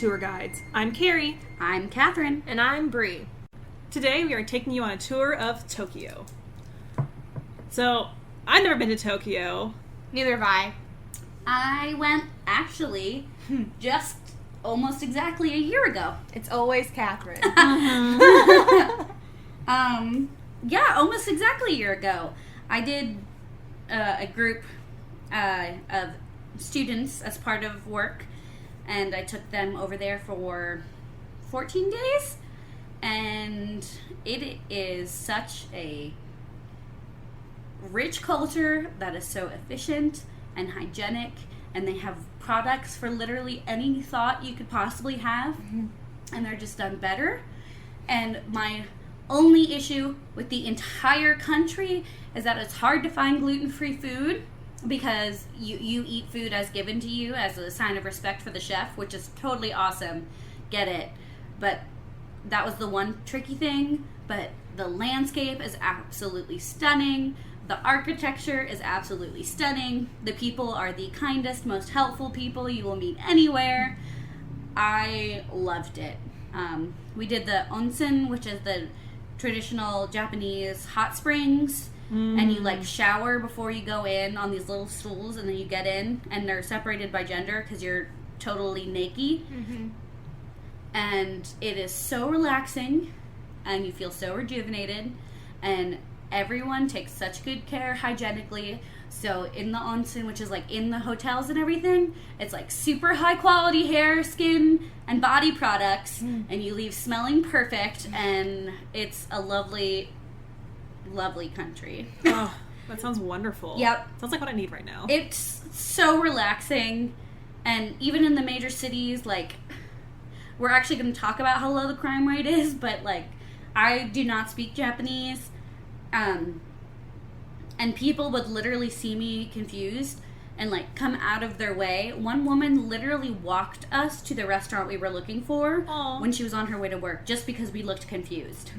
Tour Guides. I'm Carrie. I'm Catherine. And I'm Bree. Today we are taking you on a tour of Tokyo. So, I've never been to Tokyo. Neither have I. I went, actually, just almost exactly a year ago. It's always Catherine. Yeah, almost exactly a year ago. I did a group of students as part of work, and I took them over there for 14 days, and it is such a rich culture that is so efficient and hygienic, and they have products for literally any thought you could possibly have, and they're just done better. And my only issue with the entire country is that it's hard to find gluten-free food, because you eat food as given to you as a sign of respect for the chef, which is totally awesome. Get it. But that was the one tricky thing. But the landscape is absolutely stunning. The architecture is absolutely stunning. The people are the kindest, most helpful people you will meet anywhere. I loved it. We did the onsen, which is the traditional Japanese hot springs, and you like shower before you go in on these little stools, and then you get in, and they're separated by gender because you're totally naked. And it is so relaxing, and you feel so rejuvenated, and everyone takes such good care hygienically. So in the onsen, which is like in the hotels and everything, it's like super high quality hair, skin, and body products, and you leave smelling perfect, and it's a lovely, lovely country. Oh, that sounds wonderful. Yep. Sounds like what I need right now. It's so relaxing, and even in the major cities, like, we're actually going to talk about how low the crime rate is, but like, I do not speak Japanese, and people would literally see me confused and like come out of their way. One woman literally walked us to the restaurant we were looking for when she was on her way to work, just because we looked confused.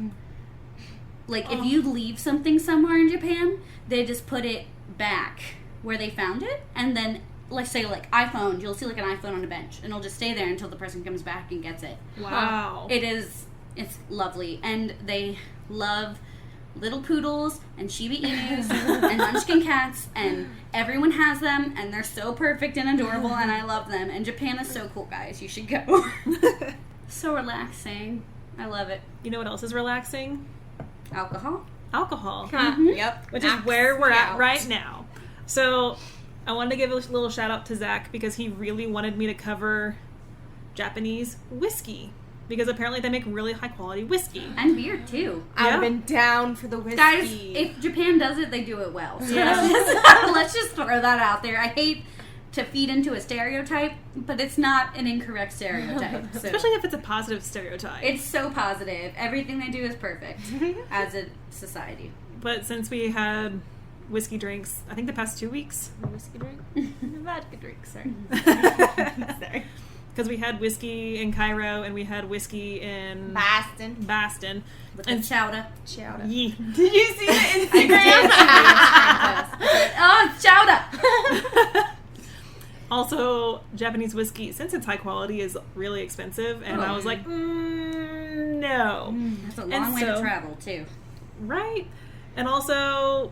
Like, if you leave something somewhere in Japan, they just put it back where they found it, and then, like, say, like, iPhone, you'll see, like, an iPhone on a bench, and it'll just stay there until the person comes back and gets it. Wow. It's lovely, and they love little poodles and Shiba Inus and munchkin cats, and everyone has them, and they're so perfect and adorable, and I love them, and Japan is so cool, guys. You should go. So relaxing. I love it. You know what else is relaxing? Alcohol. Yep. Which is where we're at right now. So, I wanted to give a little shout out to Zach, because he really wanted me to cover Japanese whiskey, because apparently they make really high quality whiskey. And beer, too. I've been down for the whiskey. Guys, if Japan does it, they do it well. So let's just throw that out there. I hate to feed into a stereotype, but it's not an incorrect stereotype. So. Especially if it's a positive stereotype. It's so positive. Everything they do is perfect as a society. But since we had whiskey drinks, I think the past 2 weeks. Whiskey drink? Vodka drink, sorry. Sorry. Because we had whiskey in Cairo, and we had whiskey in Boston. With the chowder. Yee. Did you see the Instagram? Oh, chowder! Also, Japanese whiskey, since it's high quality, is really expensive, and I was like, no. That's a long way to travel, too. Right? And also,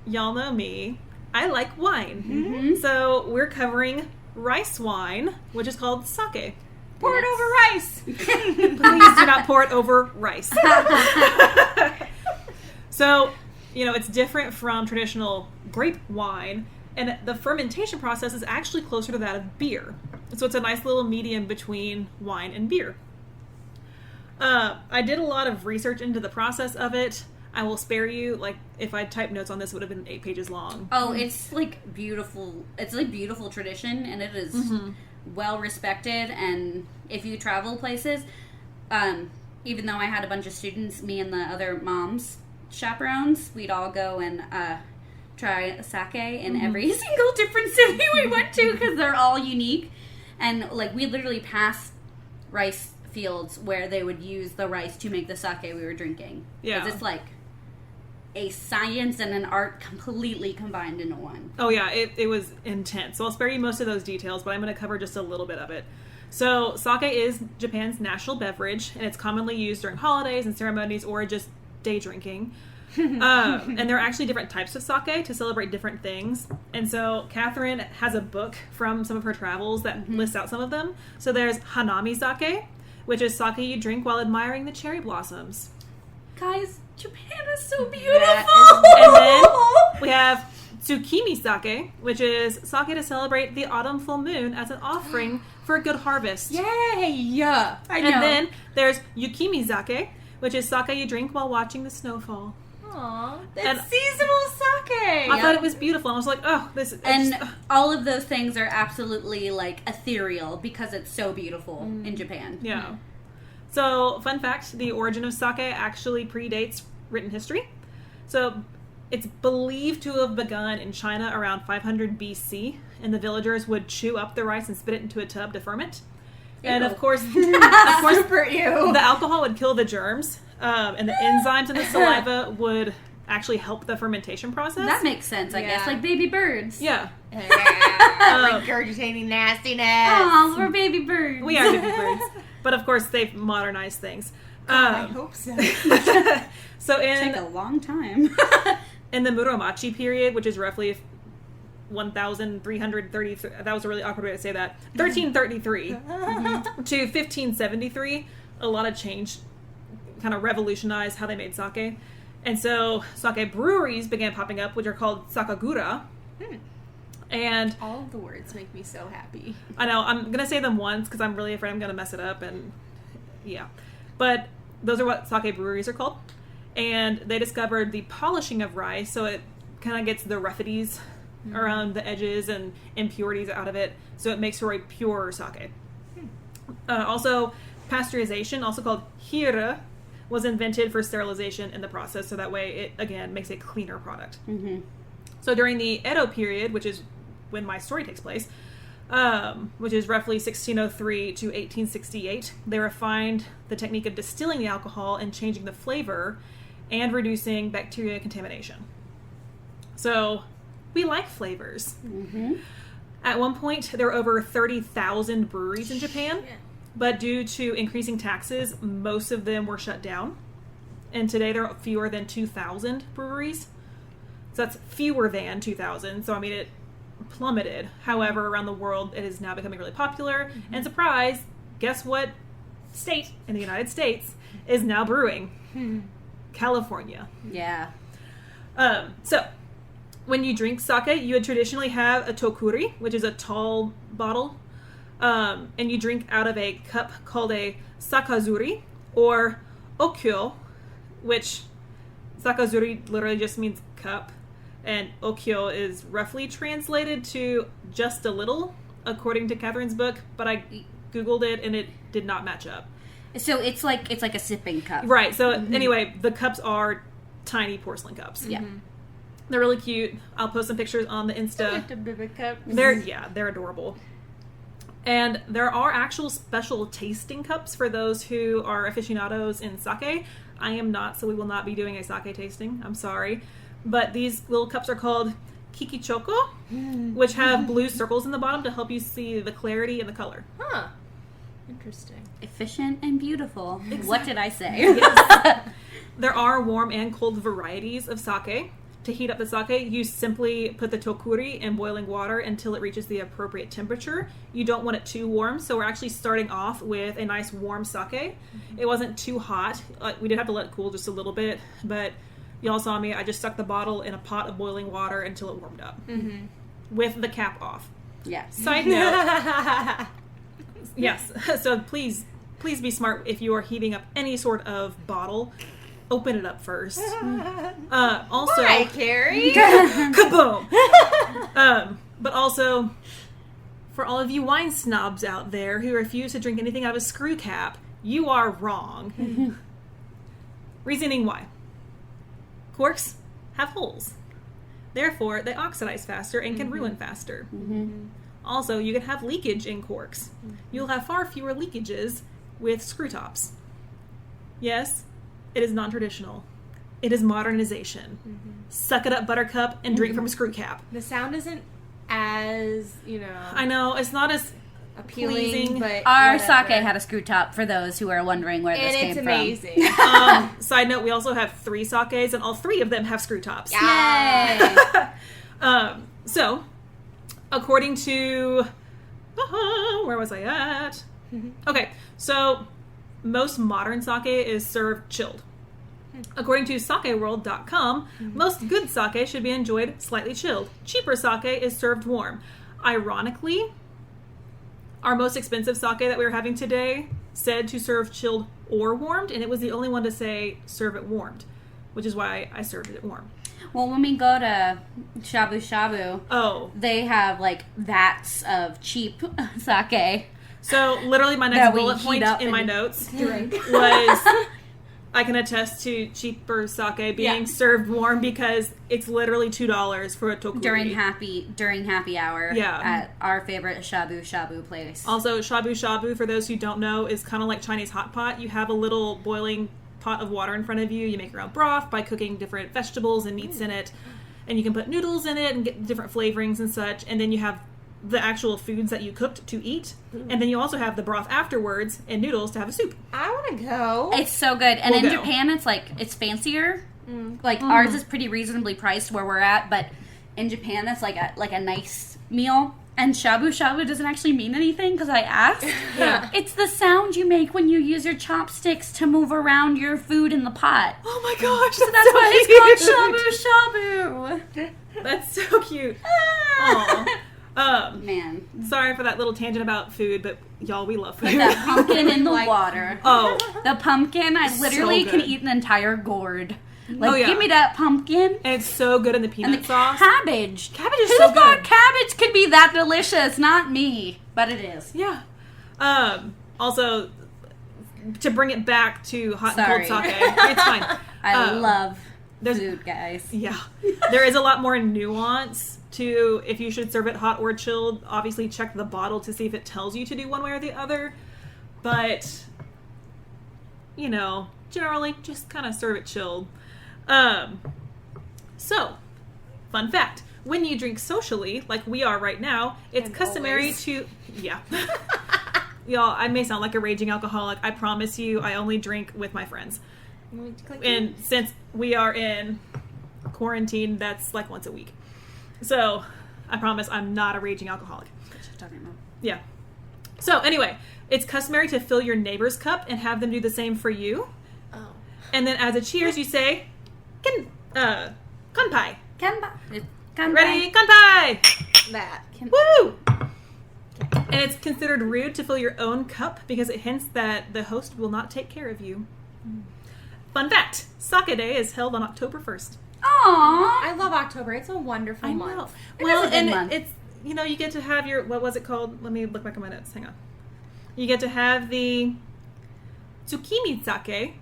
y'all know me, I like wine. So we're covering rice wine, which is called sake. Pour it over rice. Please do not pour it over rice. So, it's different from traditional grape wine, and the fermentation process is actually closer to that of beer. So it's a nice little medium between wine and beer. I did a lot of research into the process of it. I will spare you, like, if I typed notes on this, it would have been 8 pages long. Oh, it's, like, beautiful. It's, like, beautiful tradition, and it is well respected, and if you travel places, even though I had a bunch of students, me and the other moms, chaperones, we'd all go and try sake in every single different city we went to, because they're all unique. And, like, we literally passed rice fields where they would use the rice to make the sake we were drinking. Yeah. Because it's, like, a science and an art completely combined into one. Oh, yeah, it was intense. So I'll spare you most of those details, but I'm going to cover just a little bit of it. So sake is Japan's national beverage, and it's commonly used during holidays and ceremonies or just day drinking. And there are actually different types of sake to celebrate different things. And so Catherine has a book from some of her travels that lists out some of them. So there's Hanami sake, which is sake you drink while admiring the cherry blossoms. Guys, Japan is so beautiful! And then we have Tsukimi sake, which is sake to celebrate the autumn full moon as an offering for a good harvest. Yay! I know. And then there's Yukimi sake, which is sake you drink while watching the snowfall. Aww, that's And seasonal sake. I thought it was beautiful. I was like, oh, this is... And all of those things are absolutely, like, ethereal because it's so beautiful in Japan. Yeah. So, fun fact, the origin of sake actually predates written history. So, it's believed to have begun in China around 500 BC, and the villagers would chew up the rice and spit it into a tub to ferment. And of course, Super ew. the alcohol would kill the germs, and the enzymes in the saliva would actually help the fermentation process. That makes sense, I guess. Yeah. Like baby birds. Yeah. Regurgitating nastiness. Oh, we're baby birds. We are baby birds. But of course, they've modernized things. I hope so. So Take a long time. in the Muromachi period, which is roughly 1,333, that was a really awkward way to say that, 1333 to 1573, a lot of change kind of revolutionized how they made sake. And so sake breweries began popping up, which are called sakagura. And All of the words make me so happy. I know, I'm going to say them once because I'm really afraid I'm going to mess it up, and yeah. But those are what sake breweries are called. And they discovered the polishing of rice, so it kind of gets the roughities around the edges and impurities out of it, so it makes for a pure sake. Also, pasteurization, also called hira, was invented for sterilization in the process, so that way it, again, makes a cleaner product. So during the Edo period, which is when my story takes place, which is roughly 1603 to 1868, they refined the technique of distilling the alcohol and changing the flavor and reducing bacteria contamination. So we like flavors. At one point, there were over 30,000 breweries in Japan, but due to increasing taxes, most of them were shut down. And today there are fewer than 2,000 breweries. So that's fewer than 2,000. So, I mean, it plummeted. However, around the world, it is now becoming really popular. And surprise, guess what state in the United States is now brewing? California. Yeah. So, when you drink sake, you would traditionally have a tokuri, which is a tall bottle, and you drink out of a cup called a sakazuri, or okyo, which sakazuri literally just means cup, and okyo is roughly translated to just a little, according to Catherine's book, but I Googled it and it did not match up. So it's like a sipping cup. Right, so anyway, the cups are tiny porcelain cups. Yeah. They're really cute. I'll post some pictures on the Insta. They're adorable. And there are actual special tasting cups for those who are aficionados in sake. I am not, so we will not be doing a sake tasting. I'm sorry. But these little cups are called kikichoko, which have blue circles in the bottom to help you see the clarity and the color. Huh. Interesting. Efficient and beautiful. What did I say? Yes. There are warm and cold varieties of sake. To heat up the sake, you simply put the tokuri in boiling water until it reaches the appropriate temperature. You don't want it too warm, so we're actually starting off with a nice warm sake. It wasn't too hot. We did have to let it cool just a little bit, but y'all saw me. I just stuck the bottle in a pot of boiling water until it warmed up, with the cap off. Yeah. Side note, yes, so please be smart if you are heating up any sort of bottle. Open it up first. Also, Hi, Carrie. kaboom! But also, for all of you wine snobs out there who refuse to drink anything out of a screw cap, you are wrong. Reasoning why. Corks have holes. Therefore, they oxidize faster and can ruin faster. Also, you can have leakage in corks. You'll have far fewer leakages with screw tops. Yes, it is non-traditional. It is modernization. Suck it up, buttercup, and drink from a screw cap. The sound isn't as, I know, it's not as appealing, pleasing. but Our whatever. sake had a screw top, for those who are wondering where this and came it's from. amazing. Side note, we also have 3 sakes, and all 3 of them have screw tops. Yeah. Yay! So, according to... where was I at? Okay, so most modern sake is served chilled. According to sakeworld.com, most good sake should be enjoyed slightly chilled. Cheaper sake is served warm. Ironically, our most expensive sake that we were having today said to serve chilled or warmed, and it was the only one to say serve it warmed, which is why I served it warm. Well, when we go to Shabu Shabu, Oh, they have like vats of cheap sake. so literally my That next we bullet heat point up in my and notes Drink. was I can attest to cheaper sake being Yeah. served warm because it's literally $2 for a tokuri. during happy hour Yeah. at our favorite Shabu Shabu place. Also, shabu shabu, for those who don't know, is kind of like Chinese hot pot. You have a little boiling pot of water in front of you. You make your own broth by cooking different vegetables and meats in it. And you can put noodles in it and get different flavorings and such. And then you have the actual foods that you cooked to eat. And then you also have the broth afterwards and noodles to have a soup. I want to go. It's so good. And We'll in go. Japan, it's fancier. Like, ours is pretty reasonably priced where we're at, but in Japan, it's like a nice meal. And shabu shabu doesn't actually mean anything because I asked. Yeah. It's the sound you make when you use your chopsticks to move around your food in the pot. Oh my gosh, So that's why it's called shabu shabu. That's so cute. Aw. Man, Sorry for that little tangent about food, but y'all, we love food. that pumpkin in the Like- water. Oh, The pumpkin, I literally So can good. eat an entire gourd. Like, Oh, yeah. give me that pumpkin. and it's so good in the And peanut the sauce. cabbage. Cabbage is Who so thought good. cabbage could be that delicious? Not me, but it is. Yeah. Also, to bring it back to hot Sorry. and cold sake, it's fine. I love there's- food, guys. Yeah. There is a lot more nuance to if you should serve it hot or chilled. Obviously, check the bottle to see if it tells you to do one way or the other. But, generally, just kind of serve it chilled. So, fun fact. When you drink socially, like we are right now, it's And customary always. to... Yeah. Y'all, I may sound like a raging alcoholic. I promise you, I only drink with my friends. And since we are in quarantine, that's like once a week. So, I promise I'm not a raging alcoholic. Yeah. So, anyway, it's customary to fill your neighbor's cup and have them do the same for you. Oh. And then as a cheers, you say, kanpai. Kanpai. Ready? Kanpai! That. Woo! And it's considered rude to fill your own cup because it hints that the host will not take care of you. Fun fact, Sake Day is held on October 1st. Aww. I love October. It's a wonderful month. Well, is a good and month. it's, you get to have your, what was it called? Let me look back at my notes. Hang on. You get to have the Tsukimi Sake.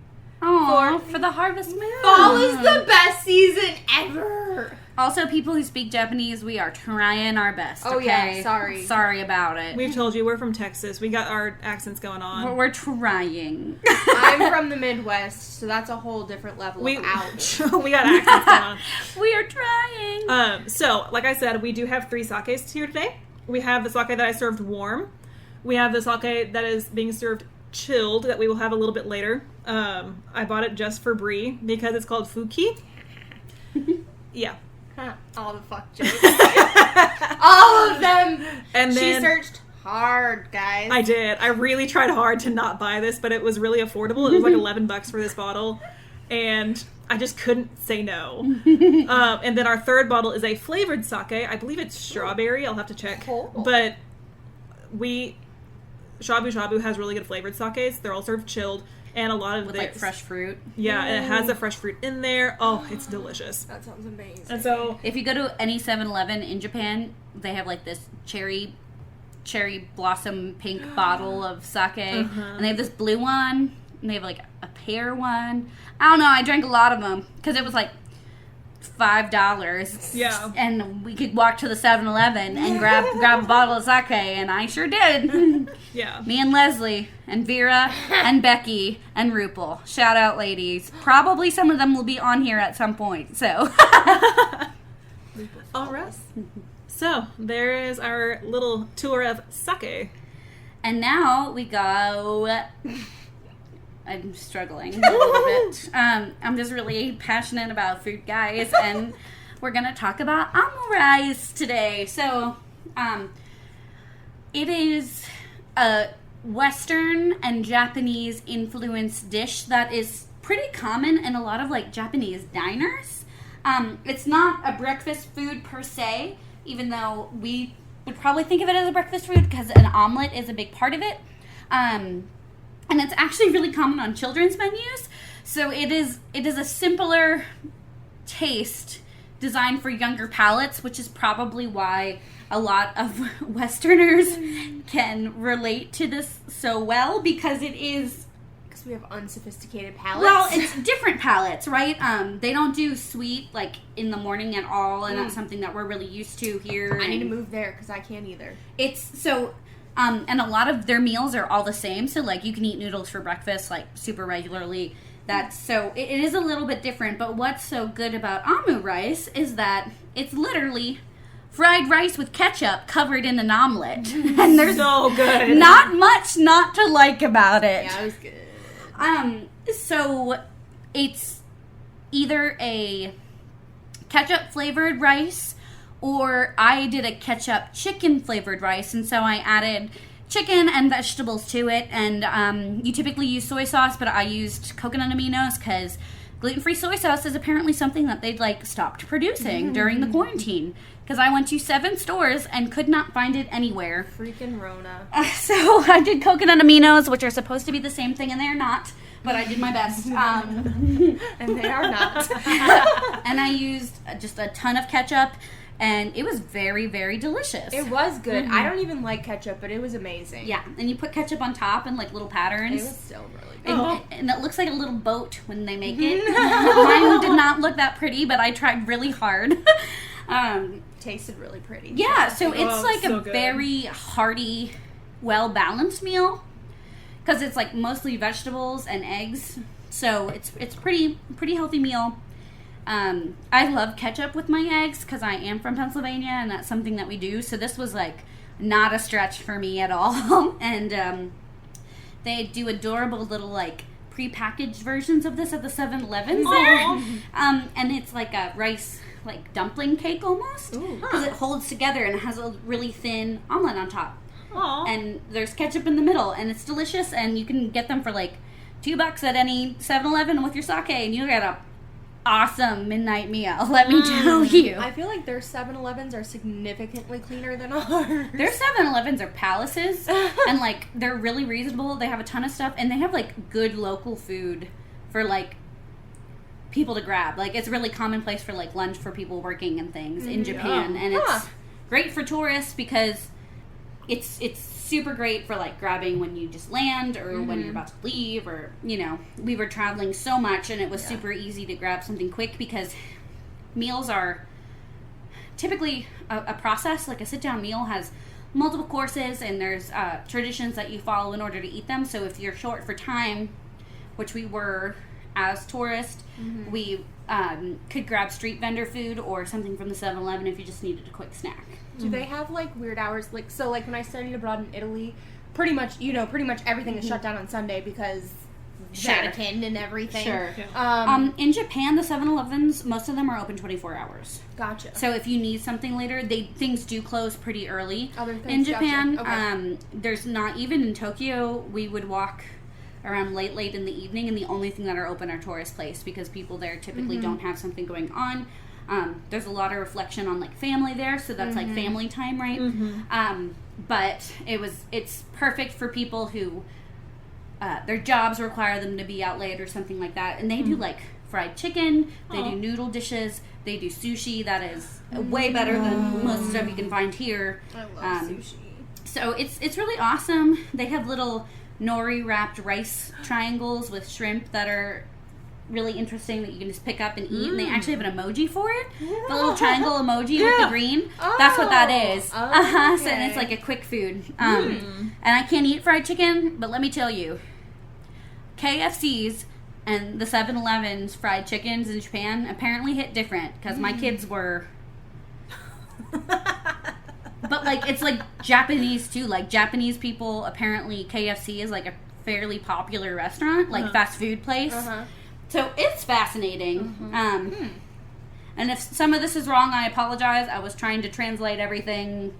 Aww, for the harvest moon. Fall is the best season ever. Also, people who speak Japanese, we are trying our best. Oh, okay? yeah, sorry. Sorry about it. We've told you, we're from Texas. We got our accents going on. We're trying. I'm from the Midwest, so that's a whole different level of ouch. We got accents going on. We are trying. So, like I said, we do have 3 sakes here today. We have the sake that I served warm. We have the sake that is being served chilled that we will have a little bit later. I bought it just for Brie because it's called Fuki. Yeah. All the fuck jokes. All of them. And She then searched hard, guys. I did. I really tried hard to not buy this, but it was really affordable. It was like $11 for this bottle. And I just couldn't say no. And then our third bottle is a flavored sake. I believe it's strawberry. I'll have to check. Cool. But Shabu Shabu has really good flavored sakes. They're all served chilled. And a lot of With this, like fresh fruit. Yeah, and it has the fresh fruit in there. Oh, it's delicious. That sounds amazing. And so, If you go to any 7-Eleven in Japan, they have like this cherry blossom pink bottle of sake. And they have this blue one. And they have like a pear one. I don't know. I drank a lot of them because it was like $5. Yeah. And we could walk to the 7-Eleven and grab a bottle of sake, and I sure did. yeah. Me and Leslie and Vera and Becky and Rupel. Shout out, ladies. Probably some of them will be on here at some point. So All right. So, there is our little tour of sake. And now we go... I'm struggling a little bit. I'm just really passionate about food, guys, and we're going to talk about omurice today. So, it is a Western and Japanese influenced dish that is pretty common in a lot of, like, Japanese diners. It's not a breakfast food per se, even though we would probably think of it as a breakfast food because an omelet is a big part of it. And it's actually really common on children's menus. So it is a simpler taste designed for younger palates, which is probably why a lot of Westerners can relate to this so well, because it is... Because we have unsophisticated palates. Well, it's different palates, right? They don't do sweet, like, in the morning at all, and that's something that we're really used to here. I need to move there, because I can't either. It's so... and a lot of their meals are all the same. So, like, you can eat noodles for breakfast, like, super regularly. So it is a little bit different. But what's so good about omurice is that it's literally fried rice with ketchup covered in an omelet. And there's So good. not much not to like about it. Yeah, it was good. So it's either a ketchup flavored rice, or I did a ketchup chicken flavored rice, and so I added chicken and vegetables to it. And you typically use soy sauce, but I used coconut aminos because gluten-free soy sauce is apparently something that they'd like stopped producing during the quarantine. Because I went to 7 stores and could not find it anywhere. Freaking Rona. So I did coconut aminos, which are supposed to be the same thing, and they're not. But I did my best. And they are not. And I used just a ton of ketchup. And it was very, very delicious. It was good. I don't even like ketchup, but it was amazing. Yeah, and you put ketchup on top in, like, little patterns. It was still really good. And it looks like a little boat when they make it. Mine did not look that pretty, but I tried really hard. Tasted really pretty. Yeah, so it's like so a good. very hearty, well-balanced meal. Because it's, like, mostly vegetables and eggs. So it's pretty healthy meal. I love ketchup with my eggs because I am from Pennsylvania and that's something that we do. So this was like not a stretch for me at all. And they do adorable little like prepackaged versions of this at the 7-Elevens there. And it's like a rice like dumpling cake almost because it holds together and it has a really thin omelet on top. Aww. And there's ketchup in the middle and it's delicious, and you can get them for like $2 at any 7-Eleven with your sake, and you get a awesome midnight meal, let me tell you. I feel like their 7-Elevens are significantly cleaner than ours. Their 7-Elevens are palaces, and, like, they're really reasonable. They have a ton of stuff, and they have, like, good local food for, like, people to grab. Like, it's really commonplace for, like, lunch for people working and things in Japan, and it's great for tourists because it's super great for, like, grabbing when you just land or when you're about to leave, or, you know, we were traveling so much and it was super easy to grab something quick because meals are typically a process. Like, a sit-down meal has multiple courses and there's traditions that you follow in order to eat them. So if you're short for time, which we were as tourists, we could grab street vendor food or something from the 7-Eleven if you just needed a quick snack. Do they have, like, weird hours? Like, so, like, when I studied abroad in Italy, pretty much everything is shut down on Sunday because Vatican and everything. Sure. Yeah. In Japan, the 7-Elevens, most of them are open 24 hours. Gotcha. So if you need something later, things do close pretty early. Other things, in Japan, gotcha. there's not, even in Tokyo, we would walk around late in the evening, and the only thing that are open are tourist place because people there typically don't have something going on. There's a lot of reflection on, like, family there, so that's like family time, right? But it's perfect for people who their jobs require them to be out late or something like that, and they do like fried chicken, they do noodle dishes, they do sushi that is way better than most stuff you can find here. I love sushi. So it's really awesome. They have little nori wrapped rice triangles with shrimp that are really interesting that you can just pick up and eat, and they actually have an emoji for it. The little triangle emoji with the green. That's what that is. So, and it's like a quick food. And I can't eat fried chicken, but let me tell you, KFC's and the 7-Eleven's fried chickens in Japan apparently hit different because my kids were But, like, it's, like, Japanese, too. Like, Japanese people, apparently, KFC is, like, a fairly popular restaurant, like, fast food place. So, it's fascinating. And if some of this is wrong, I apologize. I was trying to translate everything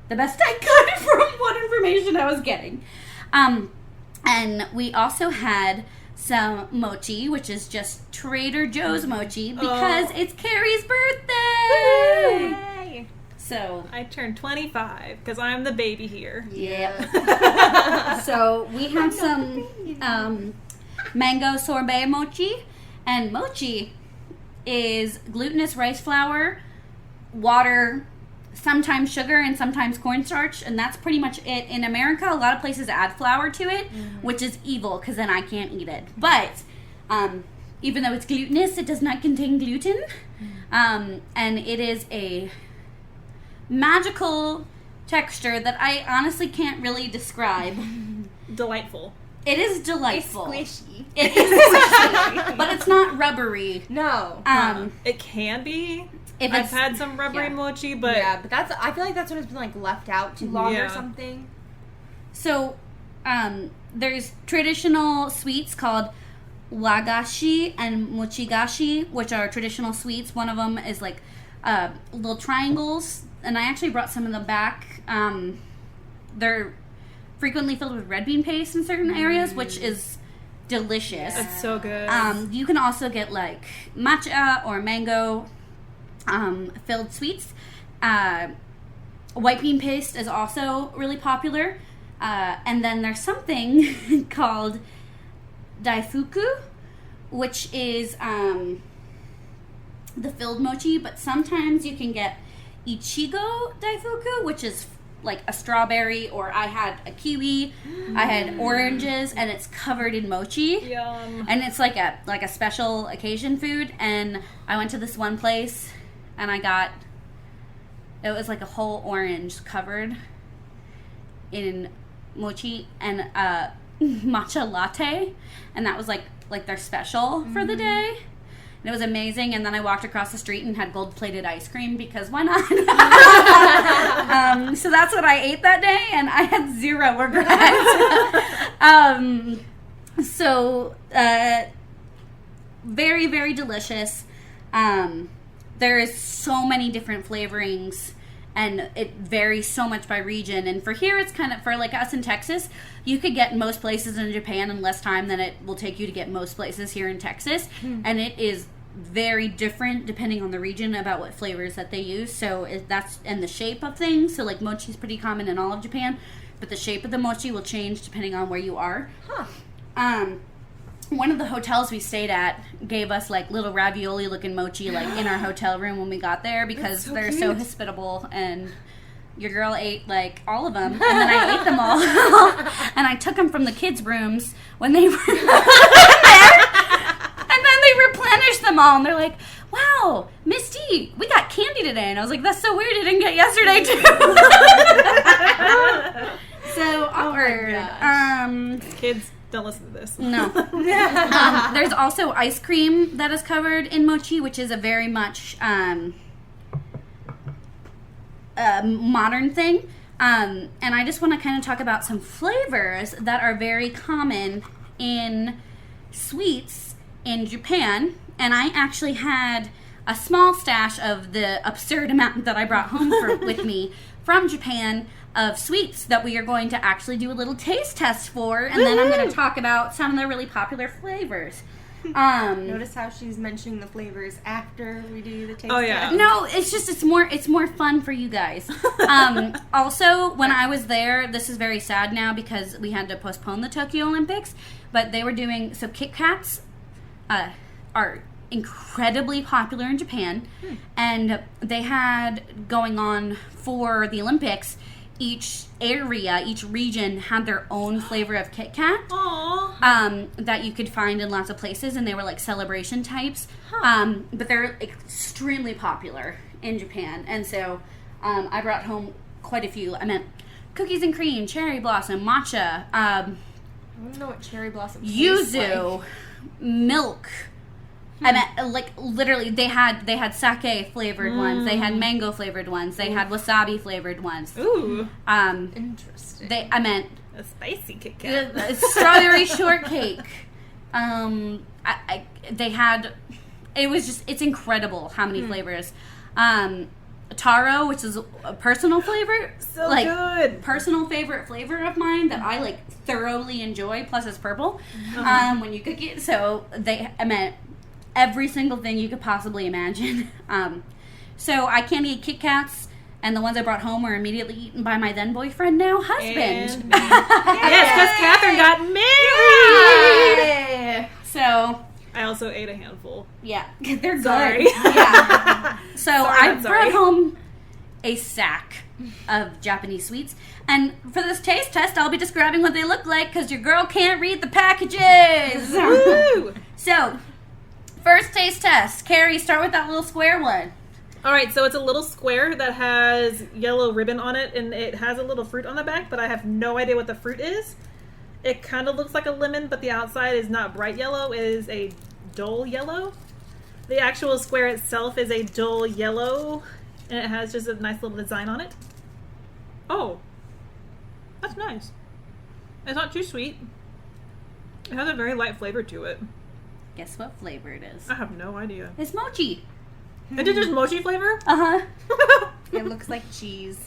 the best I could from what information I was getting. And we also had some mochi, which is just Trader Joe's mochi, because it's Carrie's birthday! Yay! So I turned 25, because I'm the baby here. Yeah. So we have some mango sorbet mochi, and mochi is glutinous rice flour, water, sometimes sugar, and sometimes cornstarch, and that's pretty much it. In America, a lot of places add flour to it, which is evil, because then I can't eat it. But even though it's glutinous, it does not contain gluten, and it is a magical texture that I honestly can't really describe. Delightful. It is delightful. It's squishy. It is squishy, but it's not rubbery. No. It can be. If I've had some rubbery mochi, but yeah, but I feel like that's when it's been like left out too long or something. So, there's traditional sweets called wagashi and mochigashi, which are traditional sweets. One of them is like little triangles, and I actually brought some of them back. They're frequently filled with red bean paste in certain areas, which is delicious. It's so good. You can also get like matcha or mango filled sweets. White bean paste is also really popular. And then there's something called daifuku, which is the filled mochi, but sometimes you can get ichigo daifuku, which is like a strawberry, or I had a kiwi, I had oranges, and it's covered in mochi. Yum. And it's like a special occasion food. And I went to this one place, and it was like a whole orange covered in mochi and matcha latte, and that was like their special for the day. And it was amazing. And then I walked across the street and had gold-plated ice cream, because why not? So that's what I ate that day, and I had zero regrets. So very, very delicious. There is so many different flavorings, and it varies so much by region. And for here, it's kind of, for like us in Texas, you could get most places in Japan in less time than it will take you to get most places here in Texas. And it is very different depending on the region about what flavors that they use. So that's, and the shape of things. So like mochi is pretty common in all of Japan, but the shape of the mochi will change depending on where you are. One of the hotels we stayed at gave us like little ravioli looking mochi like in our hotel room when we got there, because they're so hospitable. And your girl ate like all of them, and then I ate them all. And I took them from the kids' rooms when they were there, and then they replenished them all, and they're like, wow, Misty, we got candy today. And I was like, that's so weird, you didn't get yesterday too. So awkward. Kids, don't listen to this. No. There's also ice cream that is covered in mochi, which is a very much modern thing. And I just want to kind of talk about some flavors that are very common in sweets in Japan. And I actually had a small stash of the absurd amount that I brought home with me from Japan of sweets that we are going to actually do a little taste test for, and then I'm going to talk about some of the really popular flavors. Notice how she's mentioning the flavors after we do the taste test? No, it's more fun for you guys. Also, when I was there, this is very sad now because we had to postpone the Tokyo Olympics, but they were doing, so Kit Kats are incredibly popular in Japan, and they had going on for the Olympics, each area, each region had their own flavor of Kit Kat that you could find in lots of places, and they were like celebration types. But they're extremely popular in Japan, and so I brought home quite a few. I meant cookies and cream, cherry blossom, matcha, I don't know what cherry blossom tastes yuzu, like. milk, I meant, like, literally, they had sake flavored ones, they had mango flavored ones, they had wasabi flavored ones. Ooh. Interesting. I meant A spicy Kit Kat. strawberry shortcake. They had, it's incredible how many flavors. Taro, which is a personal flavor. So like, good. Personal favorite flavor of mine that I, like, thoroughly enjoy, plus it's purple when you cook it. So I meant every single thing you could possibly imagine. So I can't eat Kit Kats, and the ones I brought home were immediately eaten by my then boyfriend, now husband. Yes, because Catherine got married. Yay! So I also ate a handful. yeah, they're Sorry. good. Yeah. So I I'm sorry. brought home a sack of Japanese sweets, and for this taste test, I'll be describing what they look like because your girl can't read the packages. Woo! So, first taste test. Carrie, start with that little square one. All right, so it's a little square that has yellow ribbon on it, and it has a little fruit on the back, but I have no idea what the fruit is. It kind of looks like a lemon, but the outside is not bright yellow. It is a dull yellow. The actual square itself is a dull yellow, and it has just a nice little design on it. Oh, that's nice. It's not too sweet. It has a very light flavor to it. Guess what flavor it is? I have no idea. It's mochi. Is it just mochi flavor? Uh-huh. It looks like cheese.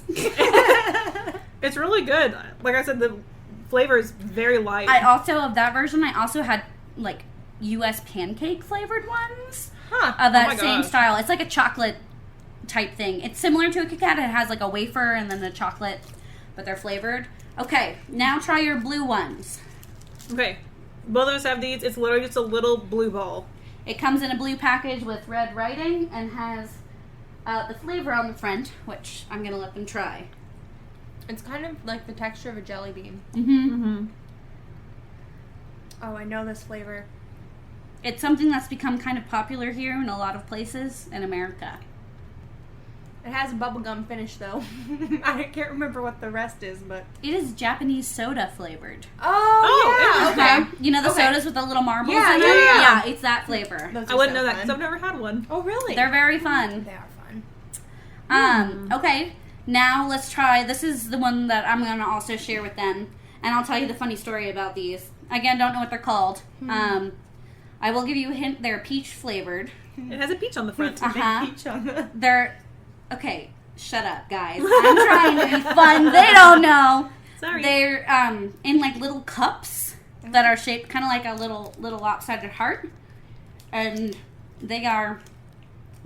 It's really good. Like I said, the flavor is very light. Of that version, I also had, like, U.S. pancake flavored ones. Huh. Of that Oh my same gosh. style. It's like a chocolate type thing. It's similar to a Kit Kat. It has, like, a wafer and then the chocolate, but they're flavored. Okay, now try your blue ones. Okay. Both of us have these. It's literally just a little blue ball. It comes in a blue package with red writing and has the flavor on the front, which I'm going to let them try. It's kind of like the texture of a jelly bean. Mm-hmm. Mm-hmm. Oh, I know this flavor. It's something that's become kind of popular here in a lot of places in America. It has a bubblegum finish, though. I can't remember what the rest is, but... It is Japanese soda flavored. Oh, yeah! Okay. You know the Okay. sodas with the little marbles Yeah, in yeah, them? yeah. Yeah, it's that flavor. Those I are wouldn't so know that fun. because I've never had one. Oh, really? They're very fun. They are fun. Okay, now let's try. This is the one that I'm going to also share with them. And I'll tell you the funny story about these. Again, don't know what they're called. I will give you a hint. They're peach flavored. It has a peach on the front. Uh-huh. Big peach on the... They're... Okay, shut up, guys. I'm trying to be fun. They don't know. Sorry. They're in like little cups that are shaped kind of like a little lopsided heart. And they are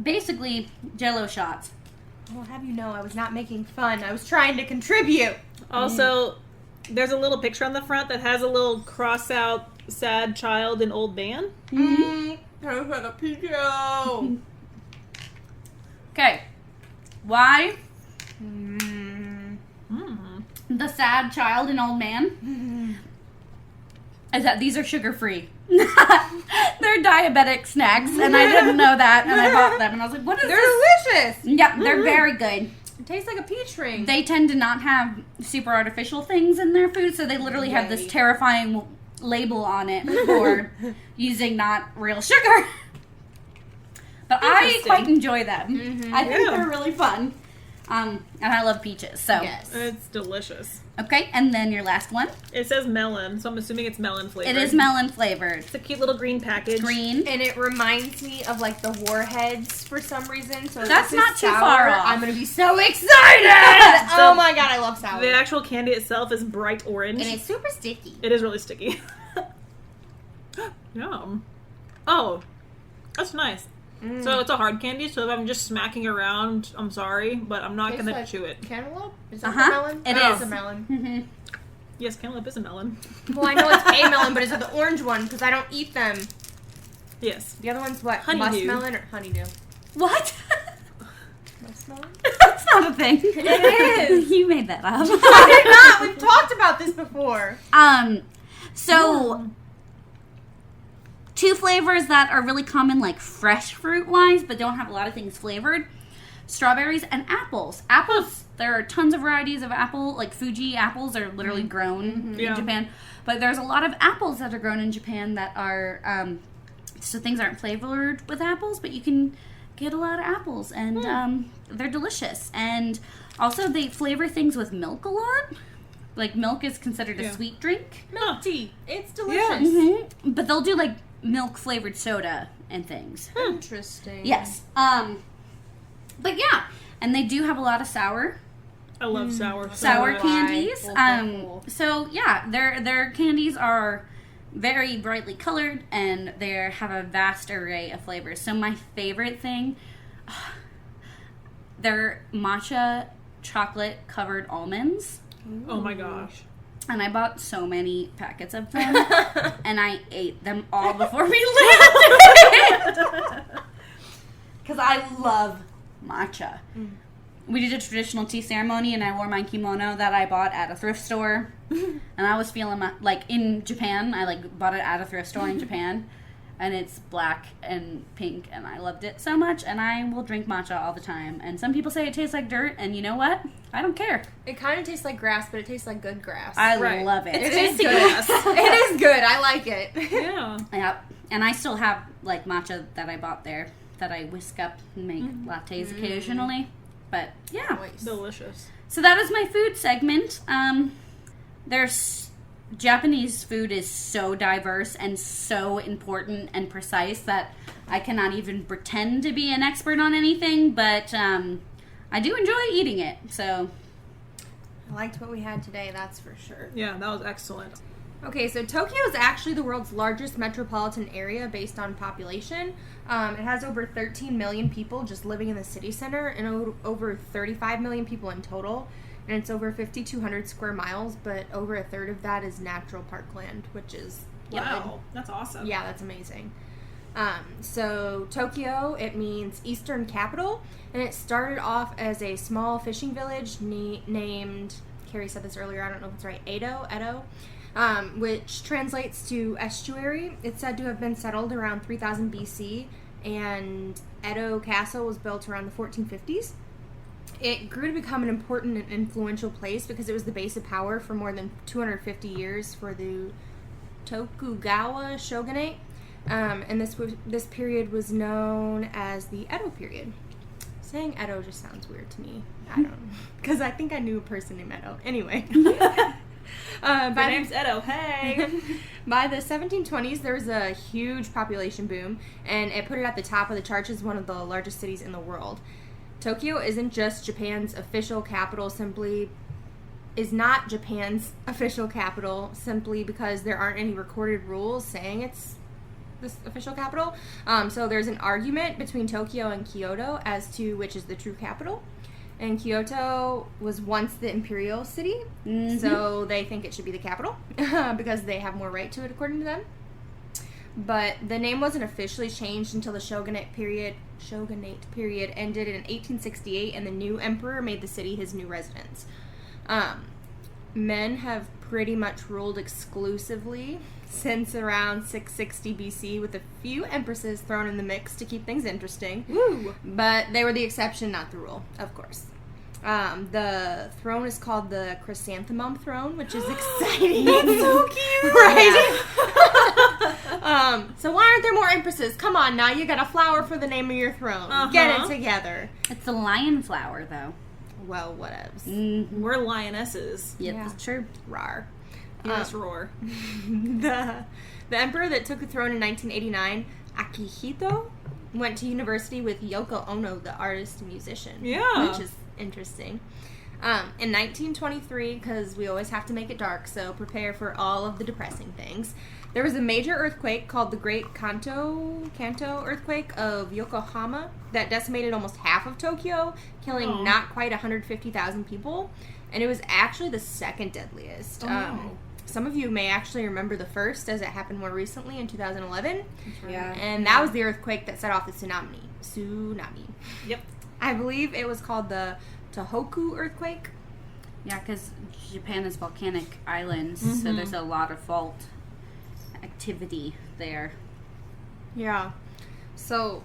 basically Jell-O shots. Well, have you know, I was not making fun. I was trying to contribute. Also, there's a little picture on the front that has a little cross-out sad child and old man. I've had a PJO. Okay. Why Mm. the sad child and old man is that these are sugar-free. They're diabetic snacks, and I didn't know that, and I bought them, and I was like, what is They're this? delicious. Yeah, they're very good. It tastes like a peach ring. They tend to not have super artificial things in their food, so they literally have this Yay. terrifying label on it for using not real sugar. But I Interesting. quite enjoy them. I think Yeah. they're really fun. And I love peaches, so. Yes. It's delicious. Okay, and then your last one. It says melon, so I'm assuming it's melon flavored. It is melon flavored. It's a cute little green package. Green. And it reminds me of like the warheads for some reason. So That's this is not too sour. far off. I'm gonna be so excited! So Oh my god, I love sour. The actual candy itself is bright orange. And it's super sticky. It is really sticky. Yum. Oh, that's nice. So it's a hard candy, so if I'm just smacking around, I'm sorry, but I'm not Tastes going to like chew it. Cantaloupe? Is that Uh-huh. the melon? It Oh, is. It's a melon. Mm-hmm. Yes, cantaloupe is a melon. Well, I know it's a melon, but is it the orange one? Because I don't eat them. Yes. The other one's what? Honeydew. Muskmelon or honeydew? What? Muskmelon? That's not a thing. It is. You made that up. I did not. We've talked about this before. So two flavors that are really common, like fresh fruit wise, but don't have a lot of things flavored: strawberries and apples. Apples, there are tons of varieties of apple, like Fuji apples are literally grown in Yeah. Japan, but there's a lot of apples that are grown in Japan that are So things aren't flavored with apples, but you can get a lot of apples, and they're delicious. And also, they flavor things with milk a lot. Like, milk is considered a sweet drink. Milk tea. It's delicious. Mm-hmm. But they'll do, like, milk-flavored soda and things. Interesting. Yes. But, yeah. And they do have a lot of sour I love sour candies. So, yeah, their candies are very brightly colored, and they have a vast array of flavors. So my favorite thing, they're matcha chocolate covered almonds. Oh my gosh. And I bought so many packets of them, and I ate them all before we landed. Because I love matcha. We did a traditional tea ceremony, and I wore my kimono that I bought at a thrift store. And I was feeling like in Japan. I bought it at a thrift store in Japan, and it's black and pink, and I loved it so much. And I will drink matcha all the time. And some people say it tastes like dirt, and you know what? I don't care. It kind of tastes like grass, but it tastes like good grass. I love it. It is good. It is good. I like it. Yeah. Yep. And I still have matcha that I bought there that I whisk up and make lattes occasionally. But yeah, Delicious. So that is my food segment. Japanese food is so diverse and so important and precise that I cannot even pretend to be an expert on anything, but I do enjoy eating it. So I liked what we had today, that's for sure. Yeah, that was excellent. Okay, so Tokyo is actually the world's largest metropolitan area based on population. It has over 13 million people just living in the city center, and over 35 million people in total. And it's over 5,200 square miles, but over a third of that is natural parkland, which is Wow, that's awesome. Yeah, that's amazing. So Tokyo, it means Eastern Capital, and it started off as a small fishing village named, Carrie said this earlier, I don't know if it's right, Edo, which translates to estuary. It's said to have been settled around 3000 BC, and Edo Castle was built around the 1450s. It grew to become an important and influential place because it was the base of power for more than 250 years for the Tokugawa shogunate, and this period was known as the Edo period. Saying Edo just sounds weird to me. I don't know, because I think I knew a person named Edo. Anyway. My name's Edo. Hey! By the 1720s, there was a huge population boom, and it put it at the top of the charts as one of the largest cities in the world. Tokyo isn't Japan's official capital simply because there aren't any recorded rules saying it's this official capital. So there's an argument between Tokyo and Kyoto as to which is the true capital. And Kyoto was once the imperial city, so they think it should be the capital because they have more right to it according to them. But the name wasn't officially changed until the shogunate period ended in 1868, and the new emperor made the city his new residence. Men have pretty much ruled exclusively since around 660 BC, with a few empresses thrown in the mix to keep things interesting. Woo! But they were the exception, not the rule, of course. The throne is called the Chrysanthemum Throne, which is exciting. That's so cute! Right? So why aren't there more empresses? Come on now, you got a flower for the name of your throne. Get it together. it's a lion flower, though. Well, whatevs. We're lionesses. Yep, Yeah. that's true. Rar. Yes, roar. The emperor that took the throne in 1989, Akihito, went to university with Yoko Ono, the artist and musician. Yeah. Which is interesting. In 1923, because we always have to make it dark, so prepare for all of the depressing things, there was a major earthquake called the Great Kanto earthquake of Yokohama that decimated almost half of Tokyo, killing not quite 150,000 people, and it was actually the second deadliest. Some of you may actually remember the first, as it happened more recently in 2011. Yeah. And that was the earthquake that set off the tsunami. Yep. I believe it was called the Tohoku earthquake. Yeah, because Japan is volcanic islands, so there's a lot of fault activity there. Yeah. So,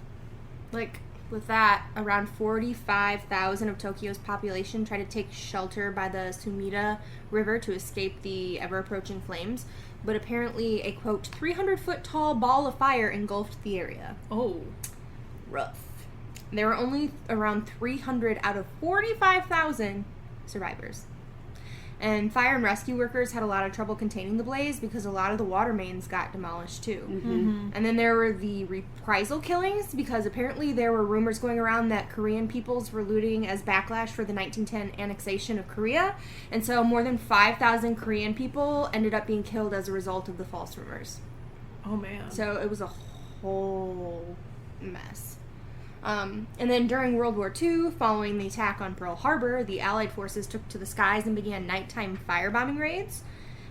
with that, around 45,000 of Tokyo's population tried to take shelter by the Sumida River to escape the ever-approaching flames. but apparently a, quote, 300-foot tall ball of fire engulfed the area. Oh. Rough. There were only around 300 out of 45,000 survivors. And fire and rescue workers had a lot of trouble containing the blaze because a lot of the water mains got demolished too. Mm-hmm. And then there were the reprisal killings because apparently there were rumors going around that Korean peoples were looting as backlash for the 1910 annexation of Korea. And so more than 5,000 Korean people ended up being killed as a result of the false rumors. Oh, man. So it was a whole mess. And then during World War II, following the attack on Pearl Harbor, the Allied forces took to the skies and began nighttime firebombing raids.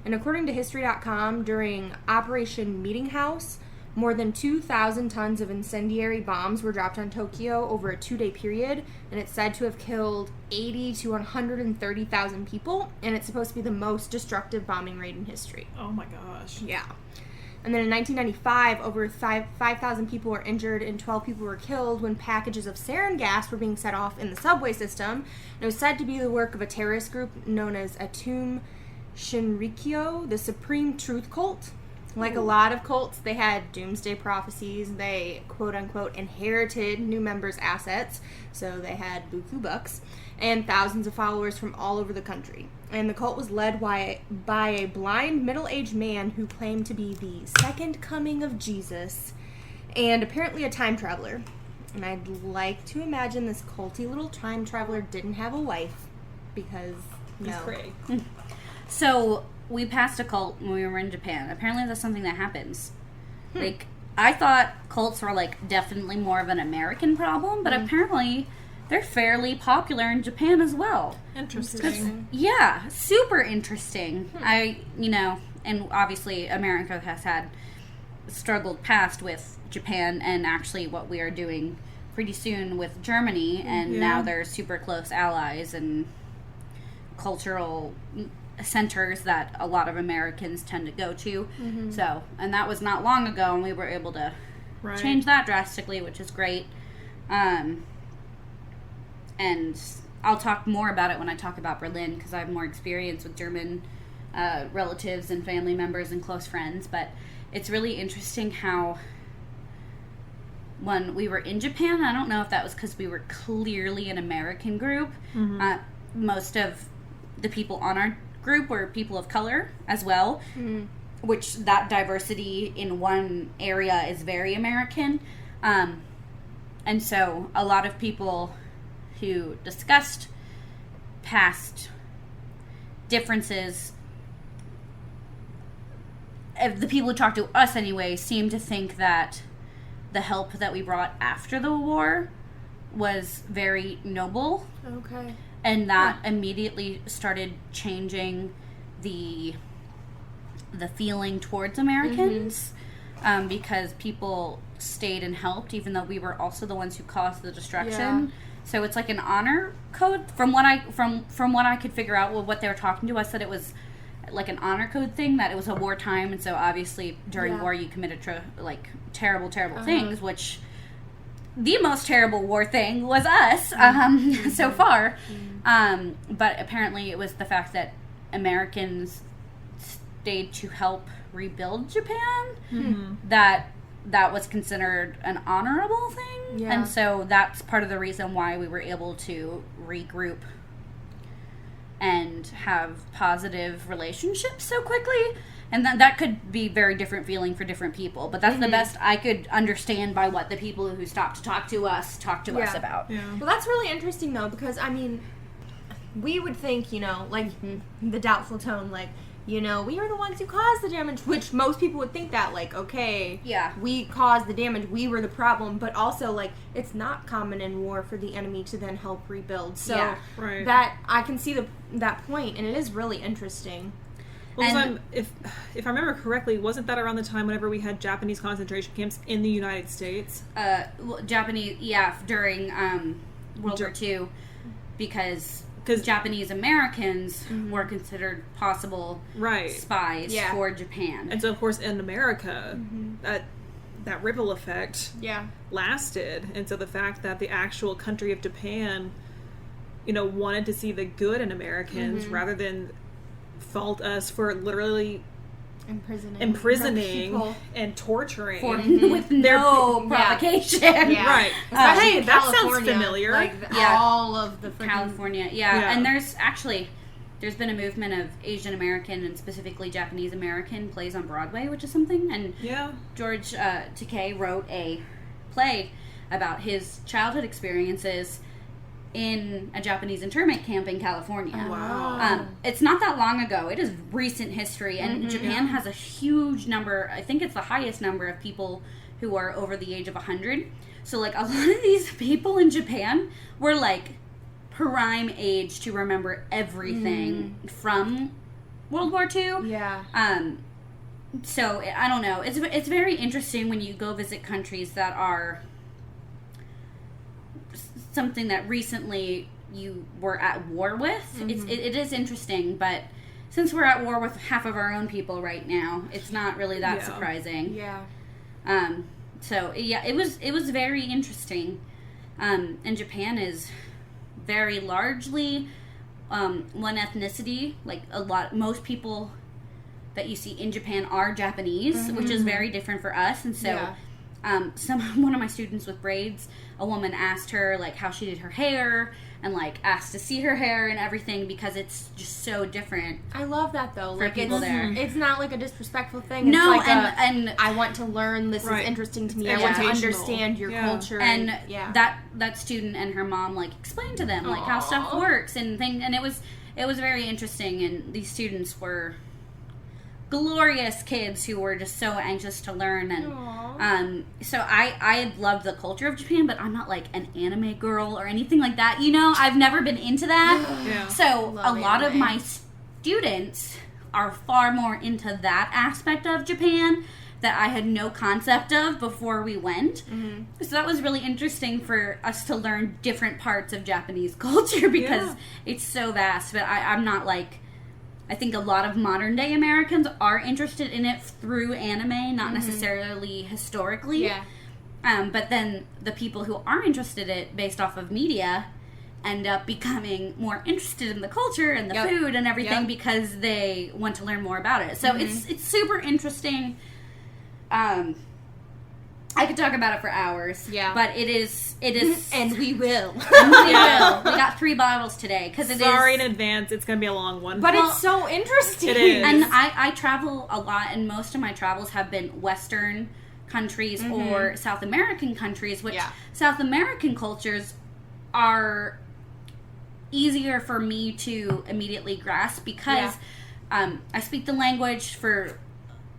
And according to History.com, during Operation Meeting House, more than 2,000 tons of incendiary bombs were dropped on Tokyo over a 2-day period, and it's said to have killed 80 to 130,000 people, and it's supposed to be the most destructive bombing raid in history. Oh, my gosh. Yeah. And then in 1995, over 5,000 people were injured and 12 people were killed when packages of sarin gas were being set off in the subway system. And it was said to be the work of a terrorist group known as Atum Shinrikyo, the Supreme Truth Cult. Like a lot of cults, they had doomsday prophecies. They, quote-unquote, inherited new members' assets. So they had buku bucks. And thousands of followers from all over the country. And the cult was led by a blind middle-aged man who claimed to be the second coming of Jesus. And apparently a time traveler. And I'd like to imagine this culty little time traveler didn't have a wife. Because, no. He's cray. So, we passed a cult when we were in Japan. Apparently that's something that happens. Like, I thought cults were, like, definitely more of an American problem, but apparently they're fairly popular in Japan as well. Interesting. Yeah, super interesting. And obviously America has struggled past with Japan and actually what we are doing pretty soon with Germany, and now they're super close allies and cultural centers that a lot of Americans tend to go to. So, and that was not long ago, and we were able to change that drastically, which is great. And I'll talk more about it when I talk about Berlin, because I have more experience with German relatives and family members and close friends. But it's really interesting how when we were in Japan, I don't know if that was because we were clearly an American group. Most of the people on our group were people of color as well, which that diversity in one area is very American. And so a lot of people who discussed past differences, the people who talked to us anyway, seemed to think that the help that we brought after the war was very noble. Okay. And that immediately started changing the feeling towards Americans, because people stayed and helped, even though we were also the ones who caused the destruction. So it's like an honor code. From what I could figure out, what they were talking to us, that it was like an honor code thing, that it was a wartime, and so obviously during war you committed terrible things, which the most terrible war thing was us so far. But apparently it was the fact that Americans stayed to help rebuild Japan that was considered an honorable thing. And so that's part of the reason why we were able to regroup and have positive relationships so quickly. And that could be very different feeling for different people. But that's the best I could understand by what the people who stopped to talk to us about. Yeah. Well, that's really interesting, though, because, I mean, we would think, like, the doubtful tone, like, we were the ones who caused the damage, which most people would think that, like, okay, we caused the damage, we were the problem, but also, like, it's not common in war for the enemy to then help rebuild. So that, I can see that point, and it is really interesting. Well, and if I remember correctly, wasn't that around the time whenever we had Japanese concentration camps in the United States? Japanese, during World War II, because Japanese Americans were considered possible spies for Japan. And so, of course, in America, that ripple effect lasted. And so the fact that the actual country of Japan, wanted to see the good in Americans rather than fault us for literally imprisoning people. and torturing. With no provocation. Yeah. Right. Especially Hey, in that sounds California, familiar. Like all of the freaking California, and there's been a movement of Asian American and specifically Japanese American plays on Broadway, which is something. And George Takei wrote a play about his childhood experiences in a Japanese internment camp in California. Wow. It's not that long ago. It is recent history, and Japan has a huge number. I think it's the highest number of people who are over the age of 100. So, like, a lot of these people in Japan were, like, prime age to remember everything from World War II. Yeah. So, I don't know. It's very interesting when you go visit countries that are something that recently you were at war with. It is interesting, but since we're at war with half of our own people right now, it's not really that surprising. Yeah. So yeah, it was very interesting. And Japan is very largely one ethnicity. Like most people that you see in Japan are Japanese, which is very different for us. And so one of my students with braids, a woman asked her like how she did her hair and like asked to see her hair and everything because it's just so different. I love that though. For like people there. It's not like a disrespectful thing. No, it's like and I want to learn. This is interesting to me. I want to understand your culture. And that student and her mom like explained to them like how stuff works and things, and it was very interesting. And these students were glorious kids who were just so anxious to learn. And so I love the culture of Japan, but I'm not like an anime girl or anything like that, you know. I've never been into that. So a lot of my students are far more into that aspect of Japan that I had no concept of before we went. So that was really interesting for us to learn different parts of Japanese culture because it's so vast. But I'm not like, I think a lot of modern day Americans are interested in it through anime, not necessarily historically. Yeah. But then the people who are interested in it based off of media end up becoming more interested in the culture and the food and everything because they want to learn more about it. So it's super interesting. I could talk about it for hours. Yeah. But it is and we will. And we will. We got 3 bottles today because Sorry in advance, it's going to be a long one. But it's so interesting. It is. And I travel a lot, and most of my travels have been Western countries or South American countries, which South American cultures are easier for me to immediately grasp because I speak the language for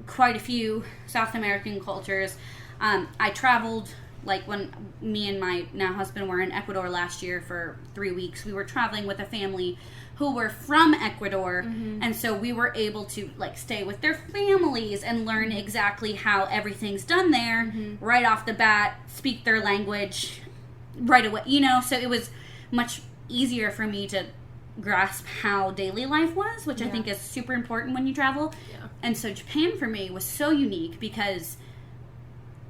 quite a few South American cultures. I traveled, like when me and my now husband were in Ecuador last year for 3 weeks, we were traveling with a family who were from Ecuador, and so we were able to like stay with their families and learn exactly how everything's done there right off the bat, speak their language right away, you know, so it was much easier for me to grasp how daily life was, which I think is super important when you travel. And so Japan for me was so unique because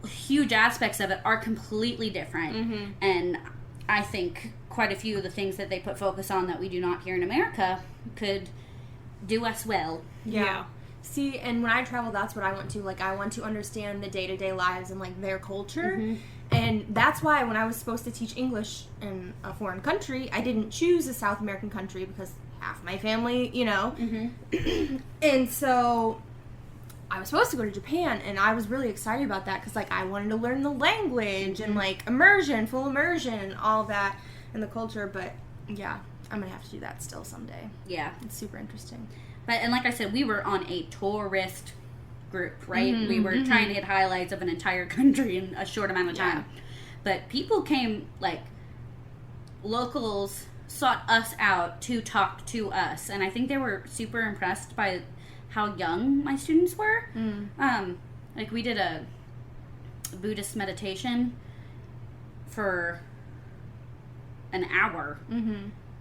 huge aspects of it are completely different, and I think quite a few of the things that they put focus on that we do not here in America could do us well. See, and when I travel, that's what I want to. Like, I want to understand the day-to-day lives and, like, their culture. And that's why when I was supposed to teach English in a foreign country, I didn't choose a South American country because half my family, you know. And so I was supposed to go to Japan, and I was really excited about that because, like, I wanted to learn the language and, like, full immersion, and all that in the culture. But, yeah, I'm going to have to do that still someday. Yeah. It's super interesting. And like I said, we were on a tourist group, right? We were trying to get highlights of an entire country in a short amount of time. But people came, like, locals sought us out to talk to us. And I think they were super impressed by how young my students were. Like, we did a Buddhist meditation for an hour.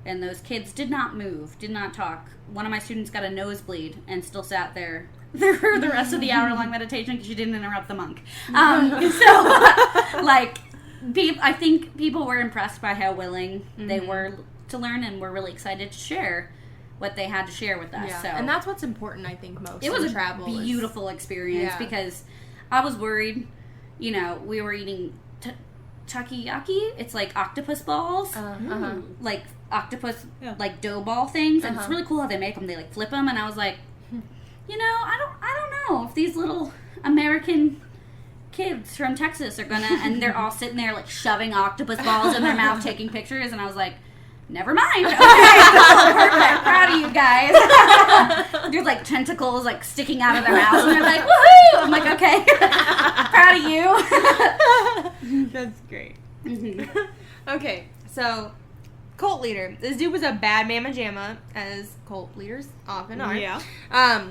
And those kids did not move, did not talk. One of my students got a nosebleed and still sat there for the rest of the hour-long meditation because she didn't interrupt the monk. So, like, I think people were impressed by how willing they were to learn and were really excited to share what they had to share with us. Yeah. So And that's what's important, I think, most. it was in a travel beautiful experience Yeah. because I was worried, we were eating takoyaki. It's like octopus balls. Like octopus, like dough ball things. And it's really cool how they make them. They like flip them. And I was like, I don't know if these little American kids from Texas are gonna, and they're all sitting there like shoving octopus balls in their mouth, taking pictures, and I was like, never mind. Okay, cool, perfect. Proud of you guys. There's like tentacles like sticking out of their mouths, and they're like, woohoo! I'm like, okay, proud of you. That's great. Okay, so cult leader. This dude was a bad mamma jamma, as cult leaders often are. Yeah.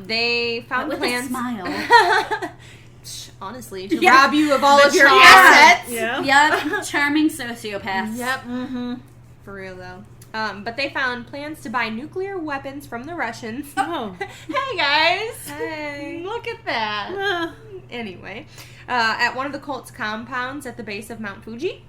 They found With plans. a smile. Honestly, to rob you of all of your charm. assets. Yeah. Yep, charming sociopaths. Yep. For real though. But they found plans to buy nuclear weapons from the Russians. Oh. Hey guys! Hey. Look at that. Anyway, at one of the cult's compounds at the base of Mount Fuji.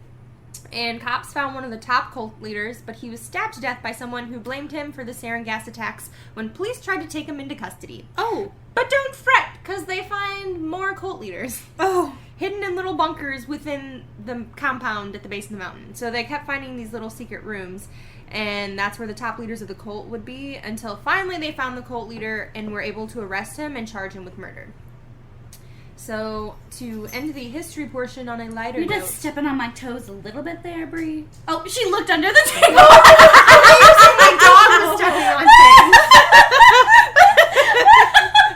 And cops found one of the top cult leaders, but he was stabbed to death by someone who blamed him for the sarin gas attacks when police tried to take him into custody. Oh. But don't fret, because they find more cult leaders. Oh. Hidden in little bunkers within the compound at the base of the mountain. So they kept finding these little secret rooms, and that's where the top leaders of the cult would be, until finally they found the cult leader and were able to arrest him and charge him with murder. So, to end the history portion on a lighter You're note... just stepping on my toes a little bit there, Brie. Oh, she looked under the table. My dog was stepping on things.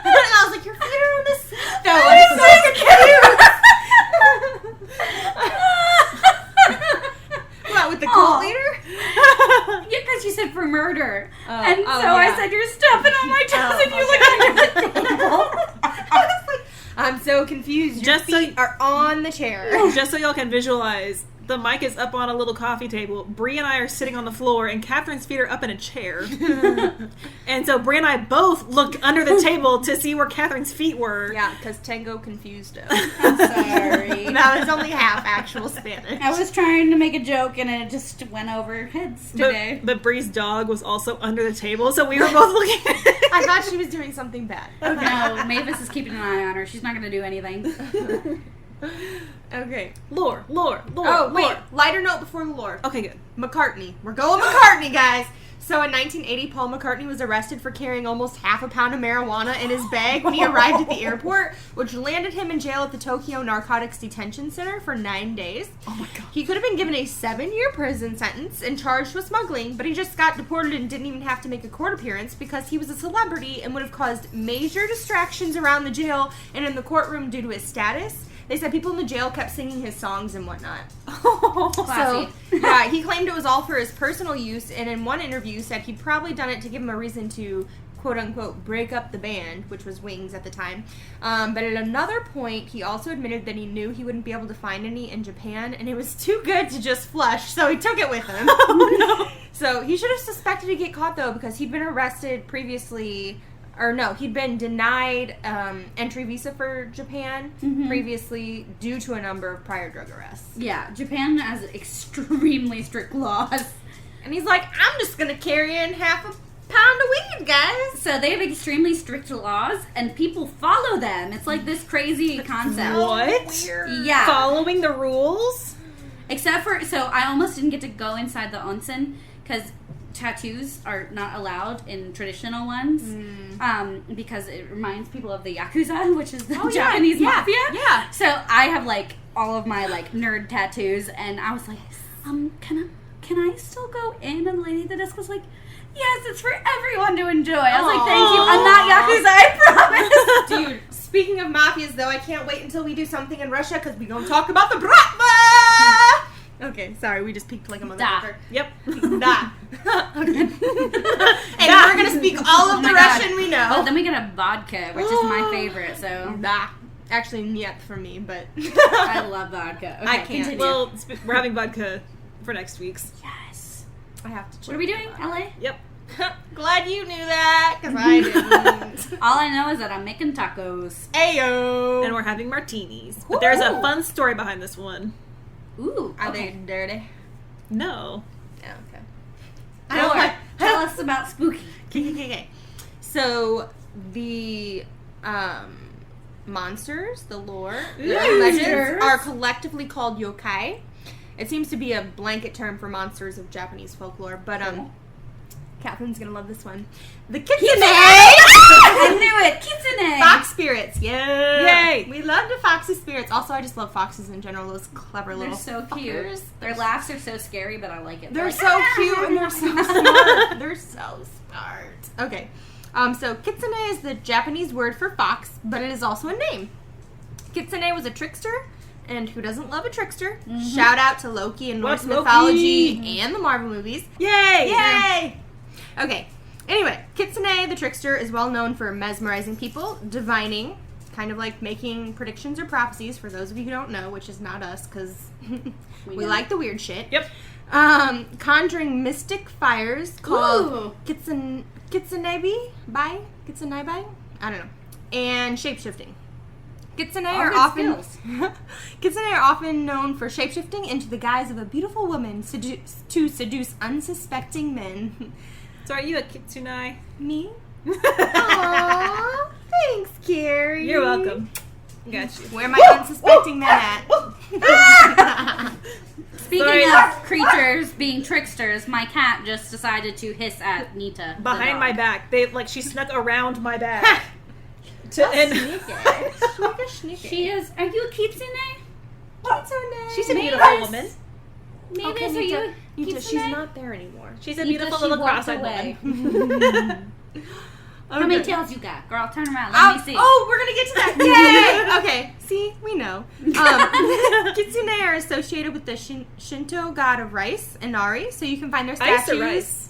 And I was like, your feet are on this... No, it's so cute. What, with the cult leader? Yeah, because you said for murder. Oh, and so yeah. I said, you're stepping on my toes and you look under the table. I was like, I'm so confused. Your feet are on the chair. Just so y'all can visualize, the mic is up on a little coffee table. Bree and I are sitting on the floor, and Catherine's feet are up in a chair. And so Bree and I both looked under the table to see where Catherine's feet were. Yeah, because Tango confused us. I'm sorry. That was only half actual Spanish. I was trying to make a joke and it just went over heads today. But Bree's dog was also under the table, so we were both looking at it. I thought she was doing something bad. Okay. No, Mavis is keeping an eye on her. She's not going to do anything. Okay. Lore. Oh, wait. Lighter note before the lore. Okay, good. McCartney. We're going McCartney, guys. So in 1980, Paul McCartney was arrested for carrying almost half a pound of marijuana in his bag when he arrived at the airport, which landed him in jail at the Tokyo Narcotics Detention Center for 9 days. Oh my god. He could have been given a 7-year prison sentence and charged with smuggling, but he just got deported and didn't even have to make a court appearance because he was a celebrity and would have caused major distractions around the jail and in the courtroom due to his status. They said people in the jail kept singing his songs and whatnot. Classy. So, yeah, he claimed it was all for his personal use, and in one interview said he'd probably done it to give him a reason to, quote-unquote, break up the band, which was Wings at the time. But at another point, he also admitted that he knew he wouldn't be able to find any in Japan, and it was too good to just flush, so he took it with him. Oh no. So he should have suspected to get caught, though, because he'd been arrested previously... Or no, he'd been denied entry visa for Japan previously due to a number of prior drug arrests. Yeah, Japan has extremely strict laws. And he's like, I'm just going to carry in half a pound of weed, guys. So they have extremely strict laws, and people follow them. It's like this crazy concept. What? Weird. Yeah. Following the rules? Except for, so I almost didn't get to go inside the onsen, because tattoos are not allowed in traditional ones, because it reminds people of the Yakuza, which is the Japanese mafia. Yeah. So I have like all of my like nerd tattoos, and I was like, can I still go in? And the lady at the desk was like, yes, it's for everyone to enjoy. I was like, thank you. I'm not Yakuza, I promise. Dude, speaking of mafias, though, I can't wait until we do something in Russia, because we're going to talk about the Bratva! Okay, sorry, we just peeked like a motherfucker. Yep. Da. Okay. And we're going to speak all of the Russian we know. Oh, then we get a vodka, which is my favorite, so. Da. Actually, niet for me, but... I love vodka. Okay, I can't. continue. Well, we're having vodka for next week's. Yes. I have to check. What are we doing, LA? Yep. Glad you knew that, because I didn't. All I know is that I'm making tacos. Ayo! And we're having martinis. But there's a fun story behind this one. Ooh, Are okay. they dirty? No. Yeah, okay. Tell her. I don't tell us about spooky. Okay. So the monsters, the lore, the legends are collectively called yokai. It seems to be a blanket term for monsters of Japanese folklore, but Catherine's gonna love this one. The kitsune! I knew it! Kitsune! Fox spirits, Yay! We love the foxy spirits. Also, I just love foxes in general, those clever little so cute. fuckers. Their laughs are so scary, but I like it. They're like, so cute and they're so smart. They're so smart. Okay. So kitsune is the Japanese word for fox, but it is also a name. Kitsune was a trickster, and who doesn't love a trickster? Mm-hmm. Shout out to Loki and Norse mythology and the Marvel movies. Yay! Yay! Okay. Anyway, Kitsune, the trickster, is well known for mesmerizing people, divining, kind of like making predictions or prophecies, for those of you who don't know, which is not us, because we like the weird shit. Yep. Conjuring mystic fires called kitsunebi? Kitsunebi? I don't know. And shapeshifting. Kitsune are often known for shapeshifting into the guise of a beautiful woman to seduce unsuspecting men. So are you a kitsune? Me? Aww, thanks, Carrie. You're welcome. Got you. Where are my unsuspecting men at? Speaking of creatures being tricksters, my cat just decided to hiss at Nita. Behind my back. She snuck around my back. She is. Are you a kitsune? Kitsune. She's a beautiful woman. Mavis, are you a kitsune? She's not there anymore. She's a beautiful little cross-eyed woman. How many tails you got? Girl, turn around. Let me see. Oh, we're going to get to that. Yay! Okay. See, we know. Kitsune are associated with the Shinto god of rice, Inari, so you can find their statues. Ice or rice?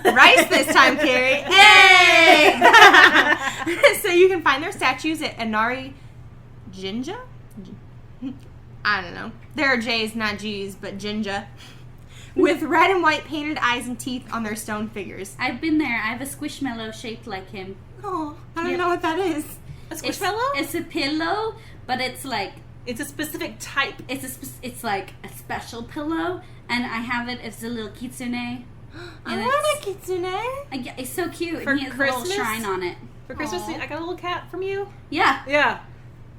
Rice this time, Carrie. Yay! So you can find their statues at Inari Jinja? I don't know. There are J's, not G's, but Jinja. With red and white painted eyes and teeth on their stone figures. I've been there. I have a squishmallow shaped like him. Oh, I don't know what that is. A squishmallow? It's a pillow, but it's like... It's a specific type. It's like a special pillow, and I have it. It's a little kitsune. I want a kitsune. It's so cute. For and he has Christmas? a little shrine on it. For Christmas, I got a little cat from you. Yeah. Yeah.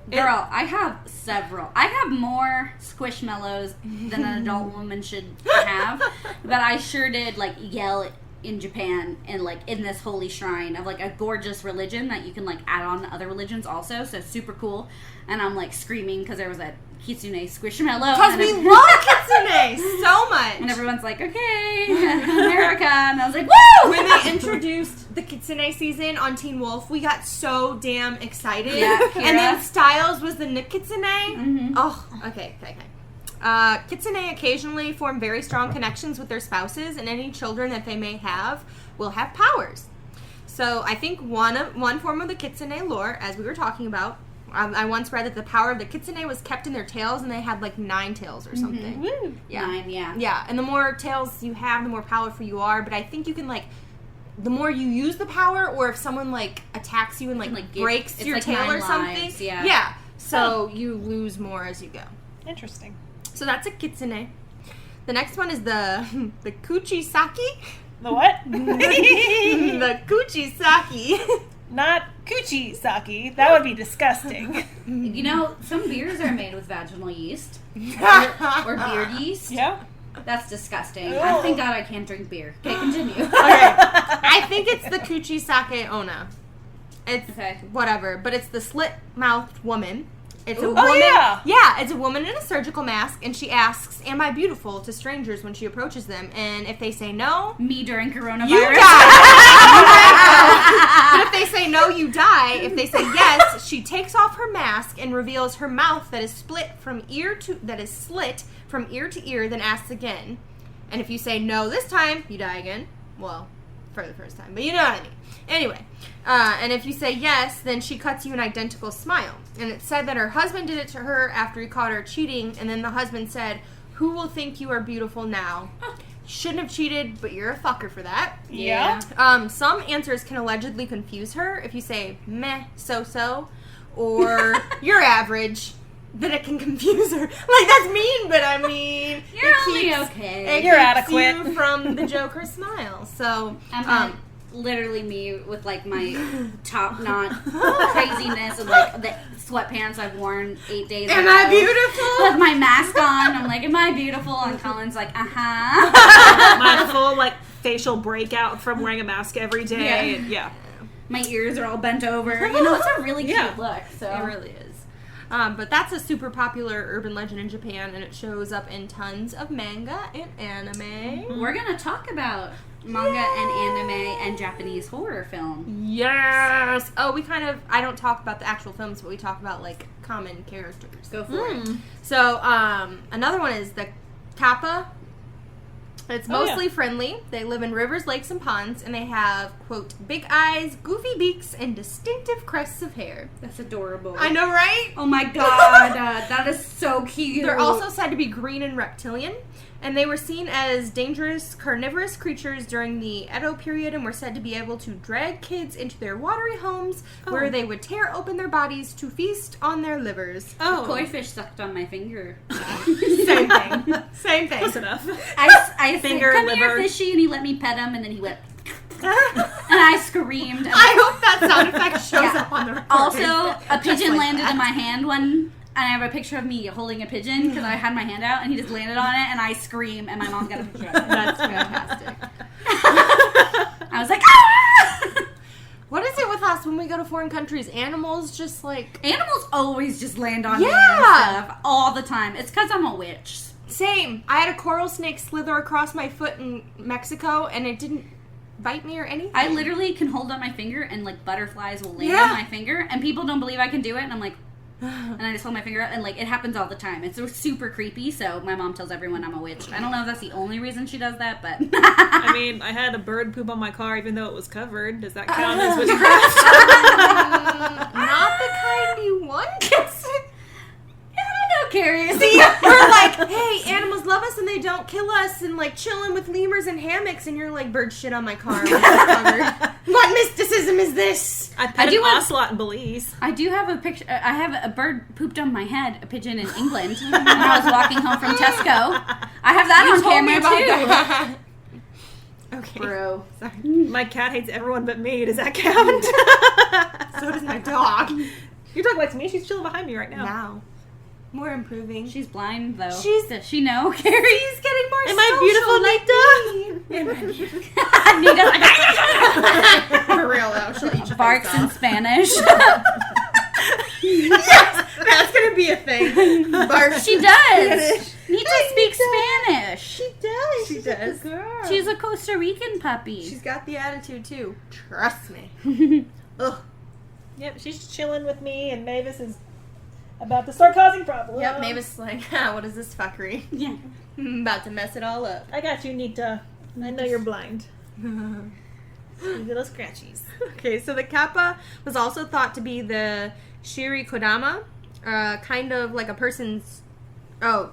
Girl, I have several. I have more squishmallows than an adult woman should have. But I sure did, like, yell in Japan and, like, in this holy shrine of, like, a gorgeous religion that you can, like, add on to other religions also. So super cool. And I'm, like, screaming because there was a kitsune squishmallow. Because we love kitsune so much. And everyone's like, okay, America. And I was like, woo! When they introduced the kitsune season on Teen Wolf, we got so damn excited. Yeah, and then Styles was the kitsune. Mm-hmm. Oh, okay. Kitsune occasionally form very strong connections with their spouses, and any children that they may have will have powers. So I think one form of the kitsune lore, as we were talking about, I once read that the power of the kitsune was kept in their tails, and they had like 9 tails or something. Mm-hmm. Yeah. 9, yeah. Yeah, and the more tails you have, the more powerful you are. But I think you can like, the more you use the power, or if someone like attacks you and like breaks your tail or something. Lives, yeah. Yeah. So you lose more as you go. Interesting. So that's a kitsune. The next one is the kuchisaki. The what? The kuchisaki. Not coochie sake. That would be disgusting. You know, some beers are made with vaginal yeast. or beard yeast. Yeah. That's disgusting. Thank God I can't drink beer. Okay, continue. Okay. I think it's the kuchisake onna. It's whatever, but it's the slit-mouthed woman. It's a woman. Yeah. Yeah, it's a woman in a surgical mask, and she asks, "Am I beautiful?" to strangers when she approaches them, and if they say no, Me during coronavirus. you die. But if they say no, you die. If they say yes, she takes off her mask and reveals her mouth that is slit from ear to ear, then asks again. And if you say no this time, you die again. Well, for the first time, but you know what I mean. Anyway, and if you say yes, then she cuts you an identical smile. And it's said that her husband did it to her after he caught her cheating, and then the husband said, "Who will think you are beautiful now?" Shouldn't have cheated, but you're a fucker for that. Yeah. Some answers can allegedly confuse her if you say meh, so-so, or you're average. that it can confuse her. Like, that's mean, but I mean... You're only okay. It You're keeps adequate. you from the Joker smile. So, I'm literally me with, like, my top-knot craziness and, like, the sweatpants I've worn 8 days am ago. I beautiful? With my mask on, I'm like, am I beautiful? And Colin's like, uh-huh. My full, like, facial breakout from wearing a mask every day. Yeah. My ears are all bent over. You know, it's a really cute look. So It really is. But that's a super popular urban legend in Japan, and it shows up in tons of manga and anime. we're gonna talk about manga and anime and Japanese horror film. Yes! Oh, I don't talk about the actual films, but we talk about, like, common characters. Go for it. So, another one is the Kappa. It's mostly friendly. They live in rivers, lakes, and ponds, and they have, quote, big eyes, goofy beaks, and distinctive crests of hair. That's adorable. I know, right? Oh my god, that is so cute. They're also said to be green and reptilian, and they were seen as dangerous carnivorous creatures during the Edo period and were said to be able to drag kids into their watery homes where they would tear open their bodies to feast on their livers. A koi fish sucked on my finger. Same thing. Same thing. Close enough. I Finger, said, come here, liver. fishy, and he let me pet him, and then he went, and I screamed. I hope that sound effect shows up on the recording. Also, a pigeon like landed that. in my hand and I have a picture of me holding a pigeon because I had my hand out, and he just landed on it, and I scream, and my mom got a picture of it. That's fantastic. I was like, ah! What is it with us when we go to foreign countries? Animals just like... Animals always just land on me and Yeah! stuff all the time. It's because I'm a witch. Same. I had a coral snake slither across my foot in Mexico, and it didn't bite me or anything. I literally can hold up my finger, and like butterflies will land Yeah. on my finger, and people don't believe I can do it, and I'm like, and I just hold my finger up, and like it happens all the time. It's super creepy, so my mom tells everyone I'm a witch. I don't know if that's the only reason she does that, but I mean, I had a bird poop on my car even though it was covered. Does that count as witchcraft? Not the kind you want. I don't know, Carrie. See, we're like, hey, animals love us and they don't kill us, and like chilling with lemurs and hammocks, and you're like, bird shit on my car. What mysticism is this? I pet do an have- ocelot in Belize. I do have a picture. I have a bird pooped on my head, a pigeon in England, when I was walking home from Tesco. I have that on camera too. Okay. Bro. Sorry. My cat hates everyone but me. Does that count? So does my dog. Your dog likes me. She's chilling behind me right now. Now. We're improving. She's blind though. She's- Does she know, Carrie? She's getting more Am I social beautiful, like Nita For real though, she'll eat your barks face in off. Spanish. Yes, that's gonna be a thing. Barks. She does. Nita speaks Spanish. She does. She does. Girl. She's a Costa Rican puppy. She's got the attitude too. Trust me. Ugh. Yep, she's chilling with me, and Mavis is about to start causing problems. Yep, Mavis like, what is this fuckery? Yeah. I'm about to mess it all up. I got you, Nita. I know you're blind. Sweet little scratchies. Okay, so the kappa was also thought to be the shirikodama, kind of like a person's... Oh,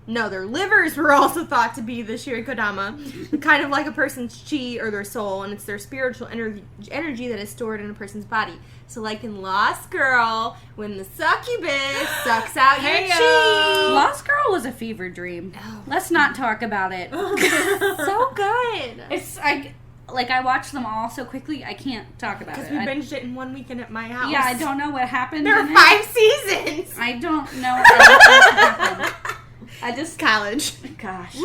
no, their livers were also thought to be the shirikodama, kind of like a person's chi or their soul, and it's their spiritual energy that is stored in a person's body. So like in Lost Girl, when the succubus sucks out your chi. Lost Girl was a fever dream. Oh. Let's not talk about it. So good. It's I watched them all so quickly I can't talk about it. Because we I- binged it in one weekend at my house. yeah, I don't know what happened. There in were it. 5 seasons. I don't know anything that happened. I just College. gosh.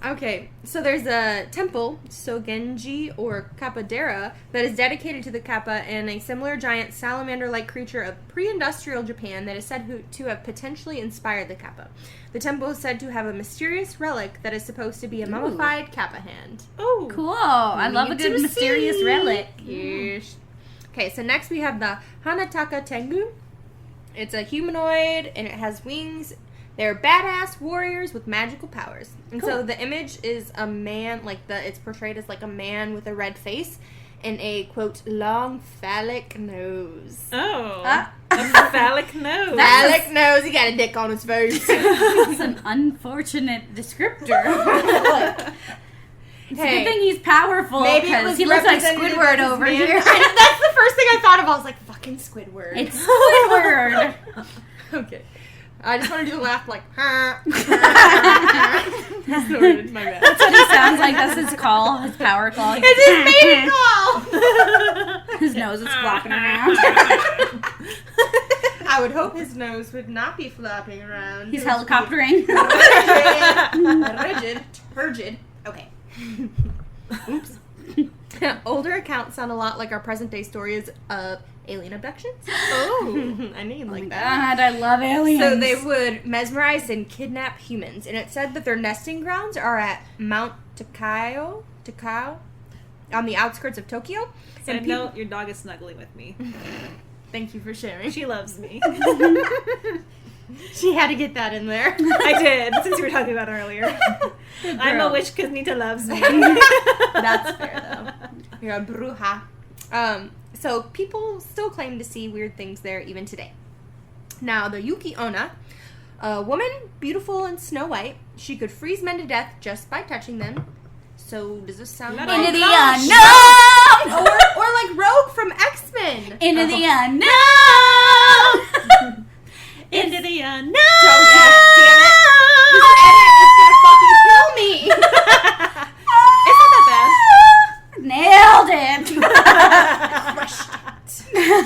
Okay, so there's a temple, Sogenji or Kappa-dera, that is dedicated to the Kappa and a similar giant salamander-like creature of pre-industrial Japan that is said to have potentially inspired the Kappa. The temple is said to have a mysterious relic that is supposed to be a mummified Kappa hand. Oh, Cool. I love a good To mysterious see. relic. Yes. Okay, so next we have the Hanataka Tengu. It's a humanoid and it has wings. They're badass warriors with magical powers. And so Cool. the image is a man, it's portrayed as like a man with a red face and a, quote, long phallic nose. Oh. Ah. A phallic nose. Phallic nose, he got a dick on his face. That's an unfortunate descriptor. It's a good thing he's powerful, maybe it because was he looks like representative Squidward of his over man. here. That's the first thing I thought of. I was like, fucking Squidward. It's Squidward. Okay. I just want to do the laugh like, That's snorted, my bad. what he sounds like. That's his call, his power call. It's his baby call! His nose is flopping around. I would hope his nose would not be flopping around. He's helicoptering. Rigid. Turgid. Okay. Oops. Older accounts sound a lot like our present day stories of alien abductions. Oh. I mean, Oh like my that. God, I love aliens. So they would mesmerize and kidnap humans, and it said that their nesting grounds are at Mount Takao, on the outskirts of Tokyo. Side And note, your dog is snuggling with me. Thank you for sharing. She loves me. She had to get that in there. I did, since we were talking about it earlier. I'm a witch because Nita loves me. That's fair, though. You're a bruja. So people still claim to see weird things there even today. Now, the Yuki Onna, a woman beautiful and snow white, she could freeze men to death just by touching them. So does this sound Into like... Into the gosh. unknown! or like Rogue from X-Men. Into the unknown! Into the unknown! Don't damn it. This edit is gonna fucking kill me. It's not that bad. Nailed it!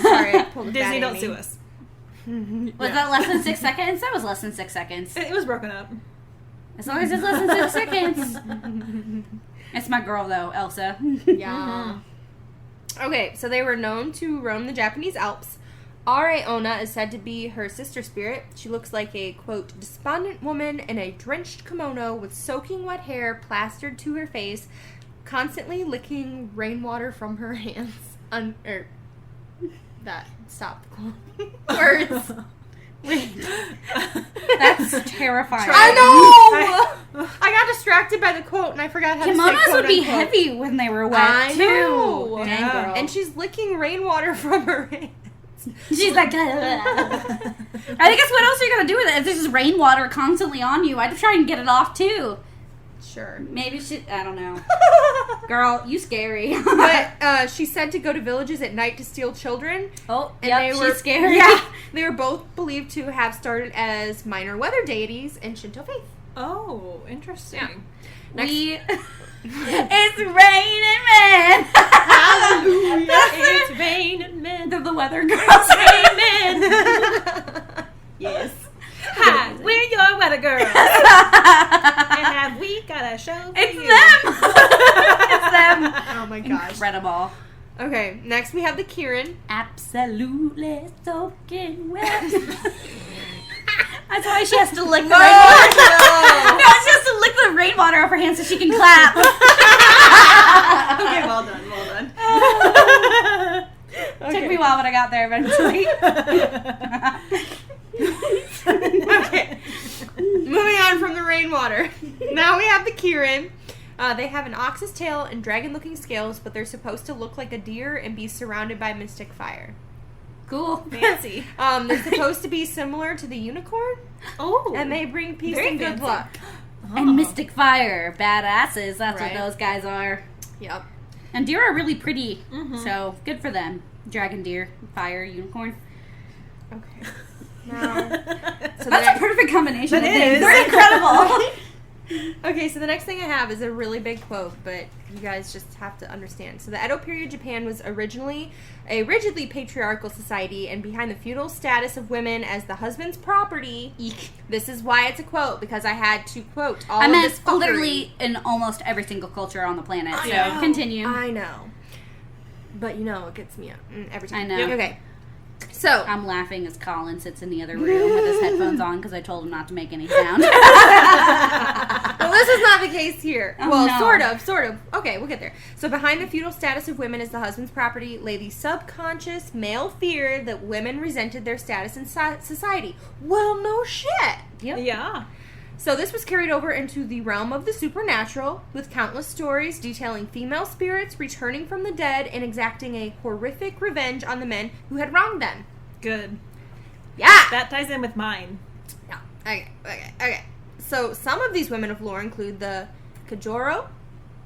Sorry, I pulled a Disney, bad don't Amy. sue us. Was that less than 6 seconds? That was less than 6 seconds. It was broken up. As long as it's less than 6 seconds. It's my girl, though, Elsa. Yeah. Okay, so they were known to roam the Japanese Alps. R.A. Onna is said to be her sister spirit. She looks like a, quote, despondent woman in a drenched kimono with soaking wet hair plastered to her face, constantly licking rainwater from her hands. That stopped the words. That's terrifying. I know! I got distracted by the quote and I forgot how to say Kimonos quote would be unquote. heavy when they were wet, I too. know. Dang, Yeah. girl. And she's licking rainwater from her hands. She's like, I think that's what else are you going to do with it? If there's just rainwater constantly on you, I'd try and get it off, too. Sure. Maybe she, I don't know. Girl, you scary. But she's said to go to villages at night to steal children. Oh, And yep, they she's were scary. Yeah, they were both believed to have started as minor weather deities in Shinto faith. Oh, interesting. Yeah. It's raining men. Hallelujah. It's raining men. They're the weather girls. Amen. Yes. Hi, we're your weather girls. And have we got a show for It's you? them. It's them. Oh my gosh. Incredible. Okay, next we have the Kirin. Absolutely soaking wet. That's why she has to lick the No, rainwater. no. No, she has to lick the rainwater off her hands so she can clap. Okay, well done, well done. Took me a while, but I got there eventually. Okay. Moving on from the rainwater. Now we have the Kirin. They have an ox's tail and dragon-looking scales, but they're supposed to look like a deer and be surrounded by mystic fire. Cool. Fancy. They're supposed to be similar to the unicorn, Oh. and they bring peace Very and good fancy. luck. And Mystic Fire. Badasses. That's Right. what those guys are. Yep. And deer are really pretty. Mhm. So, good for them. Dragon, deer, fire, unicorn. Okay. Now, so That's a the perfect combination That of things. is. They're incredible. okay, so the next thing I have is a really big quote, but you guys just have to understand. So the Edo period Japan was originally a rigidly patriarchal society, and behind the feudal status of women as the husband's property, Eek. this is why it's a quote, because I had to quote all I of meant this fuckery. literally in almost every single culture on the planet. I So, know. continue. I know. But you know, it gets me up every time. I know. Okay. So, I'm laughing as Colin sits in the other room with his headphones on because I told him not to make any sound. well, this is not the case here. Oh, well, no. sort of. Okay, we'll get there. So behind the feudal status of women as the husband's property lay the subconscious male fear that women resented their status in society. Well, no shit. Yep. Yeah. So this was carried over into the realm of the supernatural, with countless stories detailing female spirits returning from the dead and exacting a horrific revenge on the men who had wronged them. Good. Yeah! That ties in with mine. Okay. So some of these women of lore include the Kajoro,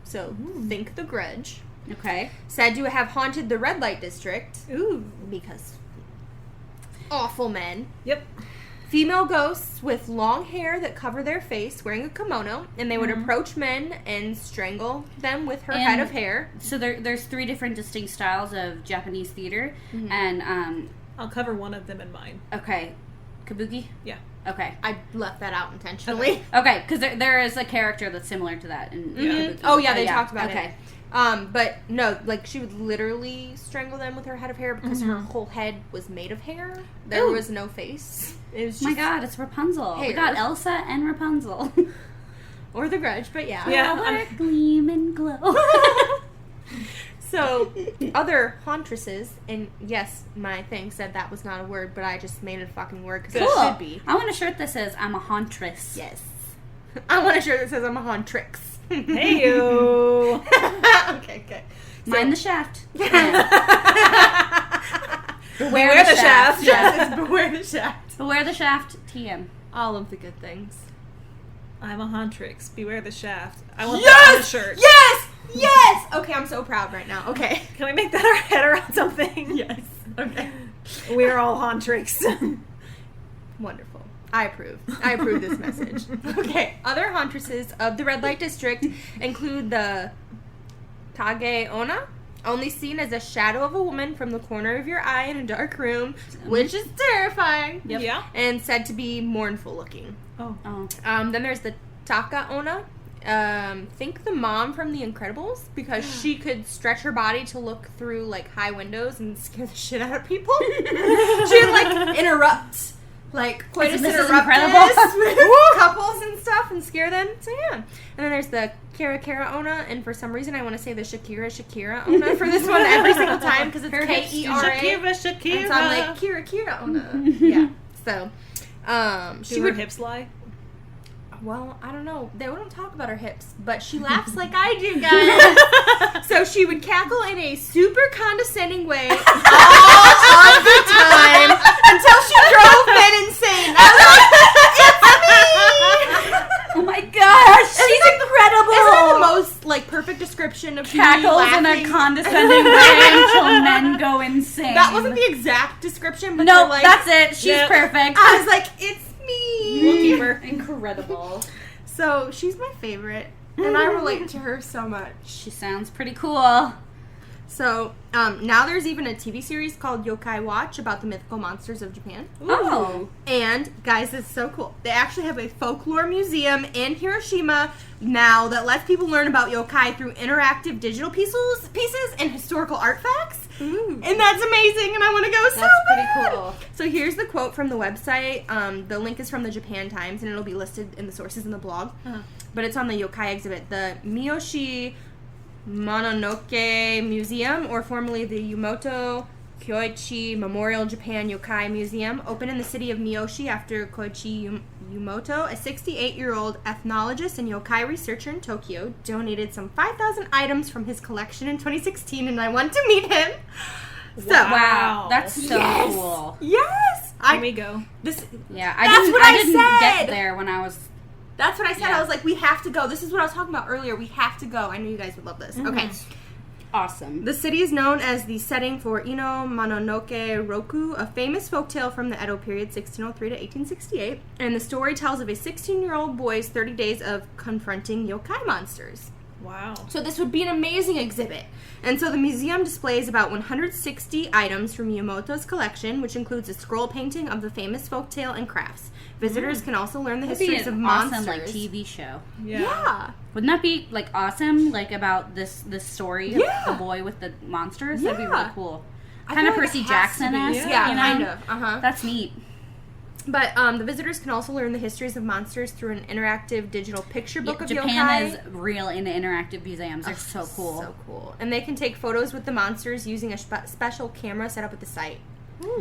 So think The Grudge. Okay. Said to have haunted the red light district. Ooh. Because awful men. Yep. Female ghosts with long hair that cover their face, wearing a kimono, and they would approach men and strangle them with her head of hair. So there's 3 different distinct styles of Japanese theater, and I'll cover one of them in mine. okay, kabuki. Yeah. Okay. I left that out intentionally. Okay, because there is a character that's similar to that in kabuki. Oh yeah, they talked about okay. it. But no, like she would literally strangle them with her head of hair because her whole head was made of hair. There was no face. It was just Oh my god, it's Rapunzel. hair. We got Elsa and Rapunzel. Or The Grudge, but yeah. Flower, gleam and glow. So, other haunstresses, and yes, my thing said that was not a word, but I just made it a fucking word because it should be. I want a shirt that says I'm a hauntress. Yes. I want a shirt that says I'm a hauntrix. Hey-o. Okay, good. Mind the shaft. Beware the shaft. Yes, it's Beware the Shaft. Beware the shaft. TM. All of the good things. I'm a Hauntrix. Beware the shaft. I want Yes! that on a shirt. Yes! Yes! Okay, I'm so proud right now. Okay. Can we make that our header on something? Yes. Okay. We're all Hauntrix. Wonderful. I approve. I approve this message. Okay. Other haunstresses of the red light district include the Kage Onna, only seen as a shadow of a woman from the corner of your eye in a dark room, which is terrifying. Yep. Yeah. And said to be mournful looking. Oh. Then there's the Taka Onna. Think the mom from The Incredibles, because she could stretch her body to look through like high windows and scare the shit out of people. She would like interrupt like coitus Mrs. interruptus with couples and stuff and scare them. So yeah. And then there's the Kara Onna, and for some reason I want to say the Shakira Onna for this one every single time because it's Kera. Shakira. And so I'm like Kira Onna. Yeah. So Do her hips lie? Well, I don't know. They don't talk about her hips, but she laughs like I do, guys. So she would cackle in a super condescending way all of the time until she drove men insane. I was like, it's me! Oh my gosh, she's incredible. Isn't that the most like perfect description of Cackles me in laughing? a condescending way until men go insane. That wasn't the exact description, but No, like, that's it. She's Yep. perfect. I was like, it's me. We'll keep her. Incredible. So she's my favorite, and I relate to her so much. She sounds pretty cool. So, now there's even a TV series called Yokai Watch about the mythical monsters of Japan. Oh. And, guys, it's so cool. They actually have a folklore museum in Hiroshima now that lets people learn about yokai through interactive digital pieces and historical artifacts. Ooh. And that's amazing, and I want to go so That's pretty bad. cool. So here's the quote from the website. The link is from the Japan Times, and it'll be listed in the sources in the blog. But it's on the yokai exhibit. The Miyoshi Mononoke Museum, or formerly the Yumoto Kyoichi Memorial Japan Yokai Museum, opened in the city of Miyoshi after Koichi Yumoto, a 68-year-old ethnologist and yokai researcher in Tokyo, donated some 5,000 items from his collection in 2016, and I want to meet him. So, Wow. That's so Yes. cool. Yes! Here we go. Yeah, That's what I didn't said. get there when I was... That's what I said. Yeah. I was like, we have to go. This is what I was talking about earlier. We have to go. I knew you guys would love this. Okay. Awesome. The city is known as the setting for Ino Mononoke Roku, a famous folktale from the Edo period, 1603 to 1868. And the story tells of a 16-year-old boy's 30 days of confronting yokai monsters. Wow. So this would be an amazing exhibit. And so the museum displays about 160 items from Miyamoto's collection, which includes a scroll painting of the famous folktale and crafts. Visitors can also learn the That'd be histories an of monsters. awesome, like, TV show. Yeah. Wouldn't that be, like, awesome? Like, about this story Yeah. of the boy with the monsters? That'd be Yeah. really cool. I Kind of feel like Percy it has to be. Jackson-esque, Yeah, you know? kind of. Uh-huh. That's neat. But the visitors can also learn the histories of monsters through an interactive digital picture book of Japan yokai. is real into interactive museums. They're so cool. So cool. And they can take photos with the monsters using a special camera set up at the site.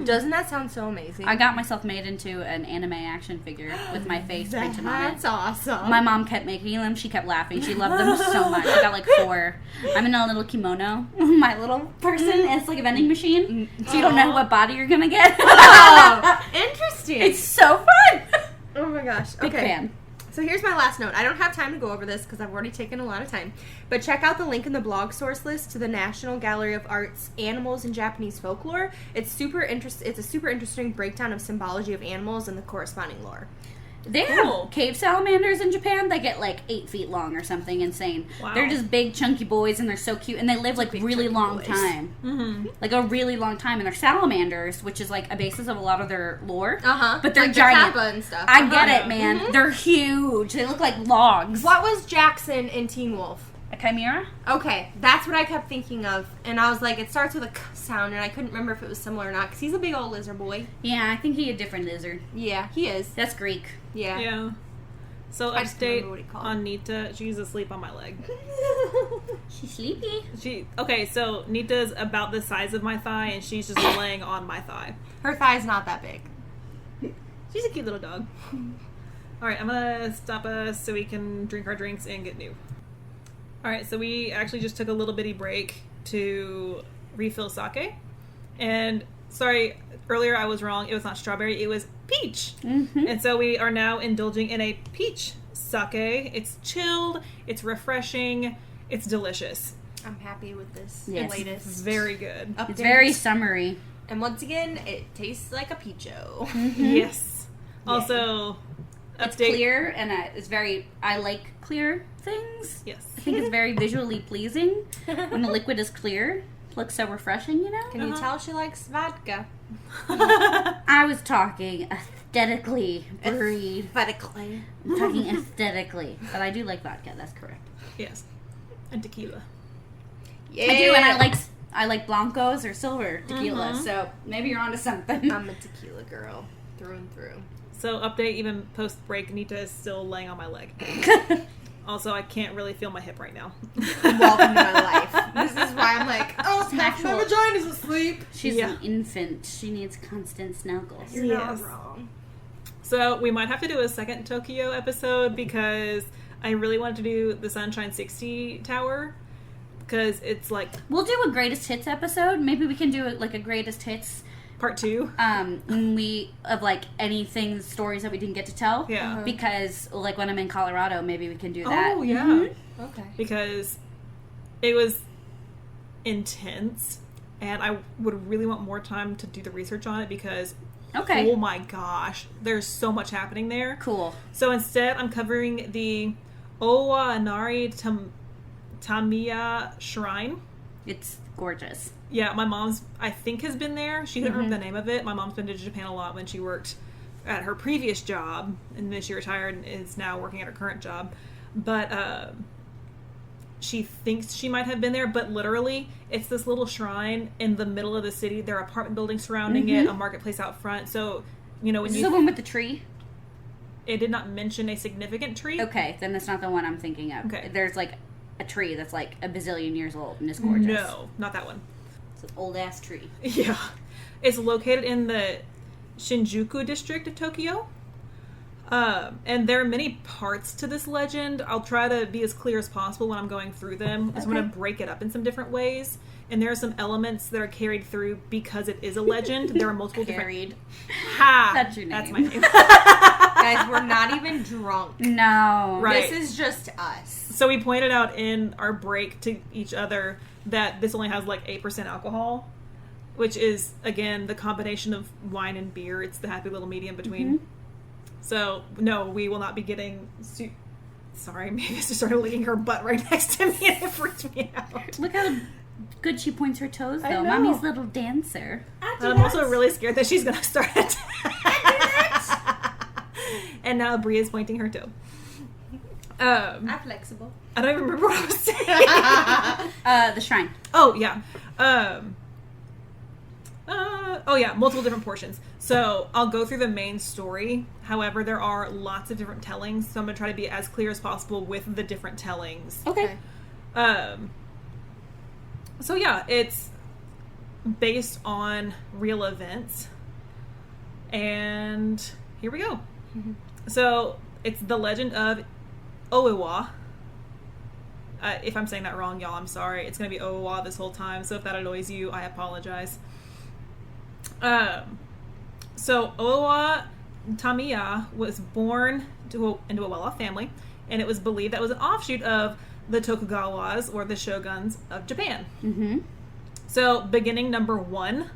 Doesn't that sound so amazing? I got myself made into an anime action figure with my face printed on it. That's awesome. My mom kept making them. She kept laughing. She loved them so much. I got like 4. I'm in a little kimono. My little person. And it's like a vending machine. So you don't know what body you're going to get. Oh, interesting. It's so fun. Oh my gosh. Big Okay. fan. So here's my last note. I don't have time to go over this because I've already taken a lot of time. But check out the link in the blog source list to the National Gallery of Art's Animals in Japanese Folklore. It's a super interesting breakdown of symbology of animals and the corresponding lore. They have cave salamanders in Japan that get like 8 feet long or something insane. Wow. They're just big, chunky boys, and they're so cute, and they live like really long time. Mm-hmm. Like a really long time, and they're salamanders, which is like a basis of a lot of their lore. But they're like giant. the kappa and stuff. I get it, man. They're huge. They look like logs. What was Jackson in Teen Wolf? A chimera? Okay, that's what I kept thinking of, and I was like, it starts with a k sound, and I couldn't remember if it was similar or not, because he's a big old lizard boy. Yeah, I think he a different lizard. Yeah, he is. That's Greek. Yeah. Yeah. So I just remember update what he called. on Nita. She's asleep on my leg. She's sleepy. Okay, so Nita's about the size of my thigh, and she's just laying on my thigh. Her thigh's not that big. She's a cute little dog. All right, I'm gonna stop us so we can drink our drinks and get new. All right, so we actually just took a little bitty break to refill sake. And sorry, earlier I was wrong. It was not strawberry. It was peach. Mm-hmm. And so we are now indulging in a peach sake. It's chilled. It's refreshing. It's delicious. I'm happy with this Yes. latest. Very good. update. It's very summery. And once again, it tastes like a peacho. Mm-hmm. Yes. Also, It's update. clear, and it's very... I like clear things. Yes. I think it's very visually pleasing when the liquid is clear. It looks so refreshing, you know? Can you tell she likes vodka? I was talking aesthetically, breed. Aesthetically. I'm talking aesthetically. But I do like vodka, that's correct. Yes. And tequila. Yeah. I do, and I like blancos or silver tequila, Mhm. so maybe you're onto something. I'm a tequila girl, through and through. So update, even post-break, Nita is still laying on my leg. Also, I can't really feel my hip right now. Welcome to my life. This is why I'm like, oh, It's half my natural. vagina's asleep. She's Yeah. an infant. She needs constant snuggles. You're Yes. not wrong. So we might have to do a second Tokyo episode because I really wanted to do the Sunshine 60 Tower because it's like We'll do a greatest hits episode. Maybe we can do like a greatest hits part 2. when we of like anything stories that we didn't get to tell. Yeah. Because like when I'm in Colorado, maybe we can do that. Oh, yeah. Mhm. Okay. Because it was intense and I would really want more time to do the research on it because Okay. oh my gosh, there's so much happening there. Cool. So instead, I'm covering the Owa Inari Tamiya Shrine. It's gorgeous. Yeah, my mom's, I think, has been there. She couldn't remember the name of it. My mom's been to Japan a lot when she worked at her previous job, and then she retired and is now working at her current job. But she thinks she might have been there, but literally, it's this little shrine in the middle of the city. There are apartment buildings surrounding it, a marketplace out front. So, you know, when Is this the one with the tree? it did not mention a significant tree. Okay, then that's not the one I'm thinking of. Okay. There's like a tree that's like a bazillion years old and it's gorgeous. No, not that one. It's an old ass tree. Yeah. It's located in the Shinjuku district of Tokyo. And there are many parts to this legend. I'll try to be as clear as possible when I'm going through them. So I'm going to break it up in some different ways. And there are some elements that are carried through because it is a legend. There are multiple Carried. Ha! That's your That's name. my name. Guys, we're not even drunk. No. Right. This is just us. So we pointed out in our break to each other that this only has like 8% alcohol, which is, again, the combination of wine and beer. It's the happy little medium between. So, no, we will not be getting... Sorry, maybe I just started licking her butt right next to me and it freaked me out. Look how good she points her toes, I though. know. Mommy's little dancer. And I'm also really scared that she's going to start it. And now Brie is pointing her toe. I'm flexible. I don't even remember what I was saying. The shrine. Oh, yeah. Oh, yeah, multiple different portions. So I'll go through the main story. However, there are lots of different tellings, so I'm going to try to be as clear as possible with the different tellings. Okay. So yeah, it's based on real events. And here we go. So it's the legend of Oiwa. If I'm saying that wrong, y'all, I'm sorry. It's going to be Oiwa this whole time, so if that annoys you, I apologize. So Oiwa Tamiya was born into a well-off family, and it was believed that was an offshoot of the Tokugawas, or the shoguns of Japan. Mm-hmm. So, beginning number 1,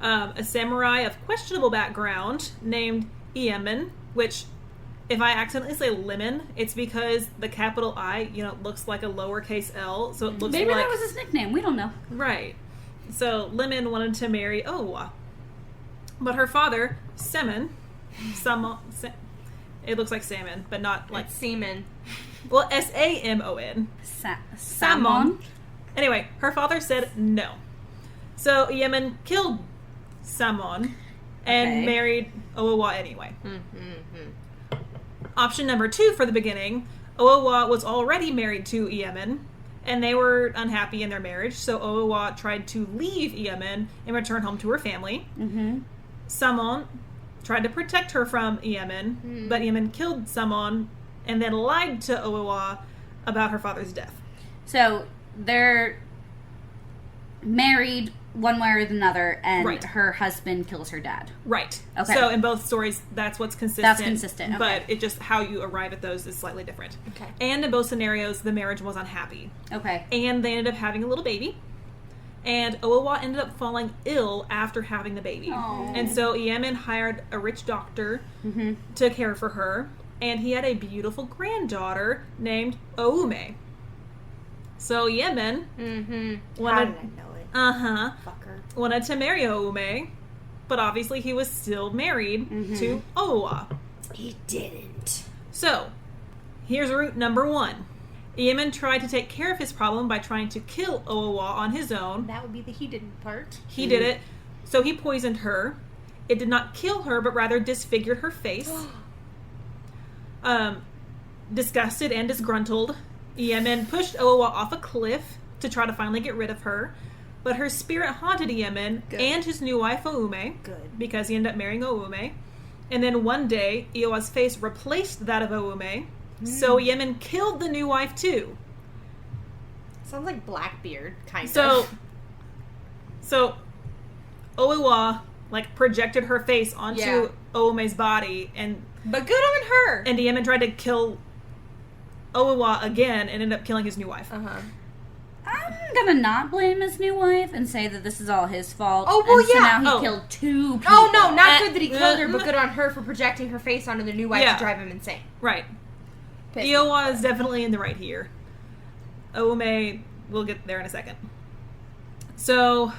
a samurai of questionable background named Iemen, which, if I accidentally say lemon, it's because the capital I, looks like a lowercase L, so it looks Maybe like... that was his nickname. We don't know. Right. So, Lemon wanted to marry Owa. But her father, it looks like salmon, but not like... It's semen. Well, Samon. Salmon. Anyway, her father said no. So, Iemen killed Samon and married Owa anyway. Mm-hmm. Option number 2 for the beginning, Owa was already married to Iemen, and they were unhappy in their marriage, so Owa tried to leave Iemen and return home to her family. Mm-hmm. Samon tried to protect her from Iemen, but Iemen killed Samon and then lied to Owa about her father's death. So they're married one way or another, and Right. her husband kills her dad. Right. Okay. So in both stories, that's what's consistent. That's consistent, okay. But it just, how you arrive at those is slightly different. Okay. And in both scenarios, the marriage was unhappy. Okay. And they ended up having a little baby. And Owa ended up falling ill after having the baby. Aww. And so Iemen hired a rich doctor to care for her. And he had a beautiful granddaughter named Oume. So Iemen How did wanted, I know it? Fucker. wanted to marry Oume, but obviously he was still married to Owa. He didn't. So, here's route number 1. Iemen tried to take care of his problem by trying to kill Owa on his own. That would be the he didn't part. He did it. So he poisoned her. It did not kill her, but rather disfigured her face. Disgusted and disgruntled, Iemen pushed Owa off a cliff to try to finally get rid of her. But her spirit haunted Iemen and his new wife, Oume. Good. Because he ended up marrying Oume. And then one day, Owa's face replaced that of Oume. So Iemen killed the new wife too. Sounds like Blackbeard, kind of. So Owa projected her face onto Oume's body, But good on her! and Iemen tried to kill Owa again and ended up killing his new wife. I'm gonna not blame his new wife and say that this is all his fault. Oh, well, and so yeah. now he killed 2 people. Oh, no, not good that he killed her, but good on her for projecting her face onto the new wife Yeah. to drive him insane. Right. Piss. Owa is definitely in the right here. Oume, we'll get there in a second. So,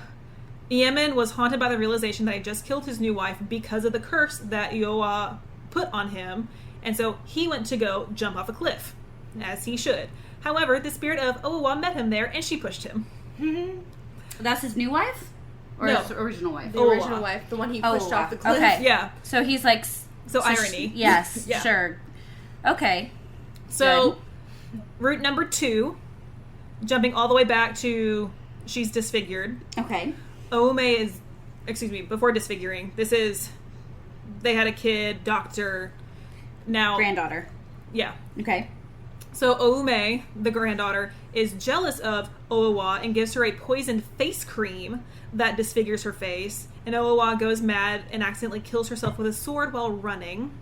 Iemen was haunted by the realization that he just killed his new wife because of the curse that Owa put on him, and so he went to go jump off a cliff, as he should. However, the spirit of Owa met him there, and she pushed him. That's his new wife? Or No. his original wife? The Owa. original wife, the one he pushed Owa. off the cliff. Okay. Yeah. So he's like... So irony. Yes, Yeah. sure. Okay. So, route number 2, jumping all the way back to she's disfigured. Okay. Oume is, before disfiguring, they had a kid, doctor, now... Granddaughter. Yeah. Okay. So Oume, the granddaughter, is jealous of Owa and gives her a poisoned face cream that disfigures her face. And Owa goes mad and accidentally kills herself with a sword while running.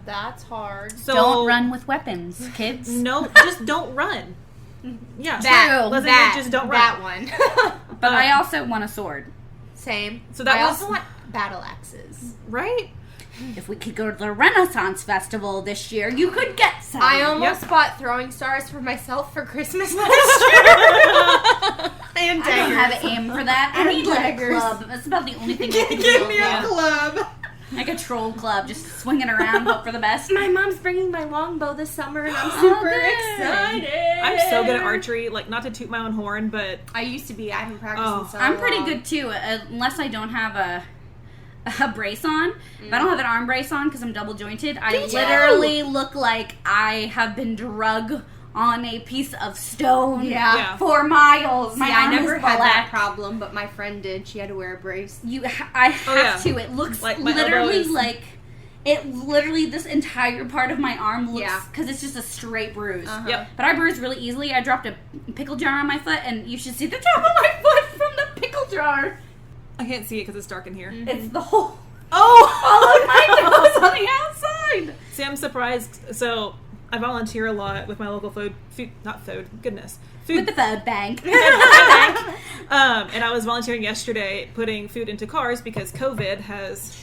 That's hard. So Don't run with weapons, kids. No, just don't run. Yeah. Just don't run. That one. But I also want a sword. Same. So that I was- also want battle axes. Right? If we could go to the Renaissance Festival this year, you could get some. I almost bought throwing stars for myself for Christmas last year. And I don't daggers. have an aim for that. I And need like a daggers. club. That's about the only thing I can Give do. me a club. Like a troll club, just swinging around, hope for the best. My mom's bringing my longbow this summer, and I'm Oh, super good. excited. I'm so good at archery. Not to toot my own horn, but I used to be. I haven't practiced in so I'm pretty long. good too, unless I don't have a brace on. If I don't have an arm brace on because I'm double jointed, I Me too. literally look like I have been drug on a piece of stone Yeah. for miles. My I arm never is had that black. problem, but my friend did. She had to wear a brace. I have yeah. to. It looks Like, my elbow literally is- like this entire part of my arm looks Yeah. because it's just a straight bruise. Yep. But I bruise really easily. I dropped a pickle jar on my foot, and you should see the top of my foot from the pickle jar. I can't see it because it's dark in here. It's the whole Oh! all of my on the outside. See, I'm surprised. So I volunteer a lot with my local food with food the food bank. And I was volunteering yesterday putting food into cars because COVID has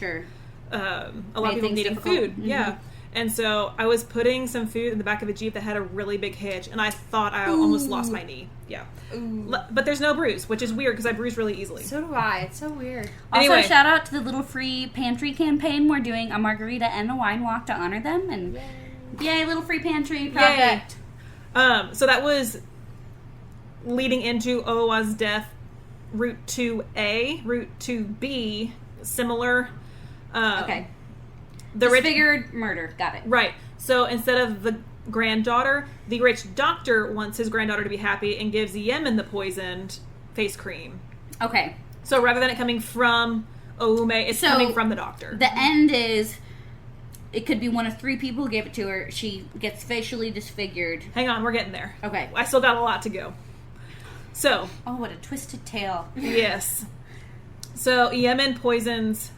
a lot of people needing food. Mm-hmm. Yeah. And so I was putting some food in the back of a Jeep that had a really big hitch, and I thought I almost lost my knee. Yeah. But there's no bruise, which is weird because I bruise really easily. So do I. It's so weird. Also, Anyway. shout out to the Little Free Pantry campaign. We're doing a margarita and a wine walk to honor them. And yay Little Free Pantry project. So that was leading into Owa's death. Route 2A, Route 2B, similar. Okay. The Disfigured murder. Got it. Right. So instead of the granddaughter, the rich doctor wants his granddaughter to be happy and gives Yemen the poisoned face cream. Okay. So rather than it coming from Oume, it's coming from the doctor. The end is, it could be one of 3 people who gave it to her. She gets facially disfigured. Hang on, we're getting there. Okay. I still got a lot to go. So. Oh, what a twisted tale. Yes. So Yemen poisons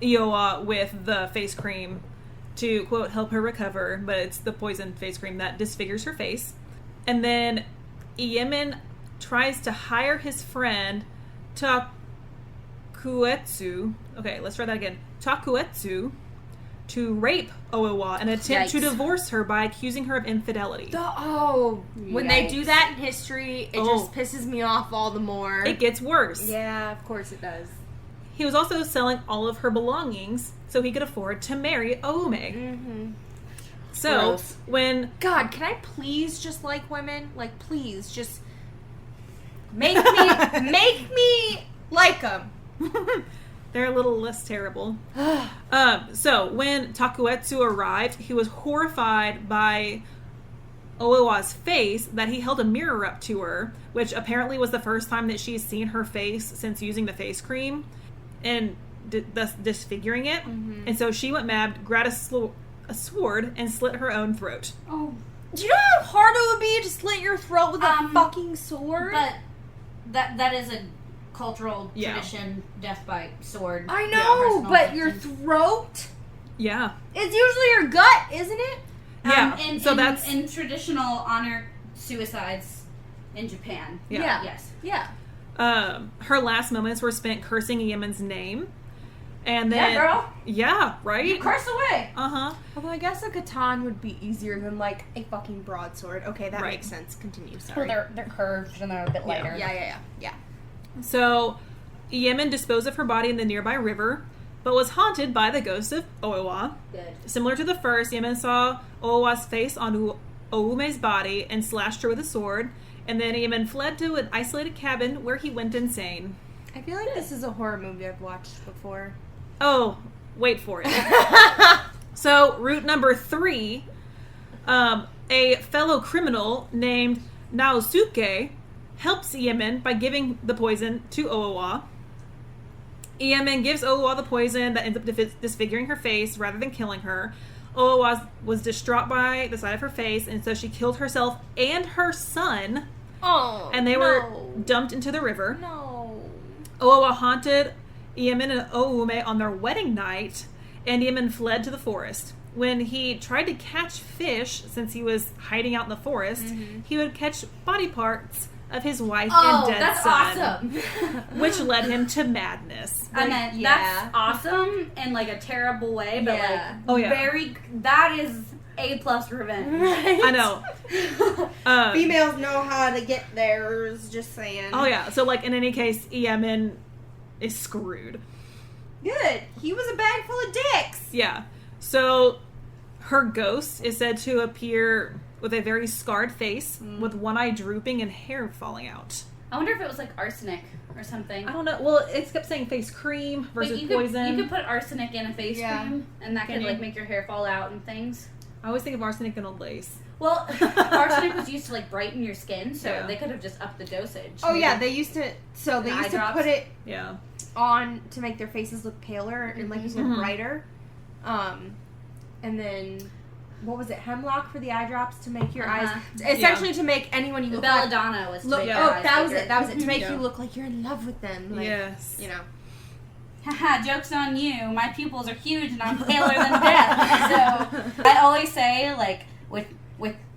Iowa with the face cream to, quote, help her recover, but it's the poisoned face cream that disfigures her face. And then Yemen tries to hire his friend Takuetsu. Okay, let's try that again. Takuetsu to rape Owa and attempt to divorce her by accusing her of infidelity. When they do that in history, it just pisses me off all the more. It gets worse. Yeah, of course it does. He was also selling all of her belongings so he could afford to marry Oume. Mm-hmm. So, Gross. when... God, can I please just like women? Like, please, just make me like them. They're a little less terrible. So, when Takuetsu arrived, he was horrified by Owa's face that he held a mirror up to her, which apparently was the first time that she's seen her face since using the face cream, and thus disfiguring it. Mm-hmm. And so she went mad, grabbed a sword, and slit her own throat. Oh. Do you know how hard it would be to slit your throat with a fucking sword? But that is a cultural tradition, death by sword. I know, but your throat? Yeah. It's usually your gut, isn't it? Yeah. So that's... In traditional honor suicides in Japan. Yeah. Yes. Yeah. Her last moments were spent cursing Yemen's name. And then... Yeah, girl. Yeah, right? You curse away. Uh-huh. Although I guess a katana would be easier than, like, a fucking broadsword. Okay, that makes sense. Continue, sorry. Well, they're curved and they're a bit lighter. Yeah. So, Yemen disposed of her body in the nearby river, but was haunted by the ghost of Owa. Good. Similar to the first, Yemen saw Owa's face on Oume's body and slashed her with a sword, and then Yemen fled to an isolated cabin where he went insane. I feel like this is a horror movie I've watched before. Oh, wait for it. So, route number 3, a fellow criminal named Naosuke helps Yemen by giving the poison to Owa. Yemen gives Owa the poison that ends up disfiguring her face rather than killing her. Owa was distraught by the sight of her face, and so she killed herself and her son. Oh, and they were dumped into the river. No. Owa haunted Yemen and Oume on their wedding night, and Yemen fled to the forest. When he tried to catch fish, since he was hiding out in the forest, he would catch body parts of his wife and dead son. Awesome. Which led him to madness. I mean, that's awesome in like a terrible way, but that is A+ revenge. Right? I know. Females know how to get theirs, just saying. Oh yeah, so like in any case, Yemen is screwed. Good. He was a bag full of dicks. Yeah. So her ghost is said to appear with a very scarred face, with one eye drooping and hair falling out. I wonder if it was like arsenic or something. I don't know. Well, it kept saying face cream versus poison. You could put arsenic in a face cream, and that could like make your hair fall out and things. I always think of arsenic and Old Lace. Well, arsenic was used to like brighten your skin, so they could have just upped the dosage. Oh yeah, they used to. So they used to put it on to make their faces look paler and like you said, brighter. And then. What was it? Hemlock for the eye drops to make your eyes... Essentially to make anyone you look like... Belladonna was to look, make your eyes that was bigger. it. That was it. To make you look like you're in love with them. Like, yes. You know. Haha, joke's on you. My pupils are huge and I'm paler than death. So I always say, like, with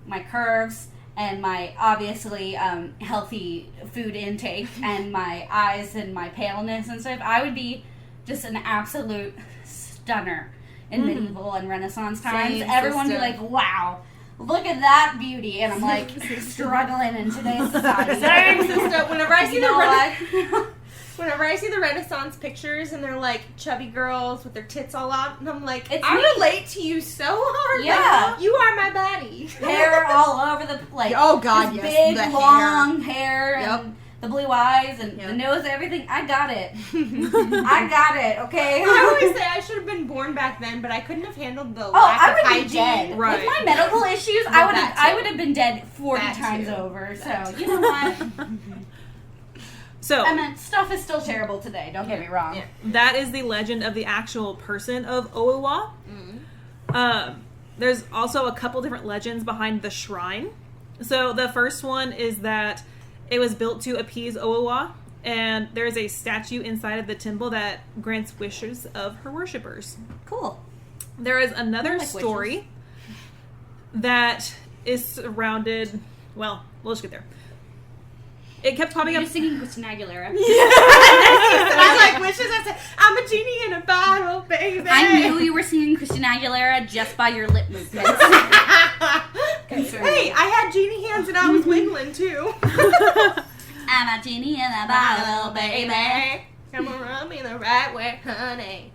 my curves and my obviously healthy food intake and my eyes and my paleness and stuff, I would be just an absolute stunner in medieval and Renaissance times. Same, Everyone would be sister. like, wow, look at that beauty. And I'm like, struggling in today's society. Same, sister. Whenever I see You know what? Whenever I see the Renaissance pictures and they're like chubby girls with their tits all out, and I'm like, It's I me. relate to you so hard. Yeah. Like, you are my baddie. Hair all over the place. Oh, God, This yes, big, the hair. long hair Yep. and the blue eyes and Yep. the nose, everything. I got it. I got it, okay? I always say I should have been born back then, but I couldn't have handled the Oh, lack I of would hygiene. be dead. Right. With my medical issues, Well, I that would too. have been dead 40 That times too. over. That So, too. you know what? So I mean, stuff is still terrible today, don't get me wrong. Yeah. that is the legend of the actual person of Owawa. There's also a couple different legends behind the shrine. So the first one is that it was built to appease Owawa, and there's a statue inside of the temple that grants wishes of her worshippers. Cool. There is another I like story that is surrounded. Well, let's get there. It kept popping You're up. singing Christina Aguilera. I like wishes. I said, I'm a genie in a bottle, baby. I knew you were singing Christina Aguilera just by your lip movements. Hey, I had genie hands and I was wiggling too. I'm a genie in a bottle, baby. Come on, rub me the right way, honey.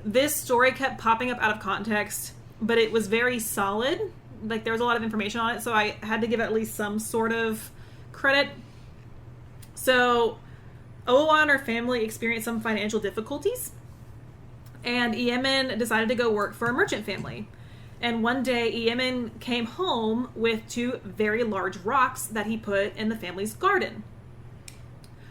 This story kept popping up out of context, but it was very solid. Like, there was a lot of information on it, so I had to give it at least some sort of credit. So, Owawa and her family experienced some financial difficulties, and Yemen decided to go work for a merchant family. And one day, Yemen came home with 2 very large rocks that he put in the family's garden.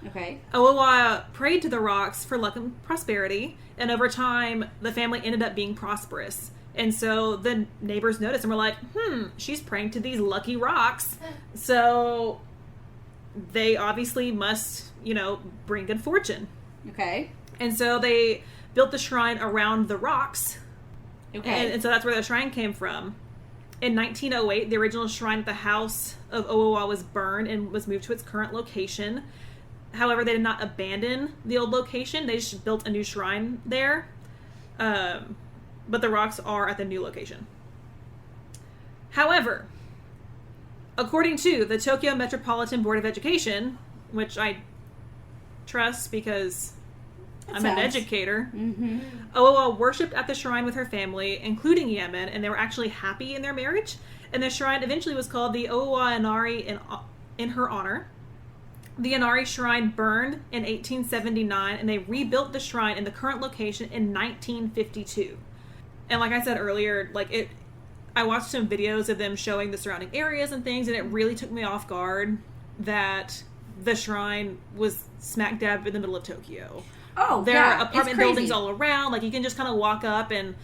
Okay. Owawa prayed to the rocks for luck and prosperity, and over time, the family ended up being prosperous. And so the neighbors noticed and were like, she's praying to these lucky rocks. So they obviously must, bring good fortune. Okay. And so they built the shrine around the rocks. Okay. And so that's where the shrine came from. In 1908, the original shrine at the house of Owawa was burned and was moved to its current location. However, they did not abandon the old location. They just built a new shrine there. But the rocks are at the new location. However, according to the Tokyo Metropolitan Board of Education, which I trust because I'm an educator, Mm-hmm. Owawa worshipped at the shrine with her family, including Yemen, and they were actually happy in their marriage. And the shrine eventually was called the Owawa Inari in her honor. The Inari shrine burned in 1879, and they rebuilt the shrine in the current location in 1952. And like I said earlier, I watched some videos of them showing the surrounding areas and things, and it really took me off guard that the shrine was smack dab in the middle of Tokyo. Oh, There yeah, are apartment it's crazy. buildings all around. Like, you can just kind of walk up and,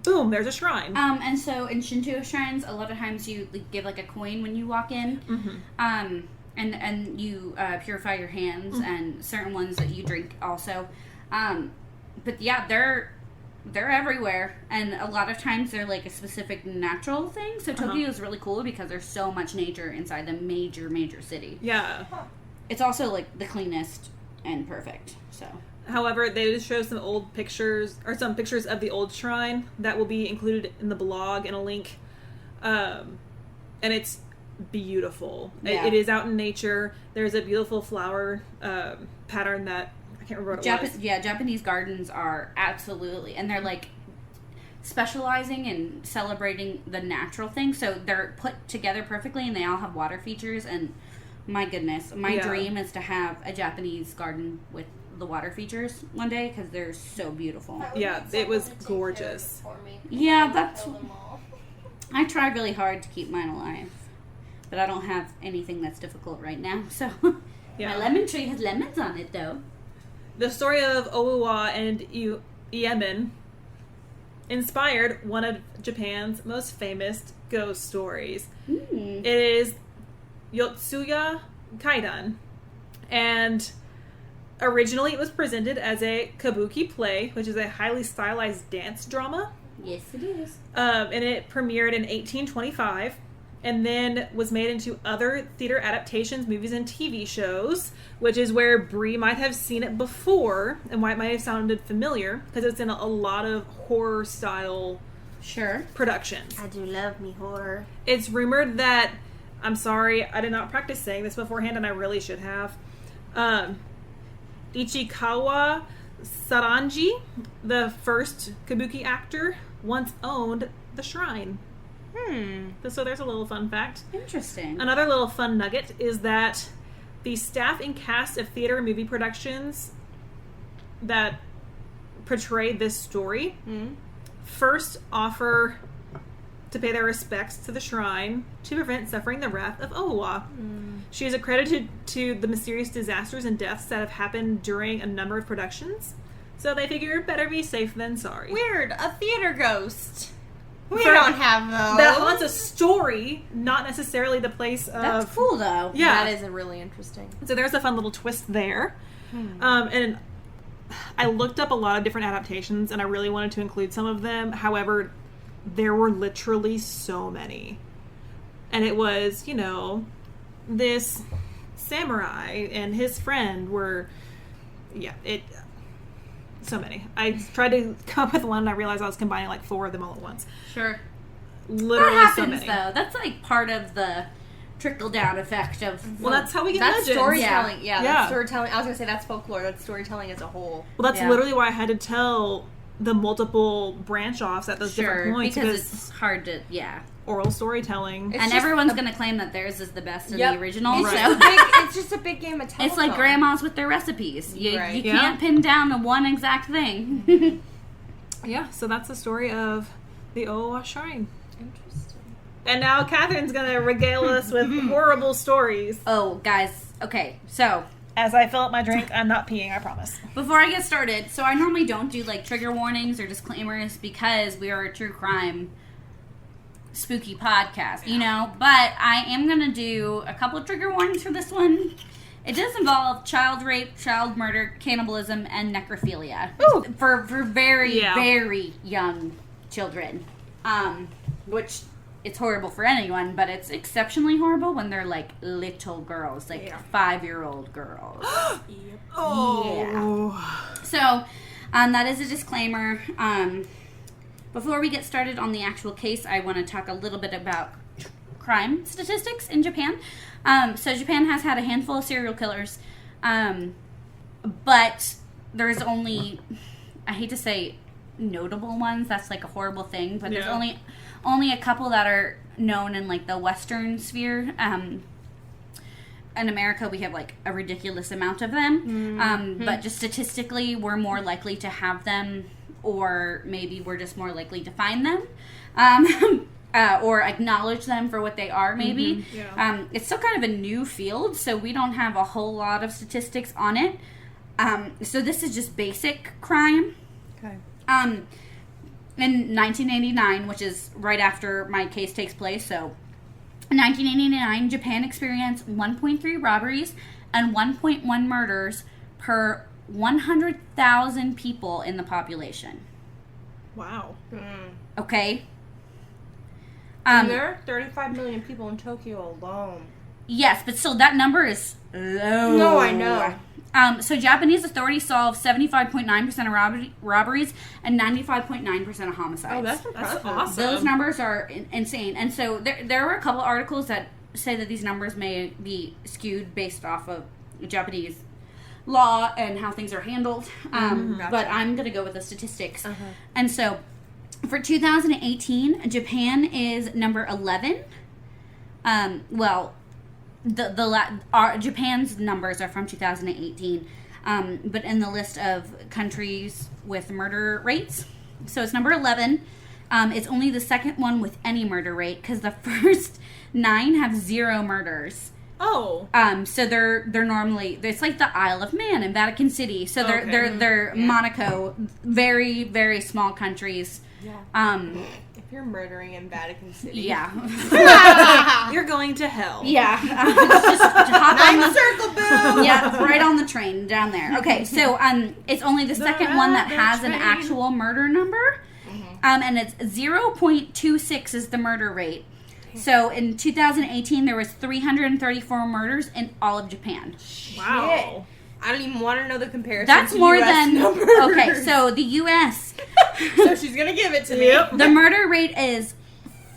boom, there's a shrine. And so in Shinto shrines, a lot of times you give a coin when you walk in. Mm-hmm. And you purify your hands, and certain ones that you drink also. But yeah, they're everywhere, and a lot of times they're a specific natural thing. So Tokyo is really cool because there's so much nature inside the major city. Yeah. It's also the cleanest and perfect. So However, they just show some old pictures, or some pictures of the old shrine that will be included in the blog in a link. And it's beautiful. Yeah. It is out in nature. There's a beautiful flower pattern that I can't remember what it was. Yeah, Japanese gardens are absolutely, and they're specializing in celebrating the natural things. So they're put together perfectly, and they all have water features. And my goodness, my dream is to have a Japanese garden with the water features one day because they're so beautiful. Yeah, it was gorgeous. Yeah, that's. I try really hard to keep mine alive, but I don't have anything that's difficult right now. So Yeah. my lemon tree has lemons on it, though. The story of Owawa and Yemen inspired one of Japan's most famous ghost stories. Mm. It is Yotsuya Kaidan. And Originally, it was presented as a kabuki play, which is a highly stylized dance drama. Yes, it is. And it premiered in 1825 and then was made into other theater adaptations, movies, and TV shows, which is where Brie might have seen it before and why it might have sounded familiar, because it's in a lot of horror-style productions. I do love me horror. It's rumored that, I'm sorry, I did not practice saying this beforehand, and I really should have, Ichikawa Saranji, the first kabuki actor, once owned the shrine. So there's a little fun fact. Interesting. Another little fun nugget is that the staff and cast of theater and movie productions that portray this story first offer to pay their respects to the shrine to prevent suffering the wrath of Owa. She is accredited to the mysterious disasters and deaths that have happened during a number of productions. So they figure better be safe than sorry. Weird. A theater ghost. We don't have those. That haunts a story, not necessarily the place of... That's cool, though. Yeah. That is a really interesting. So there's a fun little twist there. And I looked up a lot of different adaptations, and I really wanted to include some of them. However, there were literally so many. And it was, you know, this samurai and his friend were... Yeah, so many. I tried to come up with one, and I realized I was combining like 4 of them all at once. Sure. Literally that so happens, many. though. That's like part of the trickle-down effect of... Well, that's how we get That's legends. storytelling. Yeah. Yeah, that's storytelling. I was going to say that's folklore. That's storytelling as a whole. Well, that's literally why I had to tell the multiple branch-offs at those different points. Because it's hard to... Oral storytelling. And everyone's going to claim that theirs is the best of the original. It's, so. it's just a big game of telephone. It's like grandmas with their recipes. You Right. can't pin down to one exact thing. Yeah, so that's the story of the Owa Shrine. Interesting. And now Catherine's going to regale us with horrible stories. Oh, guys. Okay, so... As I fill up my drink, I'm not peeing, I promise. Before I get started, so I normally don't do, like, trigger warnings or disclaimers because we are a true crime spooky podcast, you know? But I am going to do a couple of trigger warnings for this one. It does involve child rape, child murder, cannibalism, and necrophilia. Ooh. For very, very young children. Which... It's horrible for anyone, but it's exceptionally horrible when they're, like, little girls. Like, 5-year-old girls. Oh. Yeah. So, that is a disclaimer. Before we get started on the actual case, I want to talk a little bit about crime statistics in Japan. So, Japan has had a handful of serial killers. But there's only, I hate to say notable ones. That's, like, a horrible thing. But there's only a couple that are known in, like, the Western sphere. In America, we have, like, a ridiculous amount of them. But just statistically, we're more likely to have them, or maybe we're just more likely to find them. Or acknowledge them for what they are, maybe. It's still kind of a new field, so we don't have a whole lot of statistics on it. So this is just basic crime. Okay. In 1989, which is right after my case takes place, so in 1989, Japan experienced 1.3 robberies and 1.1 murders per 100,000 people in the population. Wow. Okay? And there are 35 million people in Tokyo alone. Yes, but still, that number is low. No, I know. So Japanese authorities solved 75.9% of robberies and 95.9% of homicides. Oh, that's impressive. That's awesome. Those numbers are insane. And so there were a couple articles that say that these numbers may be skewed based off of Japanese law and how things are handled. Gotcha. But I'm going to go with the statistics. And so for 2018, Japan is number 11. Japan's numbers are from 2018, but in the list of countries with murder rates, so it's number 11. It's only the second one with any murder rate because the first 9 have 0 murders. Oh. So they're normally, it's like the Isle of Man and Vatican City. So they're Monaco, very, very small countries. Yeah. You're murdering in Vatican City. Yeah. You're going to hell. Yeah. Just hop on the Circle, boo! Yeah, right on the train down there. Okay, so it's only the second one that has an actual murder number. And it's 0.26 is the murder rate. So in 2018, there was 334 murders in all of Japan. Wow. I don't even want to know the comparison. That's to more US than... numbers. Okay, so the U.S. So she's going to give it to me. Yep. The murder rate is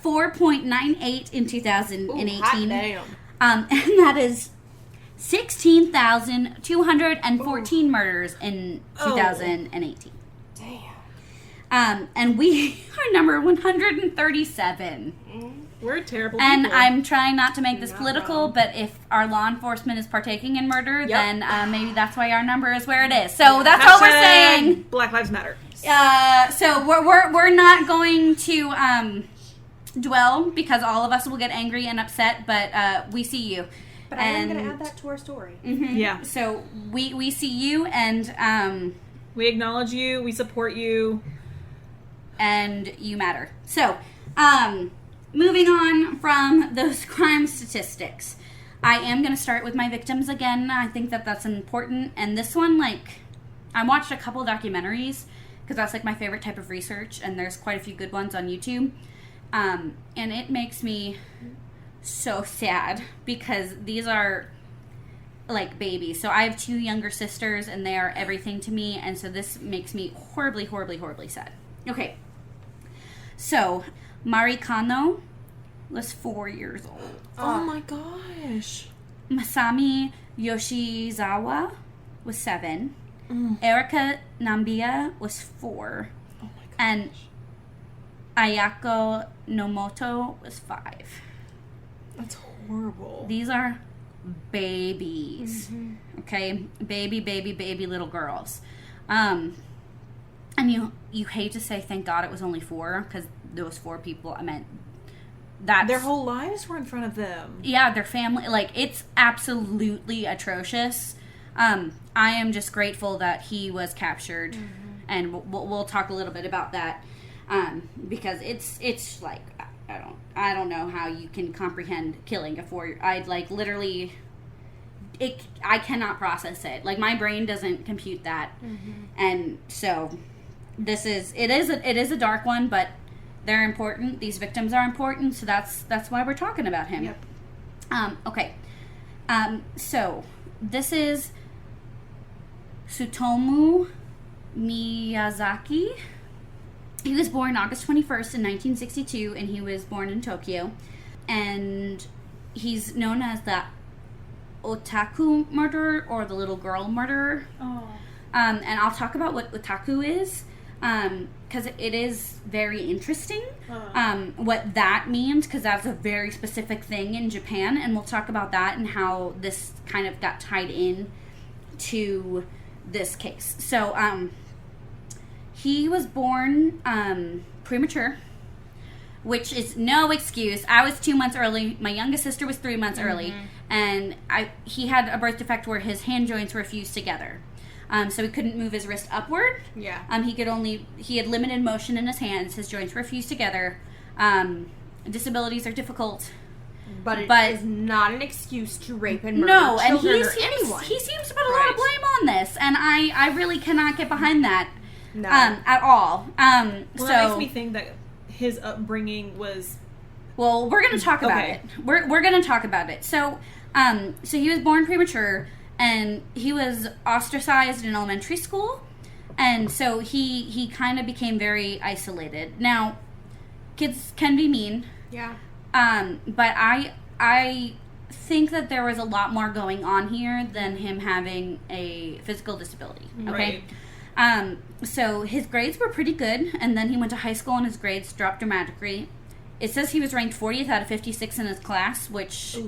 4.98 in 2018. Ooh, hot damn. And that is 16,214 murders in 2018. Damn. And we are number 137. We're terrible And people. I'm trying not to make this Not political, wrong. but if our law enforcement is partaking in murder, Yep. then maybe that's why our number is where it is. So that's all we're saying. Black Lives Matter. So we're not going to dwell because all of us will get angry and upset, but we see you. But I am going to add that to our story. Yeah. So we see you and We acknowledge you. We support you. and you matter. So moving on from those crime statistics, I am going to start with my victims again. I think that that's important. And this one, like, I watched a couple documentaries because that's like my favorite type of research, and there's quite a few good ones on YouTube. And it makes me so sad because these are like babies. So I have 2 younger sisters, and they are everything to me, and so this makes me horribly, horribly, horribly sad. Okay. So, Marikano was 4 years old. Oh my gosh. Masami Yoshizawa was 7. Erika Nambia was 4. Oh my gosh. And Ayako Nomoto was 5. That's horrible. These are babies. Okay? Baby little girls. And you hate to say thank God it was only 4, because those 4 people, I meant that Their whole lives were in front of them. yeah, their family, like, it's absolutely atrocious. I am just grateful that he was captured, and we'll talk a little bit about that, because it's like, I don't know how you can comprehend killing a 4-year. I'd like literally, I cannot process it. Like, my brain doesn't compute that, and so it is a dark one, but they're important. These victims are important, so that's why we're talking about him. Yep. Okay. So this is Tsutomu Miyazaki. He was born August 21st in 1962, and he was born in Tokyo. And he's known as the otaku murderer, or the little girl murderer. Oh. And I'll talk about what otaku is, because it is very interesting what that means, because that's a very specific thing in Japan, and we'll talk about that and how this kind of got tied in to this case. So he was born premature, which is no excuse. I was 2 months early. My youngest sister was 3 months early, and he had a birth defect where his hand joints were fused together. So he couldn't move his wrist upward. Yeah. He had limited motion in his hands. His joints were fused together. Disabilities are difficult. But it is not an excuse to rape and murder No, and children he or anyone. seems to put a lot of blame on this, and I really cannot get behind that No. at all. Well, So that makes me think that his upbringing was... well, we're going to talk about Okay. it. We're going to talk about it. So he was born premature, and he was ostracized in elementary school, and so he kind of became very isolated. Now, kids can be mean. Yeah. But I think that there was a lot more going on here than him having a physical disability. Okay. Right. So his grades were pretty good, and then he went to high school and his grades dropped dramatically. It says he was ranked 40th out of 56 in his class, which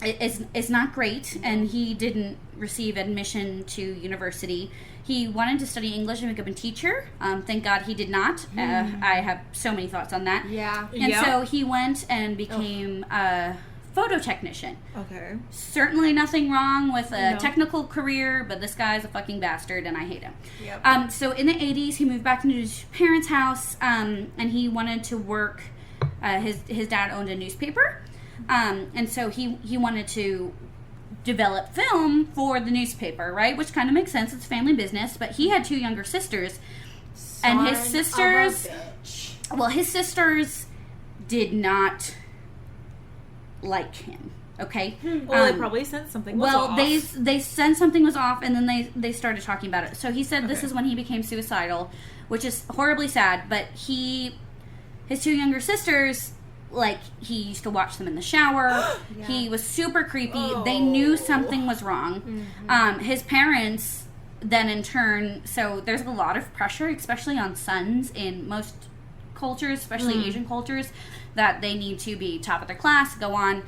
is not great, and he didn't receive admission to university. He wanted to study English and become a teacher. Thank God he did not. I have so many thoughts on that. Yeah. And so he went and became a photo technician. Okay. Certainly nothing wrong with a No. technical career, but this guy's a fucking bastard and I hate him. Yep. So in the 80s, he moved back into his parents' house, and he wanted to work. His dad owned a newspaper, and so he wanted to develop film for the newspaper, right? Which kind of makes sense. It's family business. But he had 2 younger sisters, and his sisters, well, his sisters did not like him. Okay. Well, they probably sensed something was off. they sensed something was off, and then they started talking about it. So he said this Okay. is when he became suicidal, which is horribly sad. But his 2 younger sisters, like, he used to watch them in the shower. Yeah. He was super creepy. They knew something was wrong. His parents then, in turn, so there's a lot of pressure, especially on sons in most cultures, especially Asian cultures, that they need to be top of their class, go on.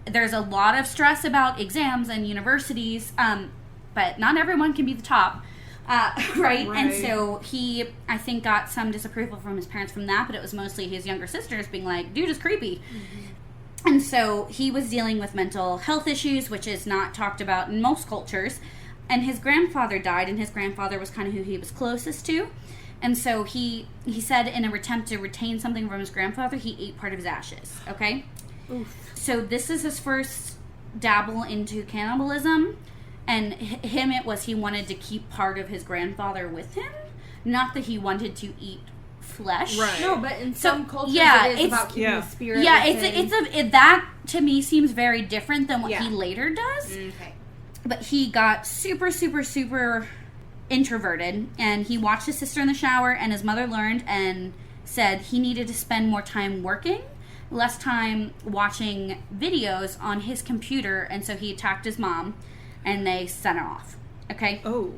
There's a lot of stress about exams and universities, but not everyone can be the top, right? And so he, I think, got some disapproval from his parents from that, but it was mostly his younger sisters being like, dude is creepy. And so he was dealing with mental health issues, which is not talked about in most cultures. And his grandfather died, and his grandfather was kind of who he was closest to. And so he said in an attempt to retain something from his grandfather, he ate part of his ashes, okay? Oof. So this is his first dabble into cannibalism, and him it was he wanted to keep part of his grandfather with him, not that he wanted to eat flesh. Right. No, but in some cultures yeah, it is it's- about keeping the spirit. Yeah, within. that to me seems very different than what Yeah. he later does. Okay. But he got super, super, super introverted, and he watched his sister in the shower, and his mother learned and said he needed to spend more time working, less time watching videos on his computer, and so he attacked his mom, and they sent her off. Okay? Oh.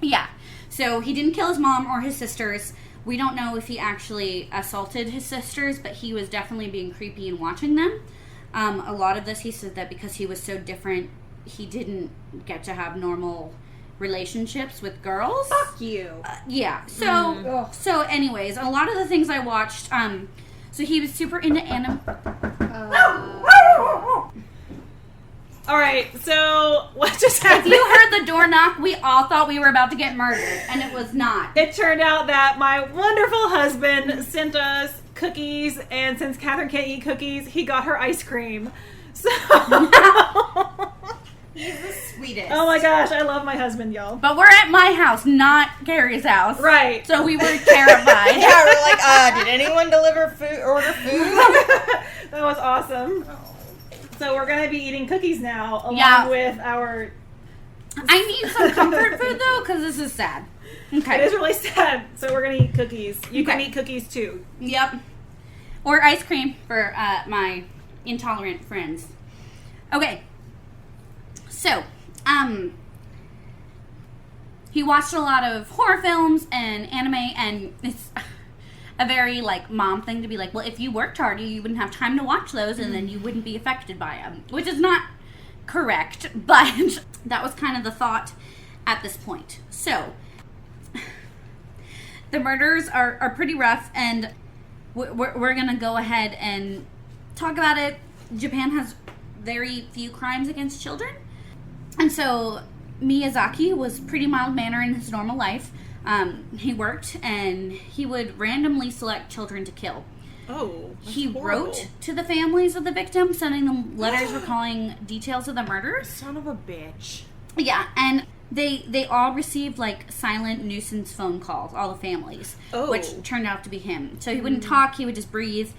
Yeah. So he didn't kill his mom or his sisters. We don't know if he actually assaulted his sisters, but he was definitely being creepy and watching them. A lot of this, he said that because he was so different, he didn't get to have normal relationships with girls. Fuck you. Yeah. So anyways, a lot of the things I watched, so he was super into anime. All right. So what just If happened? you heard the door knock, we all thought we were about to get murdered, and it was not. It turned out that my wonderful husband sent us cookies, and since Catherine can't eat cookies, he got her ice cream. So, He's the sweetest. oh my gosh, I love my husband, y'all. But we're at my house, not Carrie's house. Right. So we were terrified. Yeah, we're like, did anyone order food? That was awesome. So we're gonna be eating cookies now, along Yeah. with our. I need some comfort food though, because this is sad. It Okay. is really sad. So we're gonna eat cookies. You can Okay. eat cookies too. Yep. Or ice cream for my intolerant friends. Okay. So, he watched a lot of horror films and anime, and it's a very, like, mom thing to be like, well, if you worked harder, you wouldn't have time to watch those, and then you wouldn't be affected by them. Which is not correct, but that was kind of the thought at this point. So, the murders are pretty rough, and we're going to go ahead and talk about it. Japan has very few crimes against children. And so Miyazaki was pretty mild-mannered in his normal life. He worked, and he would randomly select children to kill. Oh. that's He horrible. wrote to the families of the victims, sending them letters recalling details of the murders. Son of a bitch. Yeah, and they all received, like, silent nuisance phone calls, all the families, Oh. which turned out to be him. So he wouldn't talk, he would just breathe,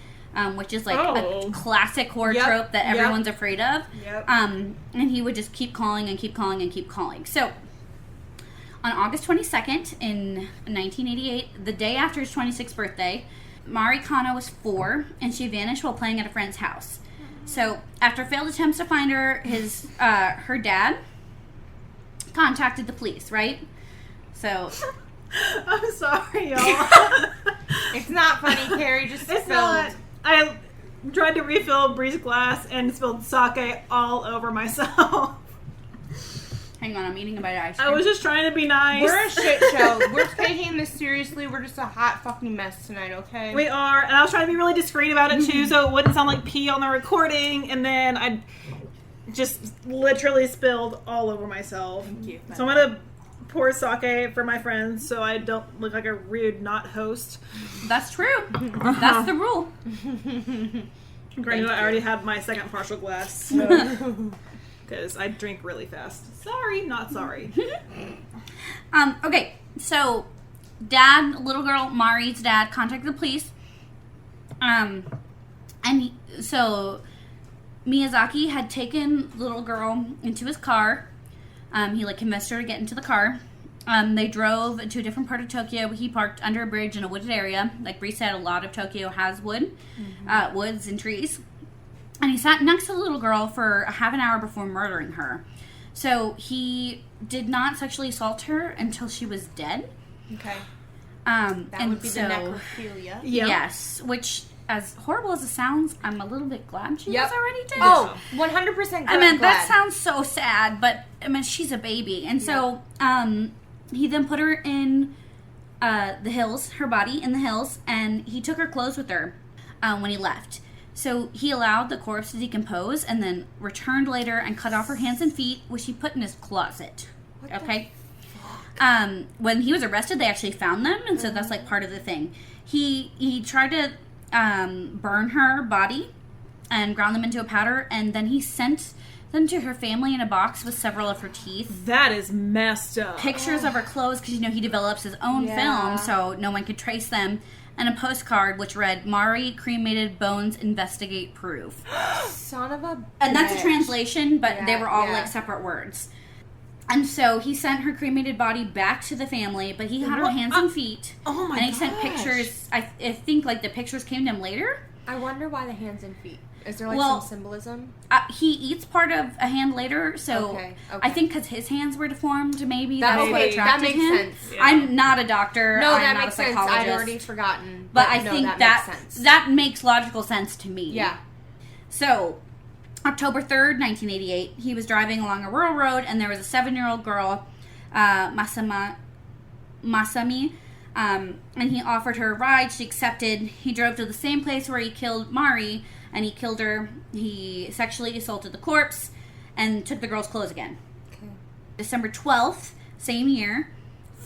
which is, like, Oh. a classic horror Yep, trope that yep. everyone's afraid of. Yep. And he would just keep calling and keep calling and keep calling. So, on August 22nd in 1988, the day after his 26th birthday, Mari Kano was 4, and she vanished while playing at a friend's house. So, after failed attempts to find her, her dad contacted the police, right? So, I'm sorry, y'all. It's not funny, Carrie. Just It's spilled. not. I tried to refill Bree's glass and spilled sake all over myself. Hang on, I'm eating a bite of ice cream. I was just trying to be nice. We're a shit show. We're taking this seriously. We're just a hot fucking mess tonight, okay? We are, and I was trying to be really discreet about it too, so it wouldn't sound like pee on the recording, and then I just literally spilled all over myself. Thank you. So I'm gonna pour sake for my friends so I don't look like a rude not host. That's true. That's the rule. Granted, I already had my second partial glass, so because I drink really fast. Sorry, not sorry. Okay, so little girl Mari's dad contacted the police. So Miyazaki had taken little girl into his car. He convinced her to get into the car. They drove to a different part of Tokyo. He parked under a bridge in a wooded area. Like Bree said, a lot of Tokyo has woods and trees. And he sat next to the little girl for a half an hour before murdering her. So he did not sexually assault her until she was dead. Okay. That would be the necrophilia. Yep. Yes, which, as horrible as it sounds, I'm a little bit glad she was already dead. Oh, 100% I mean, that sounds so sad, but, I mean, she's a baby. And so, he then put her in the hills, her body in the hills, and he took her clothes with her when he left. So he allowed the corpse to decompose and then returned later and cut off her hands and feet, which he put in his closet. Okay? When he was arrested, they actually found them, and so that's part of the thing. He tried to burn her body and ground them into a powder, and then he sent them to her family in a box with several of her teeth. That is messed up. Pictures of her clothes, because he develops his own film, so no one could trace them. And a postcard which read, "Mari cremated, bones investigate proof." Son of a bitch. And that's a translation, but they were all separate words. And so he sent her cremated body back to the family, but he had her hands and feet. Oh my god! And he sent pictures. I think the pictures came to him later. I wonder why the hands and feet. Is there some symbolism? He eats part of a hand later, so okay. I think because his hands were deformed, maybe That that's what attracted makes him. sense. Yeah. I'm not a doctor. No, I'm that not makes a sense. psychologist. I'd already forgotten. But I think that makes sense. that makes logical sense to me. Yeah. So, October 3rd, 1988, he was driving along a rural road, and there was a 7-year-old girl, Masami, and he offered her a ride. She accepted. He drove to the same place where he killed Mari, and he killed her. He sexually assaulted the corpse and took the girl's clothes again. Okay. December 12th, same year,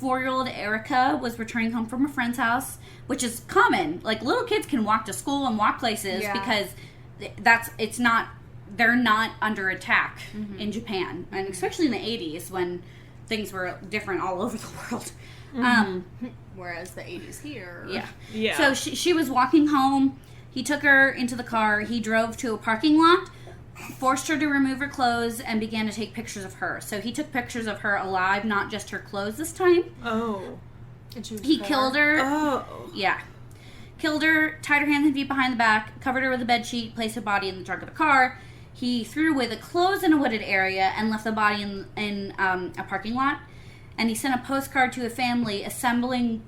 4-year-old Erica was returning home from a friend's house, which is common. Little kids can walk to school and walk places because they're not under attack in Japan, and especially in the 80s when things were different all over the world. Whereas the 80s here. Yeah. So she was walking home. He took her into the car. He drove to a parking lot, forced her to remove her clothes, and began to take pictures of her. So he took pictures of her alive, not just her clothes this time. Oh. And she was He killed her. Oh. Yeah. Killed her, tied her hands and feet behind the back, covered her with a bed sheet, placed her body in the trunk of the car. He threw away the clothes in a wooded area and left the body in a parking lot. And he sent a postcard to a family assembling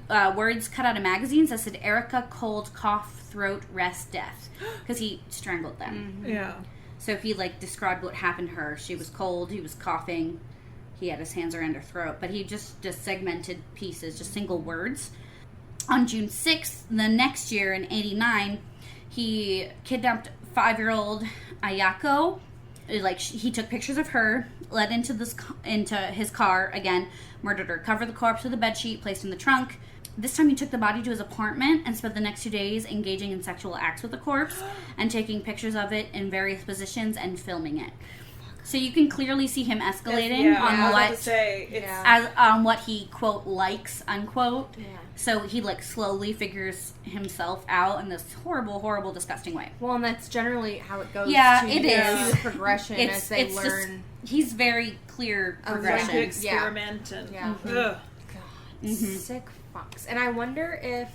words cut out of magazines that said, "Erica, cold, cough, throat, rest, death." Because he strangled them. Mm-hmm. Yeah. So he described what happened to her. She was cold, he was coughing, he had his hands around her throat. But he just segmented pieces, just single words. On June 6th, the next year in 89, he kidnapped 5-year-old Ayako. He took pictures of her, led into his car again, murdered her, covered the corpse with a bedsheet, placed in the trunk. This time he took the body to his apartment and spent the next 2 days engaging in sexual acts with the corpse and taking pictures of it in various positions and filming it. So you can clearly see him escalating on what he quote likes unquote. Yeah. So he slowly figures himself out in this horrible, horrible, disgusting way. Well, and that's generally how it goes. Yeah, too. it is. See the progression as they learn. He's very clear progression. Experiment and God, sick fucks. And I wonder if,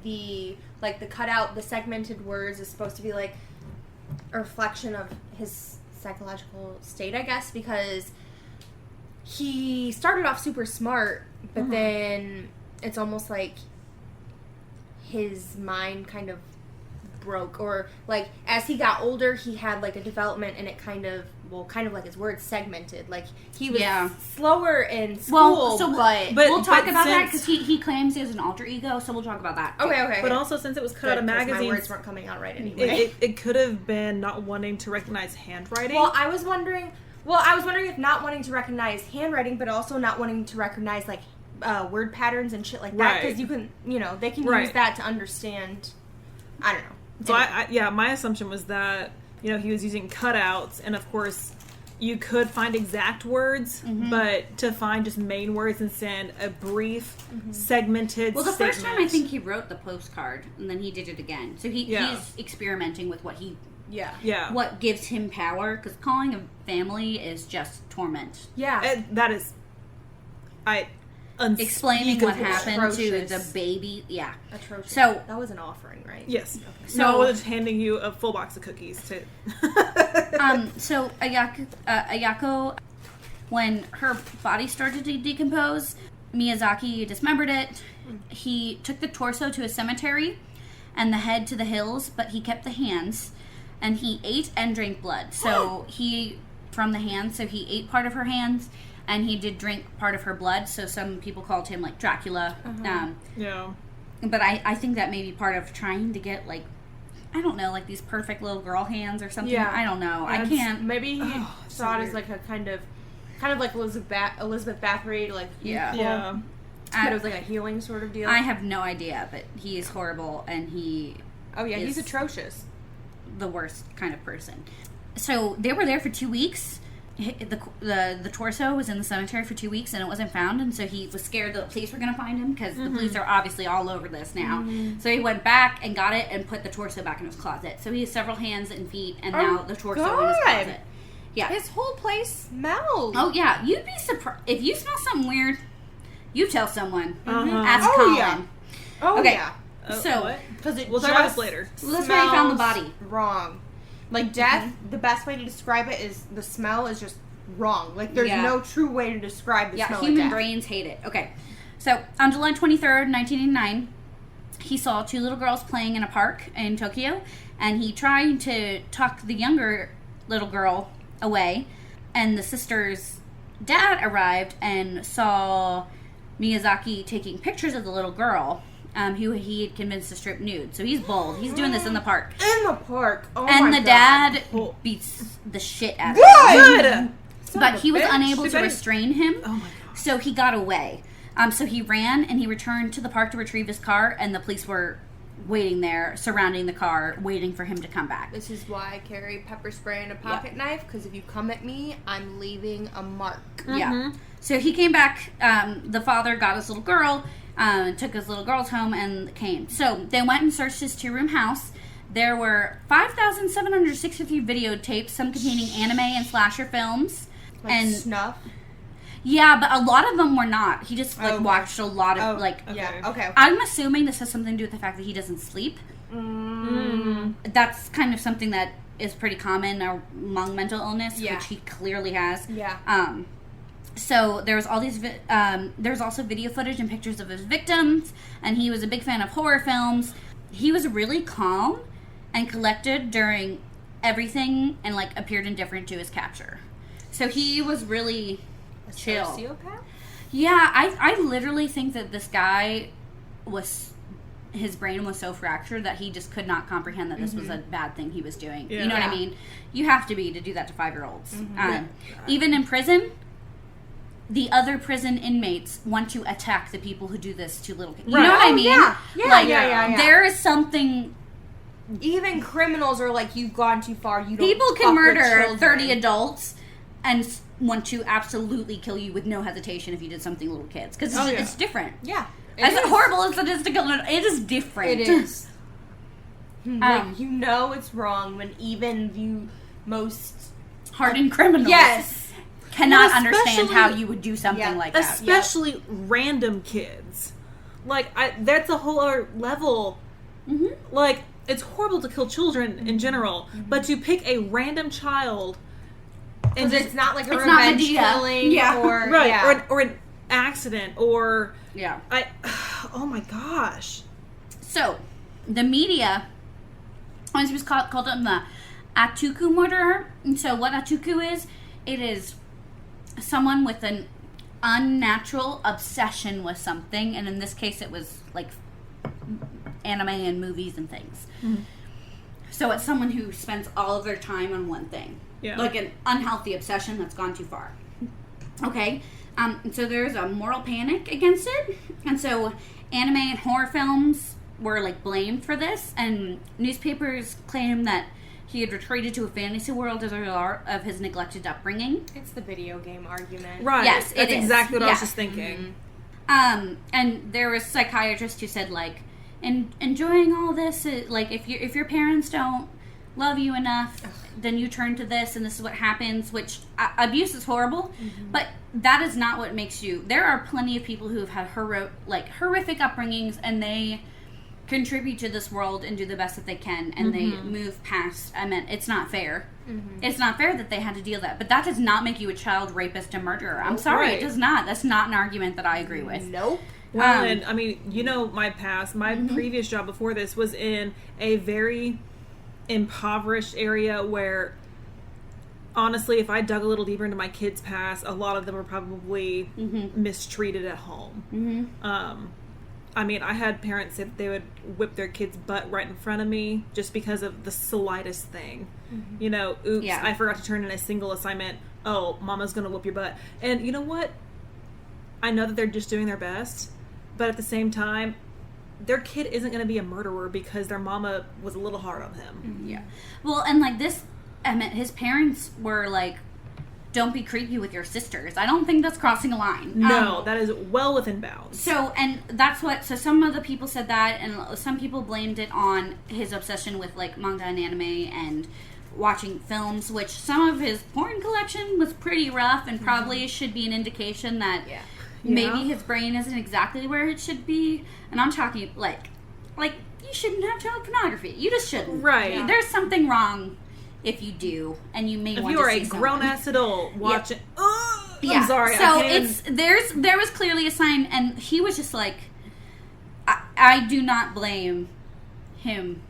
the cutout, the segmented words is supposed to be a reflection of his psychological state, I guess, because he started off super smart, but then it's almost like his mind kind of broke, or like as he got older, he had like a development, and it kind of like his words segmented. Like he was slower in school, but we'll talk about that because he claims he has an alter ego, so we'll talk about that. Okay. But also, since it was cut out of magazines, my words weren't coming out right anyway. It could have been not wanting to recognize handwriting. Well, I was wondering if not wanting to recognize handwriting, but also not wanting to recognize like word patterns and shit like that, because you can, they can use that to understand. I don't know. So anyway. My assumption was that he was using cutouts, and of course you could find exact words, but to find just main words and send a brief, segmented. Well, the statement. first time I think he wrote the postcard, and then he did it again. So he's experimenting with what he. Yeah. What gives him power? Because calling a family is just torment. Yeah. That is. Explaining what happened to the baby. Yeah. Atrocious. So that was an offering, right? Yes. Okay. So I was handing you a full box of cookies too. So Ayako, when her body started to decompose, Miyazaki dismembered it. He took the torso to a cemetery and the head to the hills, but he kept the hands. And he ate and drank blood. So from the hands, so he ate part of her hands, and he did drink part of her blood. So some people called him like Dracula. But I think that may be part of trying to get like, I don't know, like these perfect little girl hands or something. Yeah. I don't know. I can't. Maybe he saw it as like a kind of like Elizabeth Bathory, like yeah. But it was like a healing sort of deal. I have no idea, but he is horrible, and he. Oh yeah, he's atrocious. The worst kind of person. So they were there for 2 weeks. The torso was in the cemetery for 2 weeks, and it wasn't found. And so he was scared that the police were going to find him, because the police are obviously all over this now. So he went back and got it and put the torso back in his closet. So he has several hands and feet, and now the torso in his closet. Yeah, his whole place smells. Oh yeah, you'd be surprised if you smell something weird. You tell someone. Ask Colin. Yeah. Okay. Yeah. So, because we'll talk about this later. That's where he found the body. Wrong. Like death, the best way to describe it is the smell is just wrong. Like there's no true way to describe the smell. Yeah, human brains hate it. Okay. So on July 23rd, 1989, he saw two little girls playing in a park in Tokyo, and he tried to tuck the younger little girl away, and the sister's dad arrived and saw Miyazaki taking pictures of the little girl, who he had convinced to strip nude. So he's bold. He's doing this in the park. In the park. Oh and my the God. dad beats the shit out of him. But he was unable to restrain him. Oh my God. So he got away. So he ran and he returned to the park to retrieve his car, and the police were waiting there, surrounding the car, waiting for him to come back. This is why I carry pepper spray and a pocket knife, because if you come at me, I'm leaving a mark. Yeah. So he came back. The father got his little girl, took his little girls home, and came. So they went and searched his two-room house. There were 5,763 videotapes, some containing anime and slasher films. Like and snuff? Yeah, but a lot of them were not. He just watched a lot of Okay. I'm assuming this has something to do with the fact that he doesn't sleep. That's kind of something that is pretty common among mental illness, which he clearly has. Yeah. So there was all these. There was also video footage and pictures of his victims, and he was a big fan of horror films. He was really calm and collected during everything, and appeared indifferent to his capture. So he was really chill. Sociopath? Yeah, I literally think that this guy his brain was so fractured that he just could not comprehend that this was a bad thing he was doing. Yeah. You know what I mean? You have to be to do that to 5-year-olds. Even in prison, the other prison inmates want to attack the people who do this to little kids. You know what I mean? Yeah. There is something. Even criminals are like, you've gone too far. You don't. People can murder 30 adults and want to absolutely kill you with no hesitation if you did something to little kids, because it's different. Yeah, as horrible as it is to kill them, it is different. It is. It's wrong when even the most hardened criminals cannot understand how you would do something like that. Especially random kids. That's a whole other level. It's horrible to kill children in general, but to pick a random child. And it's not like a revenge killing, or an accident, or oh my gosh. So, the media And she was called him the Atuku murderer. And so what Atuku is, it is someone with an unnatural obsession with something. And in this case, it was like anime and movies and things. Mm-hmm. So it's someone who spends all of their time on one thing. Yeah. Like an unhealthy obsession that's gone too far. Okay? And so there's a moral panic against it. And so anime and horror films were, like, blamed for this. And newspapers claim that he had retreated to a fantasy world as a result of his neglected upbringing. It's the video game argument. Right. Yes, That's exactly what I was just thinking. Mm-hmm. And there was psychiatrists who said, like, enjoying all this, like, if your parents don't love you enough, then you turn to this, and this is what happens, which, abuse is horrible, but that is not what makes you. There are plenty of people who have had horrific upbringings, and they contribute to this world and do the best that they can, and they move past. It's not fair. It's not fair that they had to deal with that, but that does not make you a child rapist and murderer. I'm sorry, It does not. That's not an argument that I agree with. Nope. Well, and I mean, you know, my past, my previous job before this was in a very impoverished area where, honestly, if I dug a little deeper into my kids' past, a lot of them were probably mistreated at home. I mean, I had parents that they would whip their kid's butt right in front of me just because of the slightest thing. You know, oops, I forgot to turn in a single assignment. Oh, mama's going to whoop your butt. And you know what? I know that they're just doing their best, but at the same time, their kid isn't going to be a murderer because their mama was a little hard on him. Yeah. Well, and like this, his parents were like, don't be creepy with your sisters. I don't think that's crossing a line. No, that is well within bounds. So some of the people said that, and some people blamed it on his obsession with, like, manga and anime and watching films, which some of his porn collection was pretty rough and probably should be an indication that maybe his brain isn't exactly where it should be. And I'm talking, like you shouldn't have child pornography. You just shouldn't. Right. Yeah. There's something wrong if you do, and you may want to see If you are a grown-ass adult watching... Yeah. I'm sorry. So there was clearly a sign, and he was just like, I do not blame him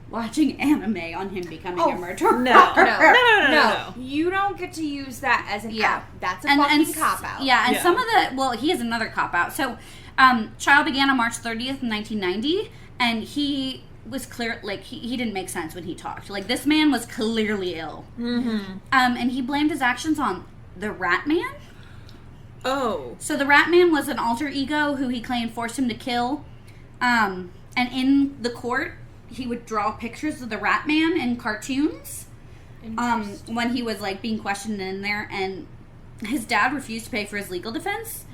watching anime on him becoming a murderer. No. You don't get to use that as an out. That's a fucking cop-out. Yeah, and some of he has another cop-out. So, trial began on March 30th, 1990, and he was clear, like, he didn't make sense when he talked. Like, this man was clearly ill. And he blamed his actions on the Rat Man. Oh. So the Rat Man was an alter ego who he claimed forced him to kill. And in the court, he would draw pictures of the Rat Man in cartoons. When he was, like, being questioned in there. And his dad refused to pay for his legal defense.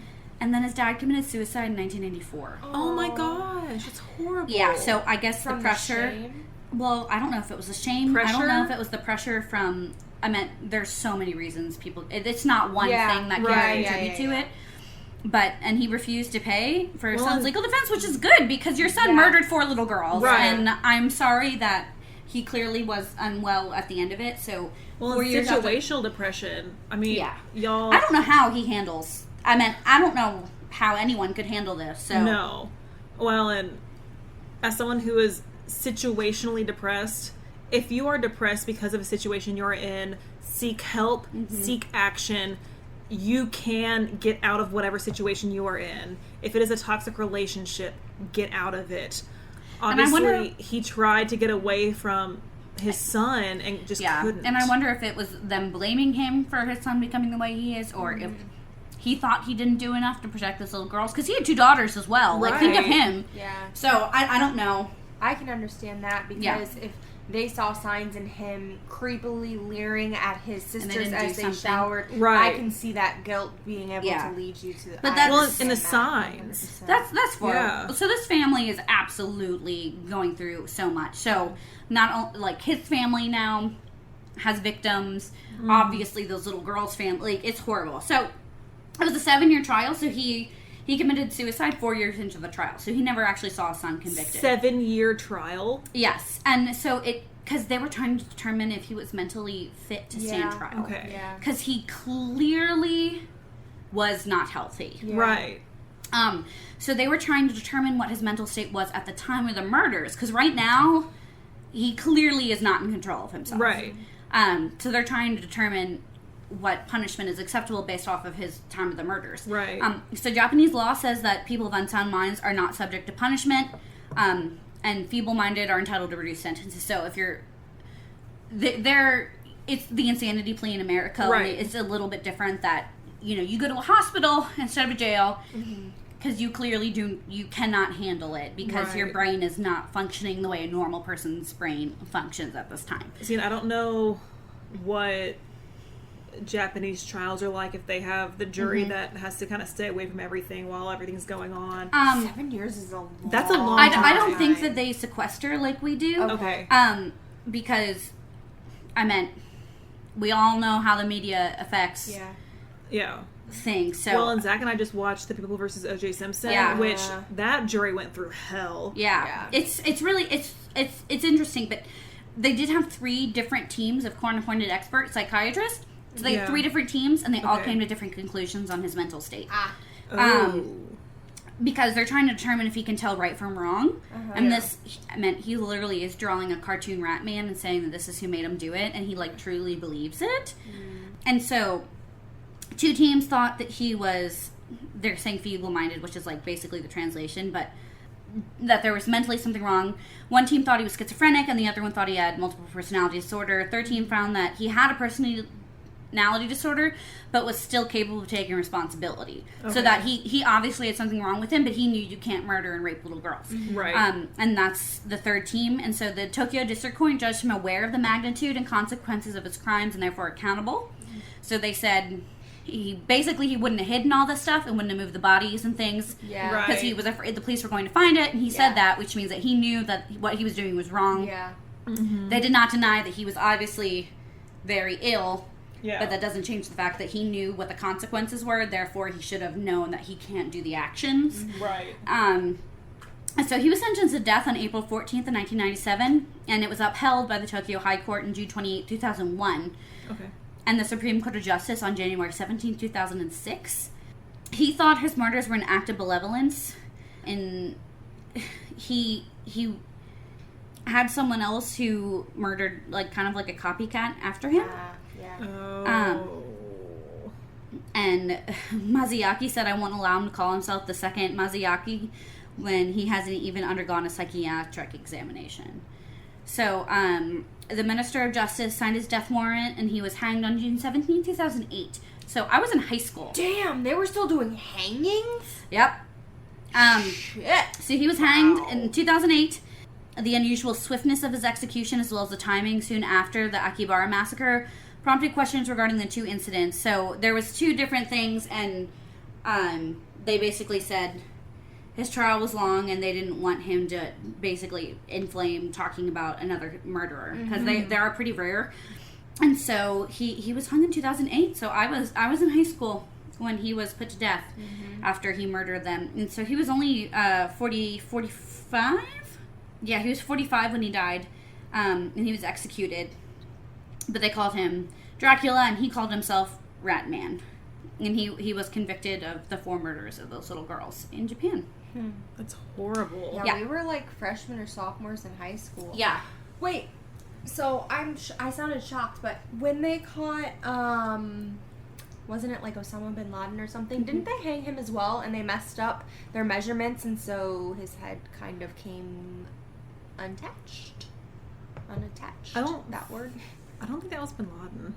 And then his dad committed suicide in 1994. Oh my gosh, it's horrible. Yeah, so I guess from the pressure... The shame? Well, I don't know if it was the shame. Pressure? I don't know if it was the pressure from... I meant, there's so many reasons people... It's not one thing that can contribute to it. But, and he refused to pay for his son's legal defense, which is good, because your son murdered 4 little girls. Right. And I'm sorry that he clearly was unwell at the end of it, so... Well, situational depression, I mean, y'all... I don't know how he handles... I don't know how anyone could handle this, so... No. Well, and as someone who is situationally depressed, if you are depressed because of a situation you're in, seek help, seek action. You can get out of whatever situation you are in. If it is a toxic relationship, get out of it. Obviously, he tried to get away from his son and just couldn't. And I wonder if it was them blaming him for his son becoming the way he is, or if he thought he didn't do enough to protect his little girls, because he had 2 daughters as well. Right. Like, think of him. Yeah. So I don't know. I can understand that, because if they saw signs in him creepily leering at his sisters as they showered, I can see that guilt being able to lead you to. But that's in the signs. That's for so this family is absolutely going through so much. So not only, like, his family now has victims. Obviously, those little girls' family, like, it's horrible. So it was a 7-year trial. So he committed suicide 4 years into the trial. So he never actually saw his son convicted. 7-year trial? Yes. And so because they were trying to determine if he was mentally fit to stand trial. Okay. Because he clearly was not healthy. Yeah. Right. So they were trying to determine what his mental state was at the time of the murders. Because right now, he clearly is not in control of himself. Right. So they're trying to determine what punishment is acceptable based off of his time of the murders. Right. So Japanese law says that people of unsound minds are not subject to punishment, and feeble-minded are entitled to reduced sentences. So if you're... it's the insanity plea in America. Right. It's a little bit different that, you go to a hospital instead of a jail because you clearly you cannot handle it because your brain is not functioning the way a normal person's brain functions at this time. See, I don't know what Japanese trials are like if they have the jury that has to kind of stay away from everything while everything's going on. 7 years is a long That's a long time. I don't think that they sequester like we do. Okay. Because we all know how the media affects Yeah. things. So Well, and Zach and I just watched The People versus O.J. Simpson, which that jury went through hell. yeah. It's really it's interesting, but they did have 3 different teams of court-appointed expert psychiatrists. So they had 3 different teams, and they all came to different conclusions on his mental state. Because they're trying to determine if he can tell right from wrong. And this meant he literally is drawing a cartoon rat man and saying that this is who made him do it, and he truly believes it. And so 2 teams thought that he was, they're saying feeble-minded, which is basically the translation, but that there was mentally something wrong. One team thought he was schizophrenic, and the other one thought he had multiple personality disorder. Third team found that he had a personality disorder, but was still capable of taking responsibility. So that he obviously had something wrong with him, but he knew you can't murder and rape little girls. Right. And that's the third team. And so the Tokyo District Court judged him aware of the magnitude and consequences of his crimes and therefore accountable. So they said he wouldn't have hidden all this stuff and wouldn't have moved the bodies and things. Yeah. Right. Because he was afraid the police were going to find it, and he said that, which means that he knew that what he was doing was wrong. Yeah. They did not deny that he was obviously very ill. Yeah. But that doesn't change the fact that he knew what the consequences were, therefore he should have known that he can't do the actions. Right. And so he was sentenced to death on April 14th of 1997, and it was upheld by the Tokyo High Court in June 28, 2001. Okay. And the Supreme Court of Justice on January 17, 2006. He thought his murders were an act of benevolence, and he had someone else who murdered, kind of like a copycat after him. Oh. And Maziaki said, I won't allow him to call himself the second Maziaki when he hasn't even undergone a psychiatric examination. So, the Minister of Justice signed his death warrant, and he was hanged on June 17, 2008. So, I was in high school. Damn, they were still doing hangings? Yep. Shit. So, he was hanged in 2008. The unusual swiftness of his execution, as well as the timing soon after the Akibara massacre, prompted questions regarding the 2 incidents. So there was 2 different things, and they basically said his trial was long, and they didn't want him to basically inflame talking about another murderer because they are pretty rare. And so he was hung in 2008. So I was in high school when he was put to death after he murdered them, and so he was only 45. Yeah, he was 45 when he died, and he was executed. But they called him Dracula, and he called himself Ratman. And he was convicted of the 4 murders of those little girls in Japan. That's horrible. Yeah, we were freshmen or sophomores in high school. Yeah. Wait, so I sounded shocked, but when they caught, wasn't it Osama bin Laden or something? Didn't they hang him as well, and they messed up their measurements, and so his head kind of came unattached? That word? I don't think that was bin Laden.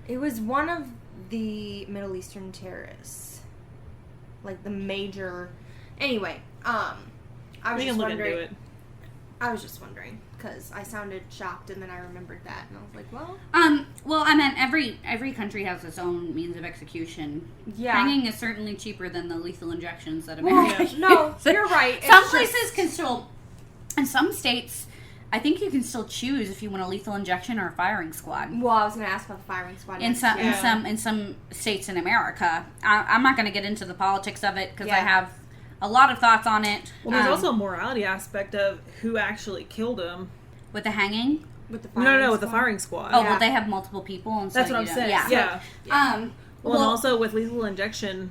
It was one of the Middle Eastern terrorists. The major... Anyway, I was just wondering... Into it. I was just wondering, because I sounded shocked, and then I remembered that, and I was like, well... Well, I meant every country has its own means of execution. Yeah. Hanging is certainly cheaper than the lethal injections that America... No, you're right. Some places can still... In some states... I think you can still choose if you want a lethal injection or a firing squad. Well, I was going to ask about the firing squad. In some states in America, I'm not going to get into the politics of it because I have a lot of thoughts on it. Well, there's also a morality aspect of who actually killed him. With the hanging. With the firing squad? With the firing squad. Oh, well, they have multiple people, and so that's what I'm saying. Yeah. So, and also with lethal injection,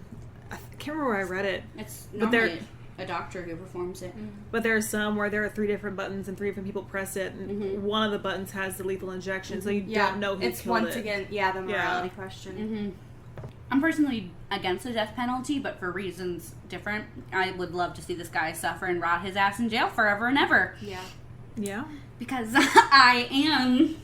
I can't remember where I read it. It's but they're a doctor who performs it. But there are some where there are 3 different buttons and 3 different people press it, and one of the buttons has the lethal injection, so you don't know who it's killed once it. again, the morality question. I'm personally against the death penalty, but for reasons different. I would love to see this guy suffer and rot his ass in jail forever and ever. Yeah. Because I am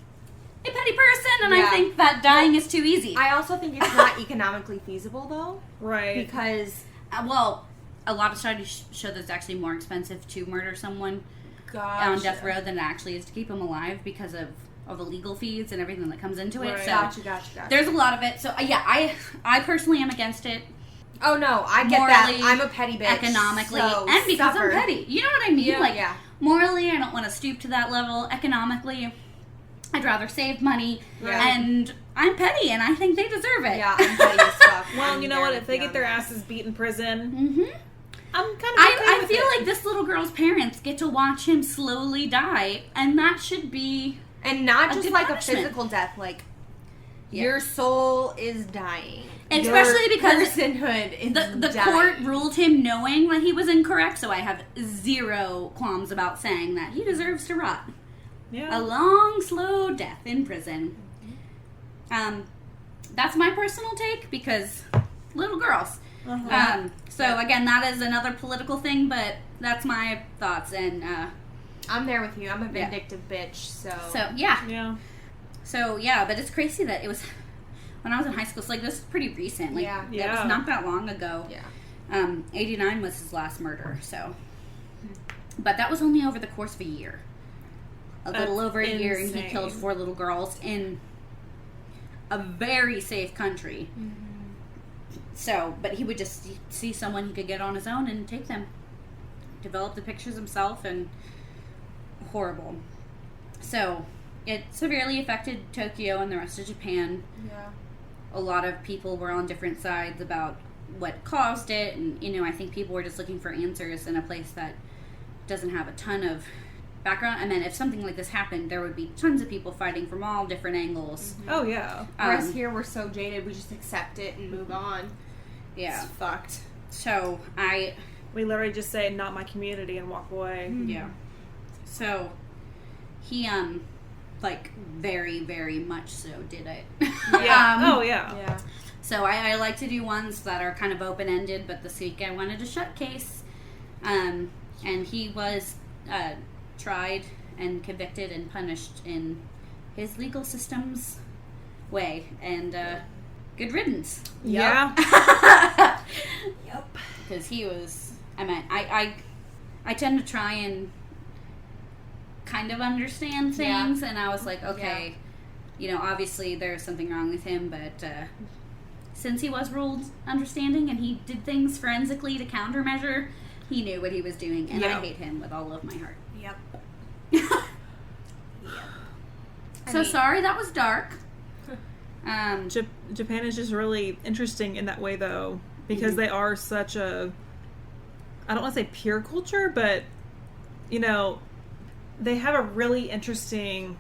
a petty person, and I think that dying is too easy. I also think it's not economically feasible, though. Right. Because... well, a lot of studies show that it's actually more expensive to murder someone on death row than it actually is to keep them alive because of all the legal fees and everything that comes into it. Right. So Gotcha. there's a lot of it. So, I personally am against it. Oh, no, I get Morally, that. I'm a petty bitch. Economically, so and because suffer. I'm petty. You know what I mean? Yeah. Morally, I don't want to stoop to that level. Economically, I'd rather save money. Yeah. And I'm petty, and I think they deserve it. Yeah, I'm petty as fuck. Well, I'm you know what? there If they with you get their on that. asses beat in prison, Mm-hmm. I'm kind of I feel like this little girl's parents get to watch him slowly die, and that should be... And not a just good like punishment. a physical death, like your soul is dying. Especially Your because personhood is the dying. court ruled him knowing that he was incorrect, so I have zero qualms about saying that he deserves to rot. Yeah. A long, slow death in prison. That's my personal take, because little girls. So again, that is another political thing, but that's my thoughts, and I'm there with you. I'm a vindictive bitch, so yeah. Yeah. So yeah, but it's crazy that it was when I was in high school. So like this is pretty recent. Like Yeah. it was not that long ago. Yeah. 89 was his last murder. So, but that was only over the course of a year, a little over a year, and he insane. killed 4 little girls in a very safe country. So, but he would just see someone he could get on his own and take them. Develop the pictures himself, and horrible. So, it severely affected Tokyo and the rest of Japan. Yeah. A lot of people were on different sides about what caused it, and, I think people were just looking for answers in a place that doesn't have a ton of background. And then if something like this happened, there would be tons of people fighting from all different angles. Oh, yeah. Whereas here we're so jaded, we just accept it and move on. Yeah. It's fucked. So, We literally just say, not my community, and walk away. Yeah. So, he, very, very much so did it. Yeah. Yeah. Yeah. So, I like to do ones that are kind of open-ended, but this week I wanted a shut case. And he was tried and convicted and punished in his legal system's way. And good riddance. Yeah. Yep. Because he was... I tend to try and kind of understand things, and I was like, okay, obviously there's something wrong with him, but since he was ruled understanding and he did things forensically to countermeasure, he knew what he was doing, and I hate him with all of my heart. Yep. Sorry, that was dark. Japan is just really interesting in that way, though, because they are such a, I don't want to say pure culture, but, they have a really interesting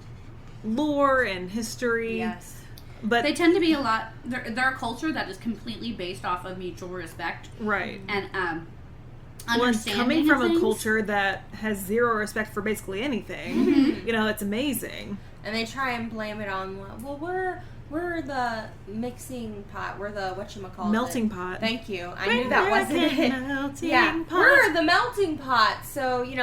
lore and history. Yes. But They tend to be they're a culture that is completely based off of mutual respect. right. And Well, and understanding coming of from a things. culture that has zero respect for basically anything, it's amazing. And they try and blame it on, well, we're the mixing pot. We're the, whatchamacallit? Melting pot. Thank you. I knew that wasn't it. Melting Yeah. pot. We're the melting pot. So, you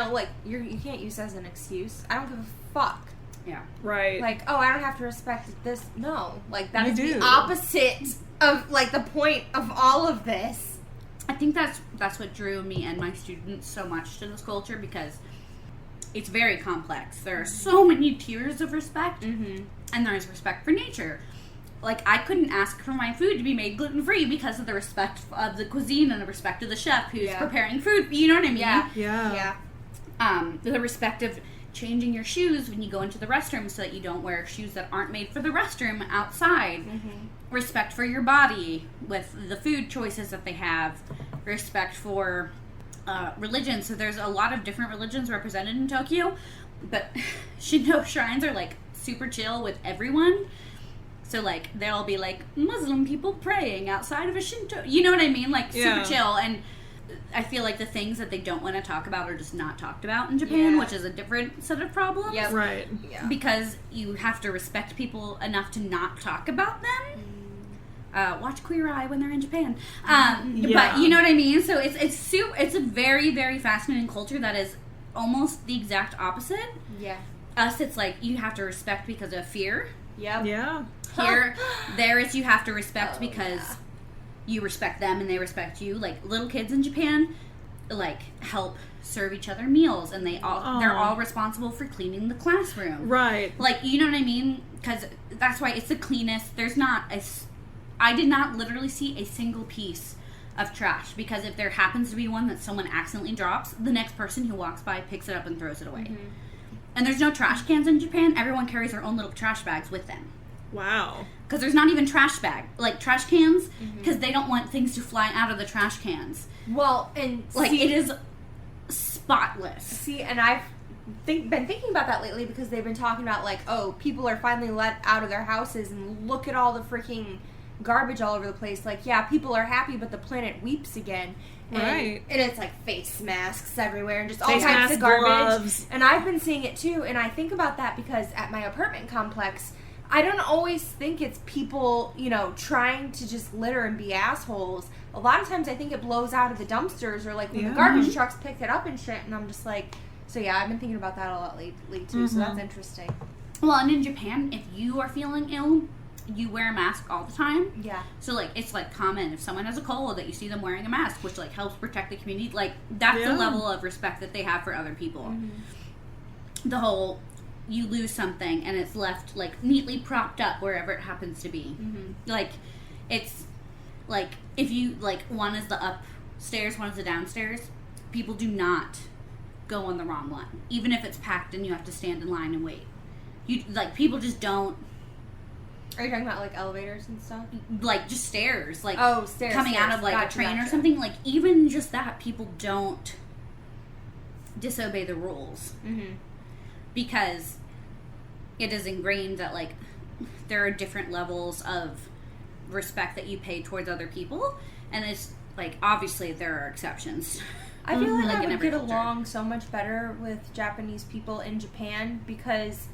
can't use that as an excuse. I don't give a fuck. Yeah. Right. Like, oh, I don't have to respect this. No. Like, that You is do. the opposite of, the point of all of this. I think that's what drew me and my students so much to this culture, because it's very complex. There are so many tiers of respect, and there's respect for nature. Like, I couldn't ask for my food to be made gluten-free because of the respect of the cuisine and the respect of the chef who's preparing food. You know what I mean? Yeah. The respect of changing your shoes when you go into the restroom so that you don't wear shoes that aren't made for the restroom outside. Respect for your body with the food choices that they have. Respect for religion. So there's a lot of different religions represented in Tokyo, but Shinto shrines are super chill with everyone. So there'll be Muslim people praying outside of a Shinto. You know what I mean? Super chill. And I feel like the things that they don't want to talk about are just not talked about in Japan, which is a different set of problems. Yep. Right. Yeah. Because you have to respect people enough to not talk about them. Watch Queer Eye when they're in Japan. But you know what I mean? So it's a very, very fascinating culture that is almost the exact opposite. Yeah. Us, it's like you have to respect because of fear. Yep. Yeah. There is you have to respect because you respect them and they respect you. Like little kids in Japan, like help serve each other meals, and they're all responsible for cleaning the classroom. Right. Like, you know what I mean? Because that's why it's the cleanest. I did not literally see a single piece of trash, because if there happens to be one that someone accidentally drops, the next person who walks by picks it up and throws it away. Mm-hmm. And there's no trash cans in Japan. Everyone carries their own little trash bags with them. Wow. Because there's not even trash cans, because they don't want things to fly out of the trash cans. Well, and like, it is spotless. See, and I've been thinking about that lately, because they've been talking about, like, oh, people are finally let out of their houses, and look at all the freaking garbage all over the place. Like, yeah, people are happy, but the planet weeps again. And it's like face masks everywhere and just all types of garbage. Gloves. And I've been seeing it too, and I think about that because at my apartment complex, I don't always think it's people, trying to just litter and be assholes. A lot of times I think it blows out of the dumpsters, or like when the garbage trucks pick it up and shit, and I'm just like, so yeah, I've been thinking about that a lot lately too, so that's interesting. Well, and in Japan, if you are feeling ill, you wear a mask all the time. Yeah. So, like, it's, like, common if someone has a cold that you see them wearing a mask, which, like, helps protect the community. Like, that's the level of respect that they have for other people. Mm-hmm. The whole, you lose something and it's left, like, neatly propped up wherever it happens to be. Mm-hmm. Like, it's, like, if you, like, one is the upstairs, one is the downstairs, people do not go on the wrong one. Even if it's packed and you have to stand in line and wait. People just don't. Are you talking about, like, elevators and stuff? Like, just stairs. Like, stairs. Coming out of, like, a train or something. Like, even just that, people don't disobey the rules. Mm-hmm. Because it is ingrained that, like, there are different levels of respect that you pay towards other people. And it's, like, obviously there are exceptions. I feel like I would get along so much better with Japanese people in Japan because...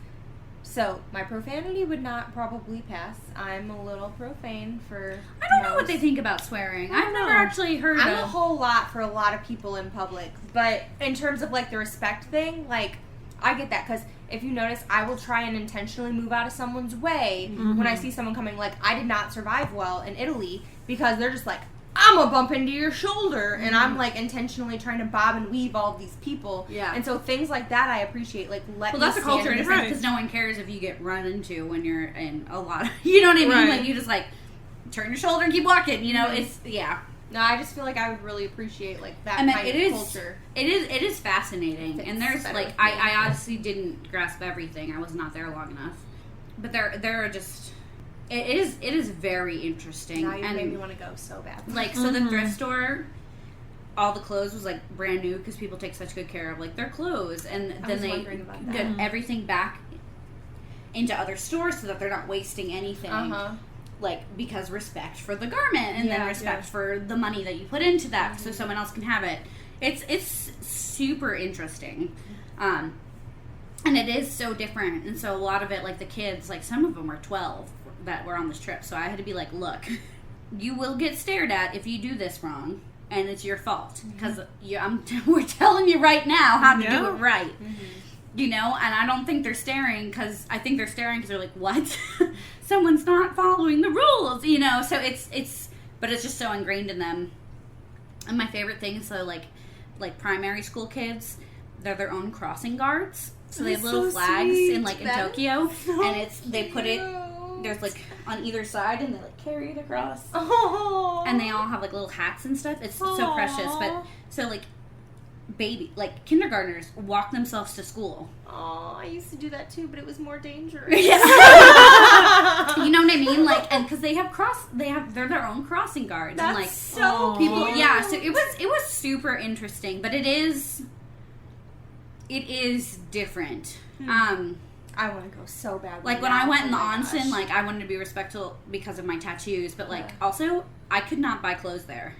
So, my profanity would not probably pass. I'm a little profane for I don't know what they think about swearing. I've never actually heard I'm a whole lot for a lot of people in public. But in terms of, like, the respect thing, like, I get that. Because if you notice, I will try and intentionally move out of someone's way when I see someone coming. Like, I did not survive well in Italy because they're just like, I'm gonna bump into your shoulder, and I'm like intentionally trying to bob and weave all these people. Yeah. And so things like that I appreciate. Like, that's a culture difference because no one cares if you get run into when you're in a lot of, you know what I mean? Right. Like, you just like turn your shoulder and keep walking. You know, it's No, I just feel like I would really appreciate like that kind of culture. It is fascinating, and there's like I honestly didn't grasp everything. I was not there long enough, but there are just. It is very interesting. Now you made me want to go so bad. Like, so the thrift store, all the clothes was like brand new because people take such good care of like their clothes, and then they get everything back into other stores so that they're not wasting anything. Like, because respect for the garment, and then respect for the money that you put into that, so someone else can have it. It's super interesting. And it is so different, and so a lot of it, like the kids, like some of them were 12 that were on this trip, so I had to be like, look, you will get stared at if you do this wrong, and it's your fault, because we're telling you right now how to do it right, you know, and I don't think they're staring, because I think they're staring because they're like, what? Someone's not following the rules, you know, so but it's just so ingrained in them. And my favorite thing is, so like primary school kids, they're their own crossing guards. So they have little flags in Tokyo, and they put it, there's like on either side, and they like carry it across. Oh. And they all have like little hats and stuff. It's so precious. But so like kindergartners walk themselves to school. Oh, I used to do that too, but it was more dangerous. Yeah. You know what I mean? Like, and because they're their own crossing guards. That's and like so people. Cute. Yeah. So it was super interesting, but it is different. I want to go so bad. Like, when I went in the onsen, like, I wanted to be respectful because of my tattoos, but, like, also, I could not buy clothes there.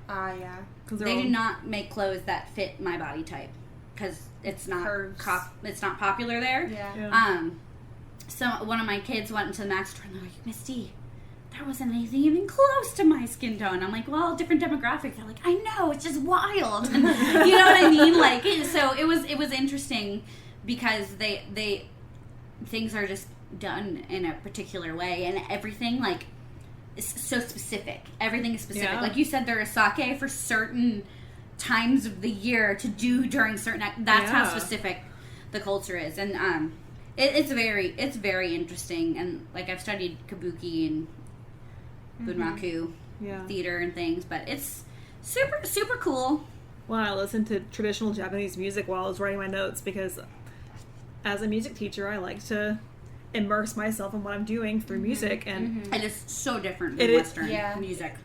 Yeah. They do not make clothes that fit my body type because it's not Curves. it's not popular there. Yeah. So one of my kids went into the Mac store and they're like, Misty, there wasn't anything even close to my skin tone. I'm like, well, different demographic. They're like, I know, it's just wild. And, you know what I mean? Like, so it was interesting because they things are just done in a particular way, and everything like is so specific. Everything is specific. Yeah. Like you said, there is sake for certain times of the year to do during certain. That's how specific the culture is, and it's very interesting. And like I've studied kabuki and bunraku theater and things, but it's super cool. Well, I listened to traditional Japanese music while I was writing my notes because as a music teacher, I like to immerse myself in what I'm doing through music, and It is so different than Western music.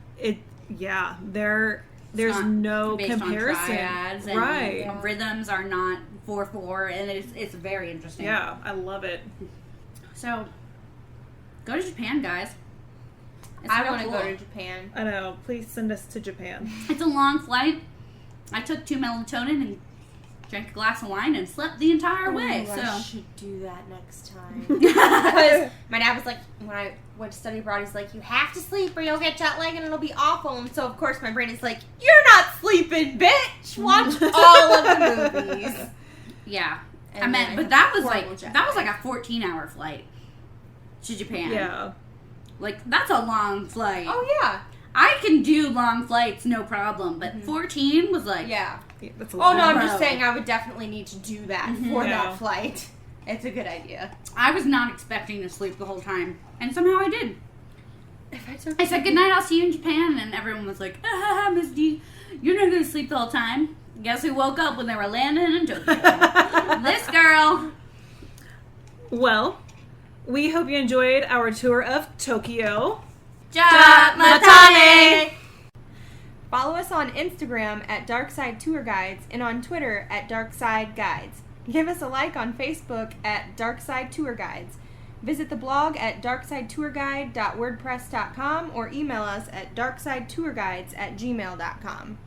There's no based comparison, on triads and right? Rhythms are not 4/4, and it's very interesting. Yeah, I love it. So, go to Japan, guys. It's I real want to cool. go to Japan. I know. Please send us to Japan. It's a long flight. I took 2 melatonin and drank a glass of wine and slept the entire way. Ooh, I So should do that next time. Because my dad was like, when I went to study abroad, he's like, you have to sleep or you'll get jet lag and it'll be awful. And so, of course, my brain is like, you're not sleeping, bitch! Watch all of the movies. yeah, And I meant, then but that was horrible like jet that was lag. like a 14-hour flight to Japan. Yeah. Like that's a long flight. Oh, yeah. I can do long flights, no problem. But 14 was like, Yeah. That's a Oh, lot. no, I'm Bro. just saying I would definitely need to do that for Yeah. that flight. It's a good idea. I was not expecting to sleep the whole time, and somehow I did. If I took I said, good night, I'll see you in Japan, and everyone was like, Miss D, you're not going to sleep the whole time. Guess who woke up when they were landing in Tokyo? This girl. Well, we hope you enjoyed our tour of Tokyo. Matane! Follow us on Instagram at Darkside Tour Guides and on Twitter at Darkside Guides. Give us a like on Facebook at Darkside Tour Guides. Visit the blog at darksidetourguide.wordpress.com or email us at darksidetourguides@gmail.com.